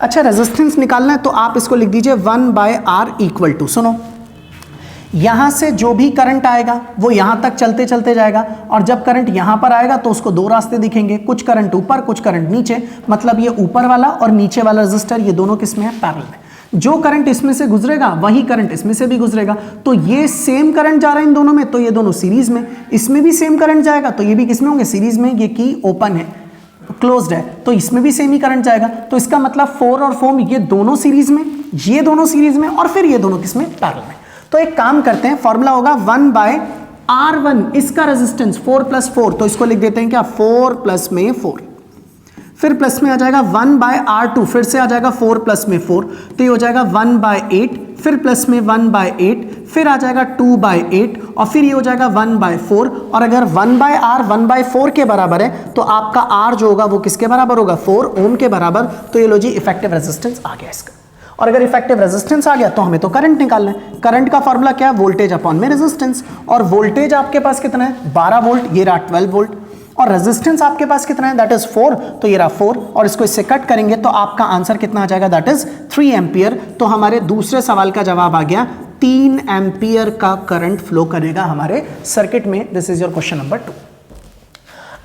अच्छा रेजिस्टेंस निकालना है तो आप इसको लिख दीजिए 1/R इक्वल टू, सुनो, यहां से जो भी करंट आएगा वो यहां तक चलते चलते जाएगा, और जब करंट यहां पर आएगा तो उसको दो रास्ते दिखेंगे, कुछ करंट ऊपर कुछ करंट नीचे। मतलब ये ऊपर वाला और नीचे वाला रेजिस्टर ये दोनों किसमें है? पैरेलल में। जो करंट इसमें से गुजरेगा वही करंट इसमें से भी गुजरेगा। तो ये सेम करंट जा रहा है इन दोनों में, तो ये दोनों सीरीज में। इसमें भी सेम करंट जाएगा तो ये भी किसमें होंगे? सीरीज में। ये की ओपन है, क्लोज्ड है, तो इसमें भी सेम ही करंट जाएगा। तो इसका मतलब 4 और 4 ये दोनों सीरीज में, ये दोनों सीरीज में, और फिर ये दोनों किसमें? पैरेलल में। तो एक काम करते हैं, फॉर्मूला होगा 1/R1, इसका रेजिस्टेंस 4 + 4, तो इसको लिख देते हैं क्या? 4 + में 4। फिर प्लस में आ जाएगा 1/R2, फिर से आ जाएगा 4 + में 4, तो ये हो जाएगा 1/8, फिर प्लस में 1/8, फिर आ जाएगा 2/8, और फिर ये हो जाएगा 1/4। और अगर 1/R 1/4 के बराबर है तो आपका R जो होगा वो किसके बराबर होगा? 4 ओम के बराबर। तो ये लो जी इफेक्टिव रेजिस्टेंस आ गया इसका। और अगर इफेक्टिव रेजिस्टेंस आ गया तो हमें तो करंट निकालना है। करंट का फॉर्मूला क्या है? वोल्टेज अपॉन में रेजिस्टेंस। और वोल्टेज आपके पास कितना है? 12 वोल्ट, ये रहा 12 वोल्ट। और रेजिस्टेंस आपके पास कितना है? दैट इज 4, तो ये रहा 4। और इसको इससे कट करेंगे तो आपका आंसर कितना आ जाएगा? That is 3 ampere. तो हमारे दूसरे सवाल का जवाब आ गया 3 एम्पियर का करंट फ्लो करेगा हमारे सर्किट में। This is your question number 2।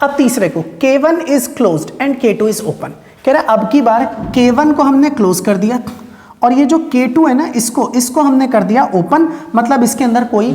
अब तीसरे को, K1 is closed end K2 is open. कह रहा अब की बार K1 को हमने क्लोज कर दिया और ये जो K2 है ना इसको हमने कर दिया ओपन, मतलब इसके अंदर कोई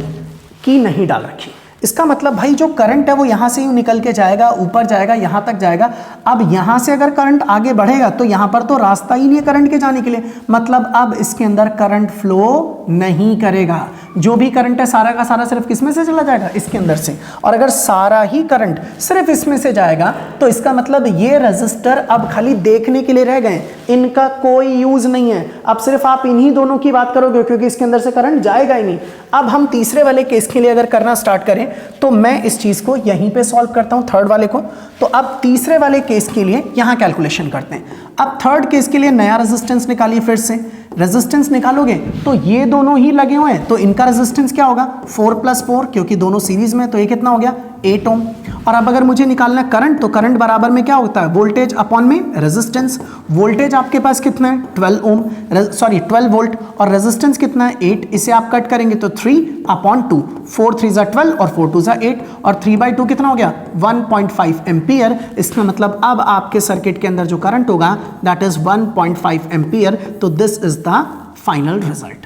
की नहीं डाल रखी। इसका मतलब भाई जो करंट है वो यहां से यूं निकल के जाएगा, ऊपर जाएगा, यहां तक जाएगा। अब यहां से अगर करंट आगे बढ़ेगा तो यहां पर तो रास्ता ही नहीं है करंट के जाने के लिए, मतलब अब इसके अंदर करंट फ्लो नहीं करेगा। जो भी करंट है सारा का सारा सिर्फ किसमें से चला जाएगा? इसके अंदर से। और अगर सारा ही करंट सिर्फ इसमें से जाएगा तो इसका मतलब ये रेजिस्टर अब खाली देखने के लिए रह गए, इनका कोई यूज नहीं है। अब सिर्फ आप इन्हीं दोनों की बात करोगे क्योंकि इसके अंदर से करंट जाएगा ही नहीं। अब हम तीसरे वाले केस के लिए अगर करना स्टार्ट करें तो मैं इस चीज को यहीं पे सॉल्व करता हूं, थर्ड वाले को। तो अब तीसरे वाले केस के लिए यहां कैलकुलेशन करते हैं। अब थर्ड केस के लिए नया रेजिस्टेंस निकालिए, फिर से रेजिस्टेंस निकालोगे तो ये दोनों ही लगे हुए हैं, तो इनका रेजिस्टेंस क्या होगा 4 + 4, क्योंकि दोनों सीरीज में, तो ये कितना हो गया 8 ओम। और अब अगर मुझे निकालना है करंट, तो करंट बराबर में क्या होता है वोल्टेज अपॉन में रेजिस्टेंस। वोल्टेज आपके पास कितना है 12 वोल्ट, और रेजिस्टेंस कितना है 8। इसे आप कट करेंगे तो 3/2, 4 3 = 12 और 4 2 = 8, और 3/2 कितना हो गया 1.5 एम्पियर। इसका मतलब अब आपके सर्किट के अंदर जो करंट होगा दैट इज 1.5 एम्पियर। तो this is the final result.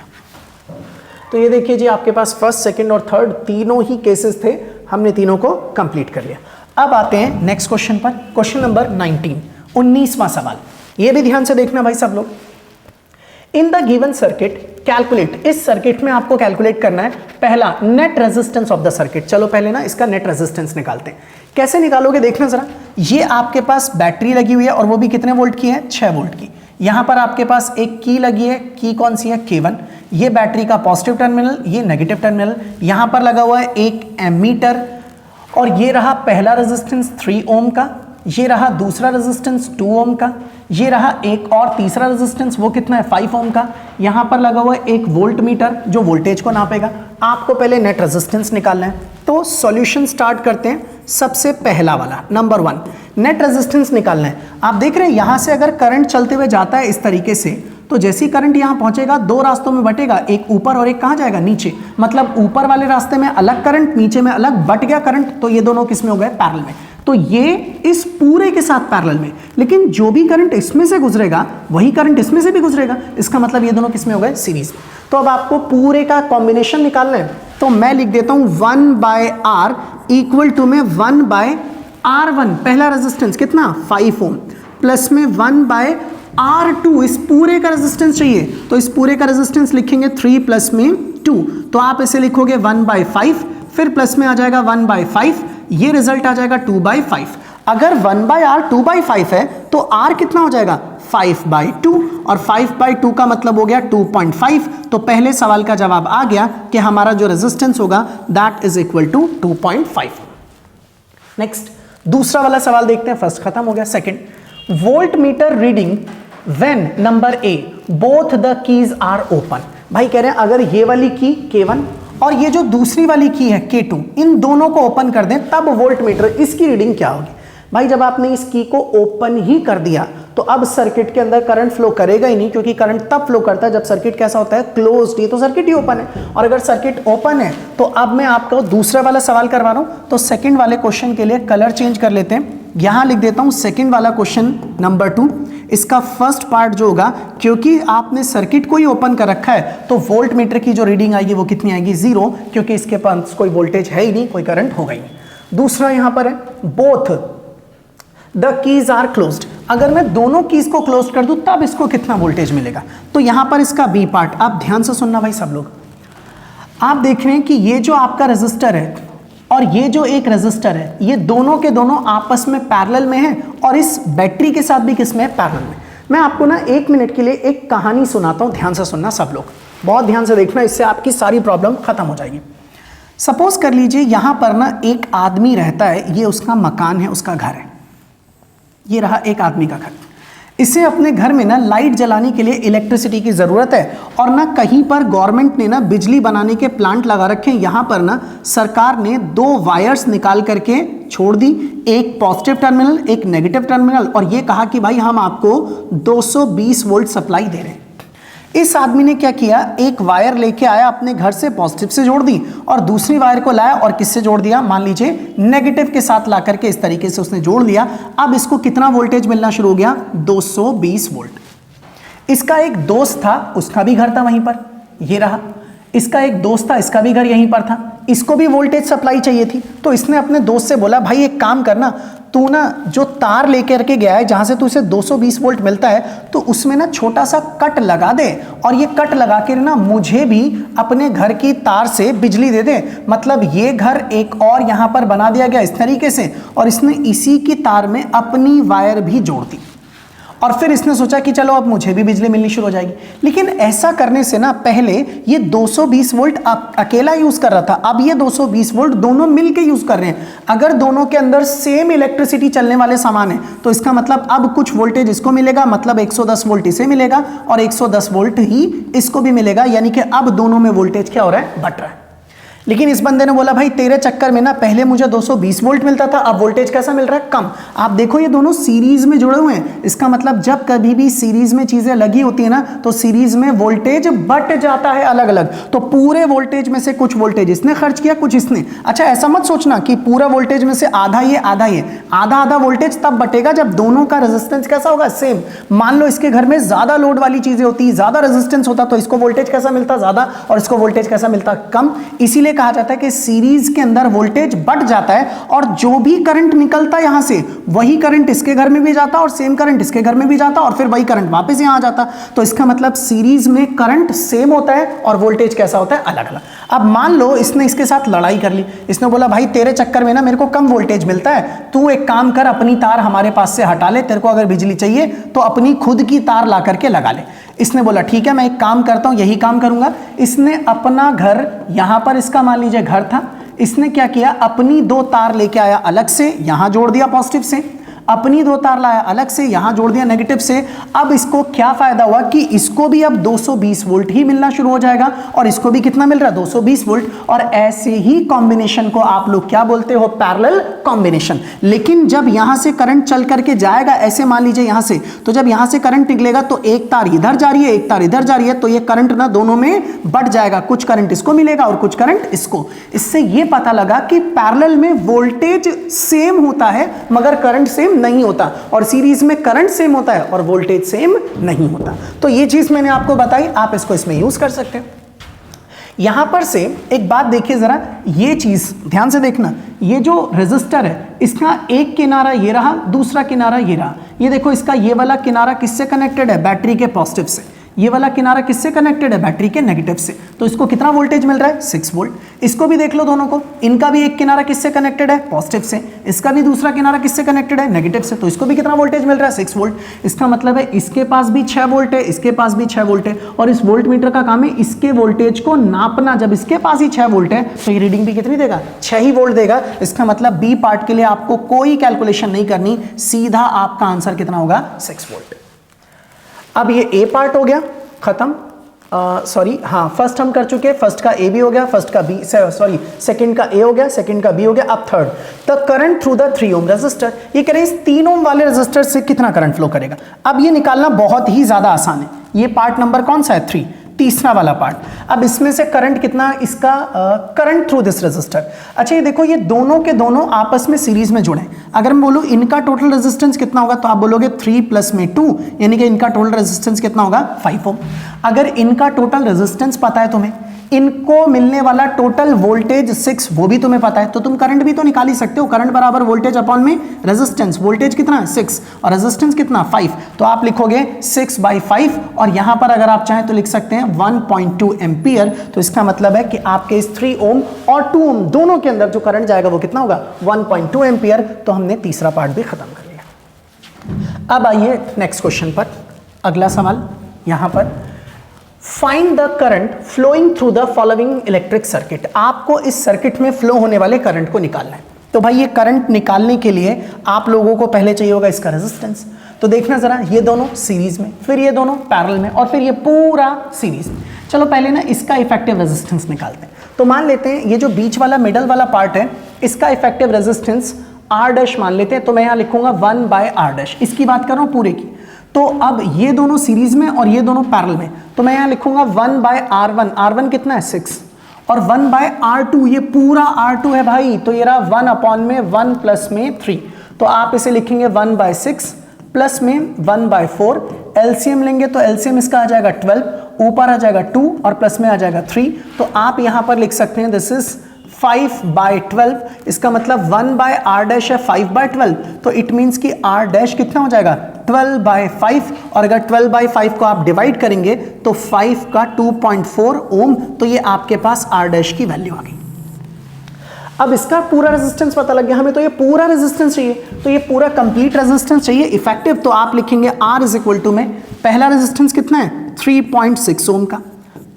तो ये देखिए जी, आपके पास फर्स्ट, सेकंड और थर्ड तीनों ही केसेस थे, हमने तीनों को कंप्लीट कर लिया। अब आते हैं नेक्स्ट क्वेश्चन पर, क्वेश्चन नंबर 19वां सवाल। ये भी ध्यान से देखना भाई सब लोग। In the given circuit calculate, इस सर्किट में आपको कैलकुलेट करना है पहला net resistance of the circuit. चलो पहले ना इसका नेट रेजिस्टेंस निकालते हैं। कैसे निकालोगे देखना जरा। ये आपके पास बैटरी लगी हुई है और वो भी कितने वोल्ट की है 6 वोल्ट की। यहां पर आपके पास एक की लगी है, की कौन सी है K1। ये बैटरी का पॉजिटिव टर्मिनल, ये नेगेटिव टर्मिनल। यहां पर लगा हुआ है एक एमीटर, और ये रहा पहला रेजिस्टेंस 3 ओम का, ये रहा दूसरा रेजिस्टेंस 2 ओम का, ये रहा एक और तीसरा रेजिस्टेंस, वो कितना है 5 ओम का। यहां पर लगा हुआ है एक वोल्ट मीटर जो वोल्टेज को नापेगा। आपको पहले नेट रेजिस्टेंस निकालना है, तो सॉल्यूशन स्टार्ट करते हैं। सबसे पहला वाला नंबर 1 नेट रेजिस्टेंस निकालना है। आप देख रहे हैं यहां से अगर करंट चलते हुए जाता है इस तरीके से, तो जैसे ही करंट यहां पहुंचेगा दो रास्तों में बटेगा, एक ऊपर और एक कहां जाएगा नीचे। मतलब ऊपर वाले रास्ते में अलग करंट, नीचे में अलग, बट गया करंट, तो ये दोनों किस में हो गए पैरेलल में। तो ये इस पूरे के साथ पैरेलल में, लेकिन जो भी करंट इसमें से गुजरेगा वही करंट इसमें से भी गुजरेगा। इसका मतलब ये दोनों किस में हो गए सीरीज में। तो अब आपको पूरे का कॉम्बिनेशन निकालना है, तो मैं लिख देता हूं 1/R इक्वल टू में 1/R1 पहला रेजिस्टेंस कितना 5 ओम, प्लस में 1/R2 इस पूरे का रेजिस्टेंस चाहिए, तो इस पूरे का रेजिस्टेंस लिखेंगे 3 प्लस में 2, तो आप इसे लिखोगे 1/5, फिर प्लस में आ जाएगा 1/5, ये रिजल्ट आ जाएगा 2/5। अगर 1/R 2/5 है तो R कितना हो जाएगा 5/2, और 5/2 का मतलब हो गया 2.5। तो पहले सवाल का जवाब आ गया कि हमारा जो रेजिस्टेंस होगा that is equal to 2.5। Next दूसरा वाला सवाल देखते हैं, फर्स्ट खत्म हो गया। Second volt meter reading when number A both the keys are open. भाई कह रहे हैं अगर ये वाली की K1 और ये जो दूसरी वाली की है K2, इन दोनों को ओपन कर दें तब वोल्ट मीटर इसकी रीडिंग क्या होगी। भाई जब आपने इस की को ओपन ही कर दिया तो अब सर्किट के अंदर करंट फ्लो करेगा ही नहीं, क्योंकि करंट तब फ्लो करता है जब सर्किट कैसा होता है क्लोज्ड। ये तो सर्किट ही ओपन है, और अगर सर्किट ओपन है तो अब मैं आपको दूसरा वाला सवाल करवा रहा हूं। तो सेकंड वाले क्वेश्चन के लिए कलर चेंज कर लेते हैं, यहां लिख देता हूं सेकंड वाला क्वेश्चन नंबर 2। इसका फर्स्ट पार्ट जो होगा, क्योंकि आपने सर्किट को ही ओपन कर रखा है तो वोल्ट मीटर की जो रीडिंग आएगी वो कितनी आएगी 0, क्योंकि इसके पास कोई वोल्टेज है ही नहीं, कोई करंट होगा ही नहीं। दूसरा यहां पर है both the keys are closed. अगर मैं दोनों कीज को क्लोज कर दूं तब इसको कितना वोल्टेज मिलेगा। तो यहां पर इसका बी पार्ट आप ध्यान से सुनना भाई सब लोग। आप देख रहे हैं कि ये जो आपका रेजिस्टर है और ये जो एक रेजिस्टर है, ये दोनों के दोनों आपस में पैरेलल में हैं, और इस बैटरी के साथ भी किसमें है पैरेलल में। मैं आपको ना 1 मिनट के लिए एक कहानी सुनाता हूं, ध्यान से सुनना सब लोग, बहुत ध्यान से देखना, इससे आपकी सारी प्रॉब्लम खत्म हो जाएगी। सपोज कर लीजिए यहां पर ना एक आदमी रहता है, ये उसका मकान है, उसका घर है, ये रहा एक आदमी का घर। इसे अपने घर में ना लाइट जलाने के लिए इलेक्ट्रिसिटी की ज़रूरत है, और ना कहीं पर गवर्नमेंट ने ना बिजली बनाने के प्लांट लगा रखे हैं। यहाँ पर ना सरकार ने 2 वायर्स निकाल करके छोड़ दी, एक पॉजिटिव टर्मिनल एक नेगेटिव टर्मिनल, और ये कहा कि भाई हम आपको 220 वोल्ट सप्लाई दे रहे हैं। इस आदमी ने क्या किया, एक वायर लेके आया अपने घर से, पॉजिटिव से जोड़ दी, और दूसरी वायर को लाया और किससे जोड़ दिया, मान लीजिए नेगेटिव के साथ ला करके इस तरीके से उसने जोड़ लिया। अब इसको कितना वोल्टेज मिलना शुरू हो गया 220 वोल्ट। इसका एक दोस्त था, उसका भी घर था वहीं पर, ये रहा। इसका एक दोस्त था, इसका भी घर यहीं पर था, इसको भी वोल्टेज सप्लाई चाहिए थी। तो इसने अपने दोस्त से बोला भाई एक काम करना, तू ना जो तार लेकर के गया है जहां से तू इसे 220 वोल्ट मिलता है, तो उसमें ना छोटा सा कट लगा दे, और ये कट लगा के ना मुझे भी अपने घर की तार से बिजली दे दे। मतलब ये घर एक और यहां पर बना दिया गया इस तरीके से, और इसने इसी की तार में अपनी वायर भी जोड़ दी। और फिर इसने सोचा कि चलो अब मुझे भी बिजली मिलनी शुरू हो जाएगी। लेकिन ऐसा करने से ना पहले ये 220 वोल्ट अकेला यूज कर रहा था, अब ये 220 वोल्ट दोनों मिलके यूज कर रहे हैं। अगर दोनों के अंदर सेम इलेक्ट्रिसिटी चलने वाले सामान है तो इसका मतलब अब कुछ वोल्टेज इसको मिलेगा, मतलब 110 वोल्ट इसे मिलेगा और 110 वोल्ट ही इसको भी मिलेगा, यानी कि अब दोनों में वोल्टेज क्या हो रहा है, बट रहा है। लेकिन इस बंदे ने बोला भाई तेरे चक्कर में ना पहले मुझे 220 वोल्ट मिलता था, अब वोल्टेज कैसा मिल रहा है, कम। आप देखो ये दोनों सीरीज में जुड़े हुए हैं, इसका मतलब जब कभी भी सीरीज में चीजें लगी होती है ना तो सीरीज में वोल्टेज बट जाता है अलग अलग। तो पूरे वोल्टेज में से कुछ वोल्टेज इसने खर्च किया, कुछ इसने। अच्छा ऐसा मत सोचना कि पूरा वोल्टेज में से आधा ये आधा ये, आधा आधा वोल्टेज तब बटेगा जब दोनों का रेजिस्टेंस कैसा होगा, सेम। मान लो इसके घर में ज्यादा लोड वाली चीजें होती, ज्यादा रेजिस्टेंस होता, तो इसको वोल्टेज कैसा मिलता, ज्यादा, और इसको वोल्टेज कैसा मिलता, कम। इसीलिए कहा जाता है कि सीरीज के अंदर वोल्टेज बढ़ जाता है और जो भी करंट निकलता है यहां से वही करंट इसके घर में भी जाता और सेम करंट इसके घर में भी जाता और फिर वही करंट वापस यहां आ जाता। तो इसका मतलब सीरीज में करंट सेम होता है और वोल्टेज कैसा होता है, अलग अलग। अब मान लो इसने इसके साथ लड़ाई कर ली, इसने बोला भाई तेरे चक्कर में ना मेरे को कम वोल्टेज मिलता है, तू एक काम कर अपनी तार हमारे पास से हटा ले, तेरे को अगर बिजली चाहिए तो अपनी खुद की तार ला करके लगा ले। इसने बोला ठीक है मैं एक काम करता हूं, यही काम करूंगा। इसने अपना घर यहां पर, इसका मान लीजिए घर था, इसने क्या किया, अपनी दो तार लेके आया अलग से, यहां जोड़ दिया पॉजिटिव से, अपनी दो तार लाया अलग से, यहां जोड़ दिया नेगेटिव से। अब इसको क्या फायदा हुआ कि इसको भी अब 220 वोल्ट ही मिलना शुरू हो जाएगा और इसको भी कितना मिल रहा है, 220 वोल्ट। और ऐसे ही कॉम्बिनेशन को आप लोग क्या बोलते हो, पैरेलल कॉम्बिनेशन। लेकिन जब यहां से करंट चल करके जाएगा, ऐसे मान लीजिए यहां से, तो जब यहां से करंट निकलेगा तो एक तार इधर जा रही है, एक तार इधर जा रही है, तो ये करंट ना दोनों में बढ़ जाएगा, कुछ करंट इसको मिलेगा और कुछ करंट इसको। इससे ये पता लगा कि पैरेलल में वोल्टेज सेम होता है मगर करंट सेम नहीं होता, और सीरीज में करंट सेम होता है और वोल्टेज सेम नहीं होता। तो ये चीज मैंने आपको बताई, आप इसको इसमें यूज कर सकते हैं। यहां पर से एक बात देखिए जरा, ये चीज ध्यान से देखना, ये जो रेजिस्टर है इसका एक किनारा ये रहा, दूसरा किनारा ये रहा। ये देखो इसका ये वाला किनारा किससे कनेक्टेड है, बैटरी के पॉजिटिव से। ये वाला किनारा किससे कनेक्टेड है, बैटरी के नेगेटिव से। तो इसको कितना वोल्टेज मिल रहा है, 6 वोल्ट। इसको भी देख लो दोनों को, इनका भी एक किनारा किससे कनेक्टेड है, पॉजिटिव से, इसका भी दूसरा किनारा किससे कनेक्टेड है, नेगेटिव से। तो इसको भी कितना वोल्टेज मिल रहा है, 6 वोल्ट। इसका मतलब है इसके पास भी 6 वोल्ट है, इसके पास भी 6 वोल्ट है, और इस वोल्ट मीटर का काम है इसके वोल्टेज को नापना। जब इसके पास ही 6 वोल्ट है तो ये रीडिंग भी कितनी देगा, 6 ही वोल्ट देगा। इसका मतलब बी पार्ट के लिए आपको कोई कैलकुलेशन नहीं करनी, सीधा आपका आंसर कितना होगा, 6 वोल्ट। अब ये ए पार्ट हो गया खत्म। सॉरी हाँ, फर्स्ट हम कर चुके, फर्स्ट का ए भी हो गया, फर्स्ट का बी, सॉरी सेकंड का ए हो गया, सेकंड का बी हो गया। अब third, the current through the 3 ohm resistor. ये कह रहे हैं इस 3 ओम वाले रेजिस्टर से कितना करंट फ्लो करेगा। अब ये निकालना बहुत ही ज्यादा आसान है। ये पार्ट नंबर कौन सा है, 3, तीसरा वाला पार्ट। अब इसमें से करंट कितना, इसका करंट थ्रू दिस रेजिस्टर। अच्छा ये देखो, ये दोनों के दोनों आपस में सीरीज में जुड़े हैं। अगर मैं बोलूं इनका टोटल रेजिस्टेंस कितना होगा, तो आप बोलोगे 3 प्लस में 2, यानी कि इनका टोटल रेजिस्टेंस कितना होगा, 5 ओम। अगर इनका टोटल रेजिस्टेंस पता है तुम्हें, इनको मिलने वाला टोटल वोल्टेज 6 वो भी तुम्हें पता है, तो तुम करंट भी तो निकाल ही सकते हो। करंट बराबर वोल्टेज अपॉन में रेजिस्टेंस। वोल्टेज कितना है, 6, और रेजिस्टेंस कितना, 5। तो आप लिखोगे 6/5, और यहां पर अगर आप चाहें तो लिख सकते हैं 1.2 एम्पियर। तो इसका मतलब है कि आपके इस 3 ओम और 2 ओम दोनों के अंदर जो करंट जाएगा वो कितना होगा, 1.2 एम्पियर। तो हमने तीसरा पार्ट भी खत्म कर लिया। अब आइए नेक्स्ट क्वेश्चन पर, अगला सवाल यहां पर, find the current flowing through the following electric circuit. आपको इस सर्किट में फ्लो होने वाले करंट को निकालना है। तो भाई ये करंट निकालने के लिए आप लोगों को पहले चाहिए होगा इसका रेजिस्टेंस। तो देखना जरा, ये दोनों सीरीज में, फिर ये दोनों पैरेलल में, और फिर ये पूरा सीरीज में। चलो पहले ना इसका इफेक्टिव रेजिस्टेंस निकालते हैं। तो मान लेते हैं ये जो बीच वाला मिडल वाला पार्ट है, इसका इफेक्टिव रेजिस्टेंस R' मान लेते हैं। तो मैं यहां लिखूंगा 1/R', इसकी बात कर रहा हूं पूरे की। तो अब ये दोनों सीरीज में और ये दोनों पैरेलल में, तो मैं यहां लिखूंगा 1/R1। R1 कितना है, 6, और 1/R2, ये पूरा R2 है भाई, तो ये रहा 1 अपॉन में 1 प्लस में 3। तो आप इसे लिखेंगे 1/6 प्लस में 1/4। एलसीएम लेंगे तो एलसीएम इसका आ जाएगा 12, ऊपर आ जाएगा 2 और प्लस में आ जाएगा 3। तो आप यहां पर लिख सकते हैं दिस इज 5/12। इसका मतलब 1/R' है 5/12, तो इट मीन्स कि R' कितना हो जाएगा, 12/5। और अगर 12/5 को आप डिवाइड करेंगे तो 5 का 2.4 ओम, तो ये आपके पास R' की वैल्यू आ गई। अब इसका पूरा रेजिस्टेंस पता लग गया हमें, तो ये पूरा रेजिस्टेंस चाहिए, तो ये पूरा कंप्लीट रेजिस्टेंस चाहिए इफेक्टिव, तो आप लिखेंगे R इज इक्वल टू में पहला रेजिस्टेंस कितना है 3.6 ओम का,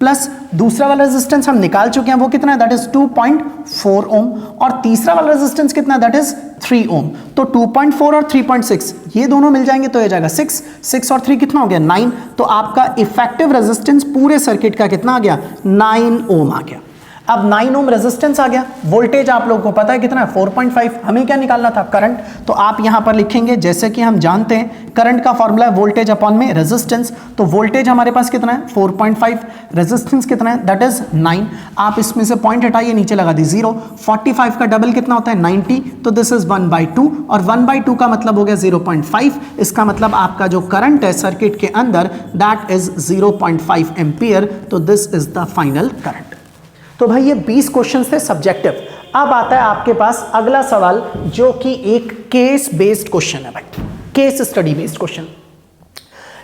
प्लस दूसरा वाला रेजिस्टेंस हम निकाल चुके हैं वो कितना है दैट इज 2.4 ओम, और तीसरा वाला रेजिस्टेंस कितना है दैट इज 3 ओम। तो 2.4 और 3.6 ये दोनों मिल जाएंगे तो ये जाएगा 6 और 3 कितना हो गया 9, तो आपका इफेक्टिव रेजिस्टेंस पूरे सर्किट का कितना आ गया 9 ओम आ गया। अब 9 ओम रेजिस्टेंस आ गया, वोल्टेज आप लोगों को पता है कितना है 4.5, हमें क्या निकालना था करंट, तो आप यहां पर लिखेंगे जैसे कि हम जानते हैं करंट का फॉर्मूला है वोल्टेज अपॉन में रेजिस्टेंस, तो वोल्टेज हमारे पास कितना है 4.5, रेजिस्टेंस कितना है दैट इज 9, आप इसमें से पॉइंट हटाइए नीचे लगा दी 0, 45 का डबल कितना होता है 90, तो दिस इज 1/2 और 1/2 का मतलब हो गया 0.5, इसका मतलब आपका जो करंट है सर्किट के अंदर दैट इज 0.5 एम्पियर, तो this is the final current. तो भाई ये 20 क्वेश्चन थे सब्जेक्टिव। अब आता है आपके पास अगला सवाल जो कि एक केस बेस्ड क्वेश्चन है भाई, केस स्टडी बेस्ड क्वेश्चन।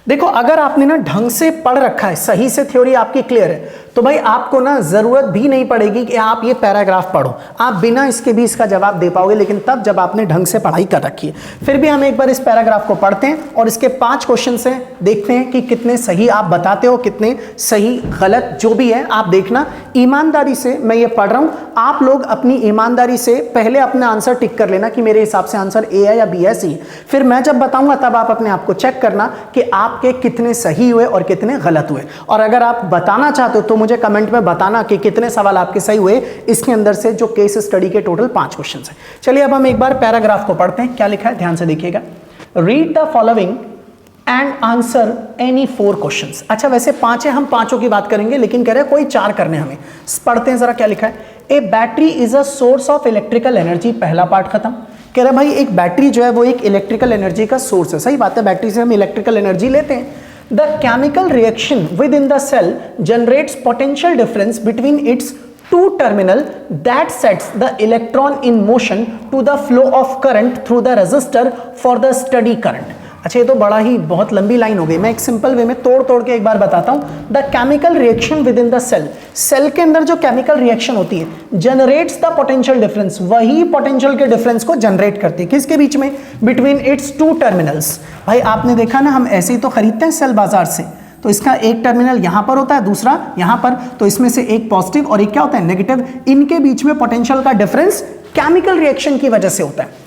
देखो अगर आपने ना ढंग से पढ़ रखा है, सही से थ्योरी आपकी क्लियर है, तो भाई आपको ना जरूरत भी नहीं पड़ेगी कि आप ये पैराग्राफ पढ़ो, आप बिना इसके भी इसका जवाब दे पाओगे, लेकिन तब जब आपने ढंग से पढ़ाई कर रखी है। फिर भी हम एक बार इस पैराग्राफ को पढ़ते हैं और इसके 5 क्वेश्चन से देखते हैं कि कितने सही आप बताते हो, कितने सही गलत जो भी है आप देखना। ईमानदारी से मैं ये पढ़ रहा हूं, आप लोग अपनी ईमानदारी से पहले अपना आंसर टिक कर लेना कि मेरे हिसाब से आंसर ए है या बी है सी, फिर मैं जब बताऊंगा तब आप अपने आप को चेक करना कि आपके कितने सही हुए और कितने गलत हुए। और अगर आप बताना चाहते हो तो मुझे कमेंट में बताना कि कितने सवाल आपके सही हुए इसके अंदर से जो केस स्टडी के टोटल 5 क्वेश्चन है। चलिए अब हम एक बार पैराग्राफ को पढ़ते हैं, क्या लिखा है ध्यान से देखिएगा। Read the following and answer any 4 questions. अच्छा वैसे 5 है, हम 5 की बात करेंगे, लेकिन कह रहे हैं कोई 4 करने हमें। पढ़ते हैं जरा क्या लिखा है। A battery is a source of electrical energy, पहला पार्ट खत्म। कह रहा भाई एक बैटरी जो है वो एक इलेक्ट्रिकल एनर्जी का सोर्स है, सही बात है, बैटरी से हम इलेक्ट्रिकल एनर्जी लेते हैं। The chemical reaction within the cell generates potential difference between its two terminal that sets the electron in motion to the flow of current through the resistor for the steady current। अच्छा ये तो बड़ा ही बहुत लंबी line हो गई, मैं एक सिंपल वे में तोड़ के एक बार बताता हूं। The chemical reaction within the cell, cell के अंदर जो केमिकल रिएक्शन होती है जनरेट्स द पोटेंशियल डिफरेंस, वही पोटेंशियल के डिफरेंस को जनरेट करती है, किसके बीच में, बिटवीन इट्स 2 टर्मिनल्स। भाई आपने देखा ना हम ऐसे ही तो खरीदते हैं सेल बाजार से, तो इसका एक टर्मिनल यहां पर होता है दूसरा यहां पर, तो इसमें से एक पॉजिटिव और एक क्या होता है नेगेटिव, इनके बीच में पोटेंशियल का डिफरेंस केमिकल रिएक्शन की वजह से होता है।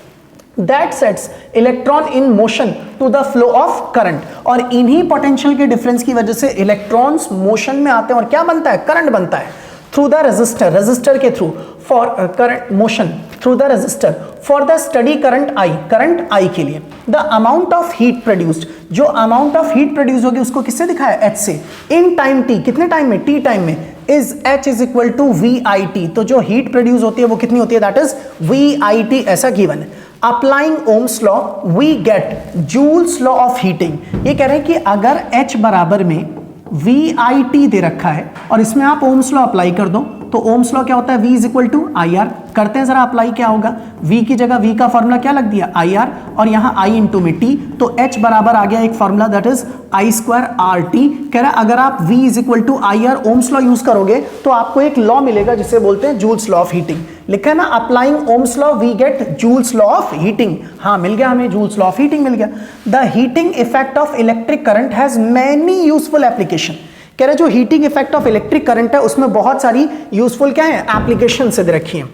That sets electron in motion to the flow of current, और इन्हीं पोटेंशियल के डिफरेंस की वजह से इलेक्ट्रॉन्स मोशन में आते हैं और क्या बनता है, करंट बनता है थ्रू द रेजिस्टर, रेजिस्टर के थ्रू, for current motion through the resistor for the steady current I, current I के लिए। The amount of heat produced, जो अमाउंट ऑफ हीट प्रोड्यूस होगी उसको किससे दिखाया, एच से, इन टाइम टी, कितने टाइम में, टी टाइम में, is H is equal to V I T. तो जो हीट प्रोड्यूस होती है वो कितनी होती है, that is V I T, ऐसा गिवन है। Applying Ohm's law we get Joule's law of heating. ये कह रहे हैं कि अगर H बराबर में VIT दे रखा है और इसमें आप ओम्स लॉ अप्लाई कर दो, तो ओम्स लॉ क्या होता है, V is equal to I R. करते हैं जरा अप्लाई, क्या होगा, V की जगह V का फॉर्मूला क्या लग दिया, आई आर, और यहाँ I इंटू में T, तो H बराबर आ गया एक formula that is I square R T. कह रहा है अगर आप V is equal to I R Ohm's law use करोगे तो आपको एक लॉ मिलेगा जिसे बोलते हैं जूल्स लॉ ऑफ हीटिंग। लिखा है ना, applying Ohm's law we get Joule's law of heating. हाँ मिल गया हमें, जूल्स लॉ ऑफ हीटिंग मिल गया। The heating effect of electric current has many useful application. कह रहे जो heating effect of electric current है उसमें बहुत सारी यूजफुल क्या है, एप्लीकेशन से दे रखी है।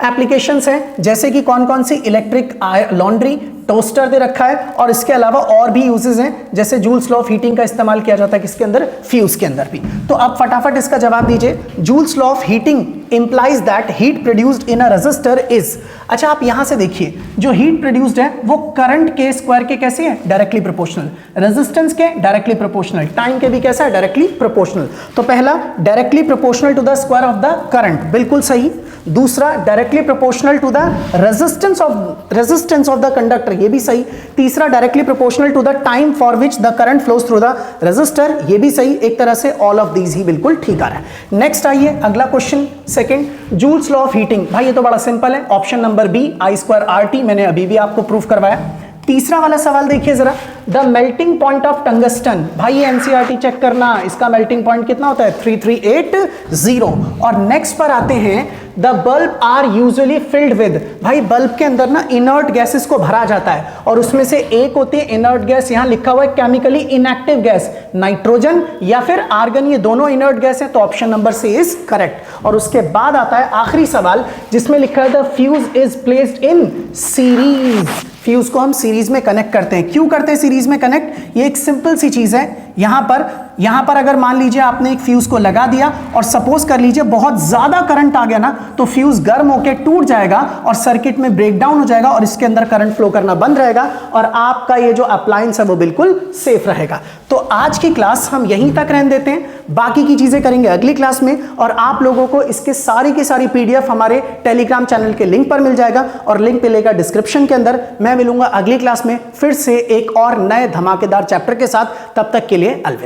एप्लीकेशंस हैं जैसे कि कौन कौन सी, इलेक्ट्रिक लॉन्ड्री, टोस्टर दे रखा है, और इसके अलावा और भी यूजेस हैं जैसे जूल्स लॉ ऑफ हीटिंग का इस्तेमाल किया जाता है किसके अंदर, फ्यूज के अंदर भी। तो अब फटाफट इसका जवाब दीजिए। Joule's law of heating implies that heat produced in a resistor is. अच्छा आप यहां से देखिए, जो हीट प्रोड्यूस्ड है वो करंट के स्क्वायर के कैसे है, डायरेक्टली प्रोपोर्शनल, रेजिस्टेंस के डायरेक्टली प्रोपोर्शनल, टाइम के भी कैसा है, डायरेक्टली प्रोपोर्शनल। तो पहला directly proportional to the square of the current, बिल्कुल सही। दूसरा directly proportional to the resistance of the conductor, ये भी सही। तीसरा directly proportional to the time for which the current flows through the resistor, ये भी सही। एक तरह से ऑल ऑफ दीज ही बिल्कुल ठीक आ रहा है। नेक्स्ट आइए अगला question, second, Joule's law of heating. भाई ये तो बड़ा सिंपल है, option number B I square R T, मैंने अभी भी आपको प्रूफ करवाया। तीसरा वाला सवाल देखिए जरा, the melting point of tungsten, भाई ये एनसीईआरटी चेक करना, इसका मेल्टिंग पॉइंट कितना होता है 3380। और नेक्स्ट पर आते हैं, the bulb are usually filled with, भाई बल्ब के अंदर ना इनर्ट गैसेस को भरा जाता है और उसमें से एक होती है इनर्ट गैस, यहां लिखा हुआ है केमिकली इनएक्टिव गैस, नाइट्रोजन या फिर आर्गन, ये दोनों इनर्ट गैस है, तो option number C is correct. और उसके बाद आता है आखिरी सवाल जिसमें लिखा है the fuse is placed in series, fuse को हम सीरीज में कनेक्ट करते हैं। क्यों करते हैं सीरीज में कनेक्ट? ये एक सिंपल सी चीज है, यहां पर अगर मान लीजिए आपने एक फ्यूज को लगा दिया और सपोज कर लीजिए बहुत ज्यादा करंट आ गया ना, तो फ्यूज गर्म होकर टूट जाएगा और सर्किट में ब्रेकडाउन हो जाएगा और इसके अंदर करंट फ्लो करना बंद रहेगा और आपका ये जो अप्लायंस है वो बिल्कुल सेफ रहेगा। तो आज की क्लास हम यहीं तक रहने देते हैं, बाकी की चीजें करेंगे अगली क्लास में। और आप लोगों को इसके सारी की सारी पीडीएफ हमारे टेलीग्राम चैनल के लिंक पर मिल जाएगा और लिंक मिलेगा डिस्क्रिप्शन के अंदर। मैं मिलूंगा अगली क्लास में फिर से एक और नए धमाकेदार चैप्टर के साथ, तब तक के लिए अलविदा।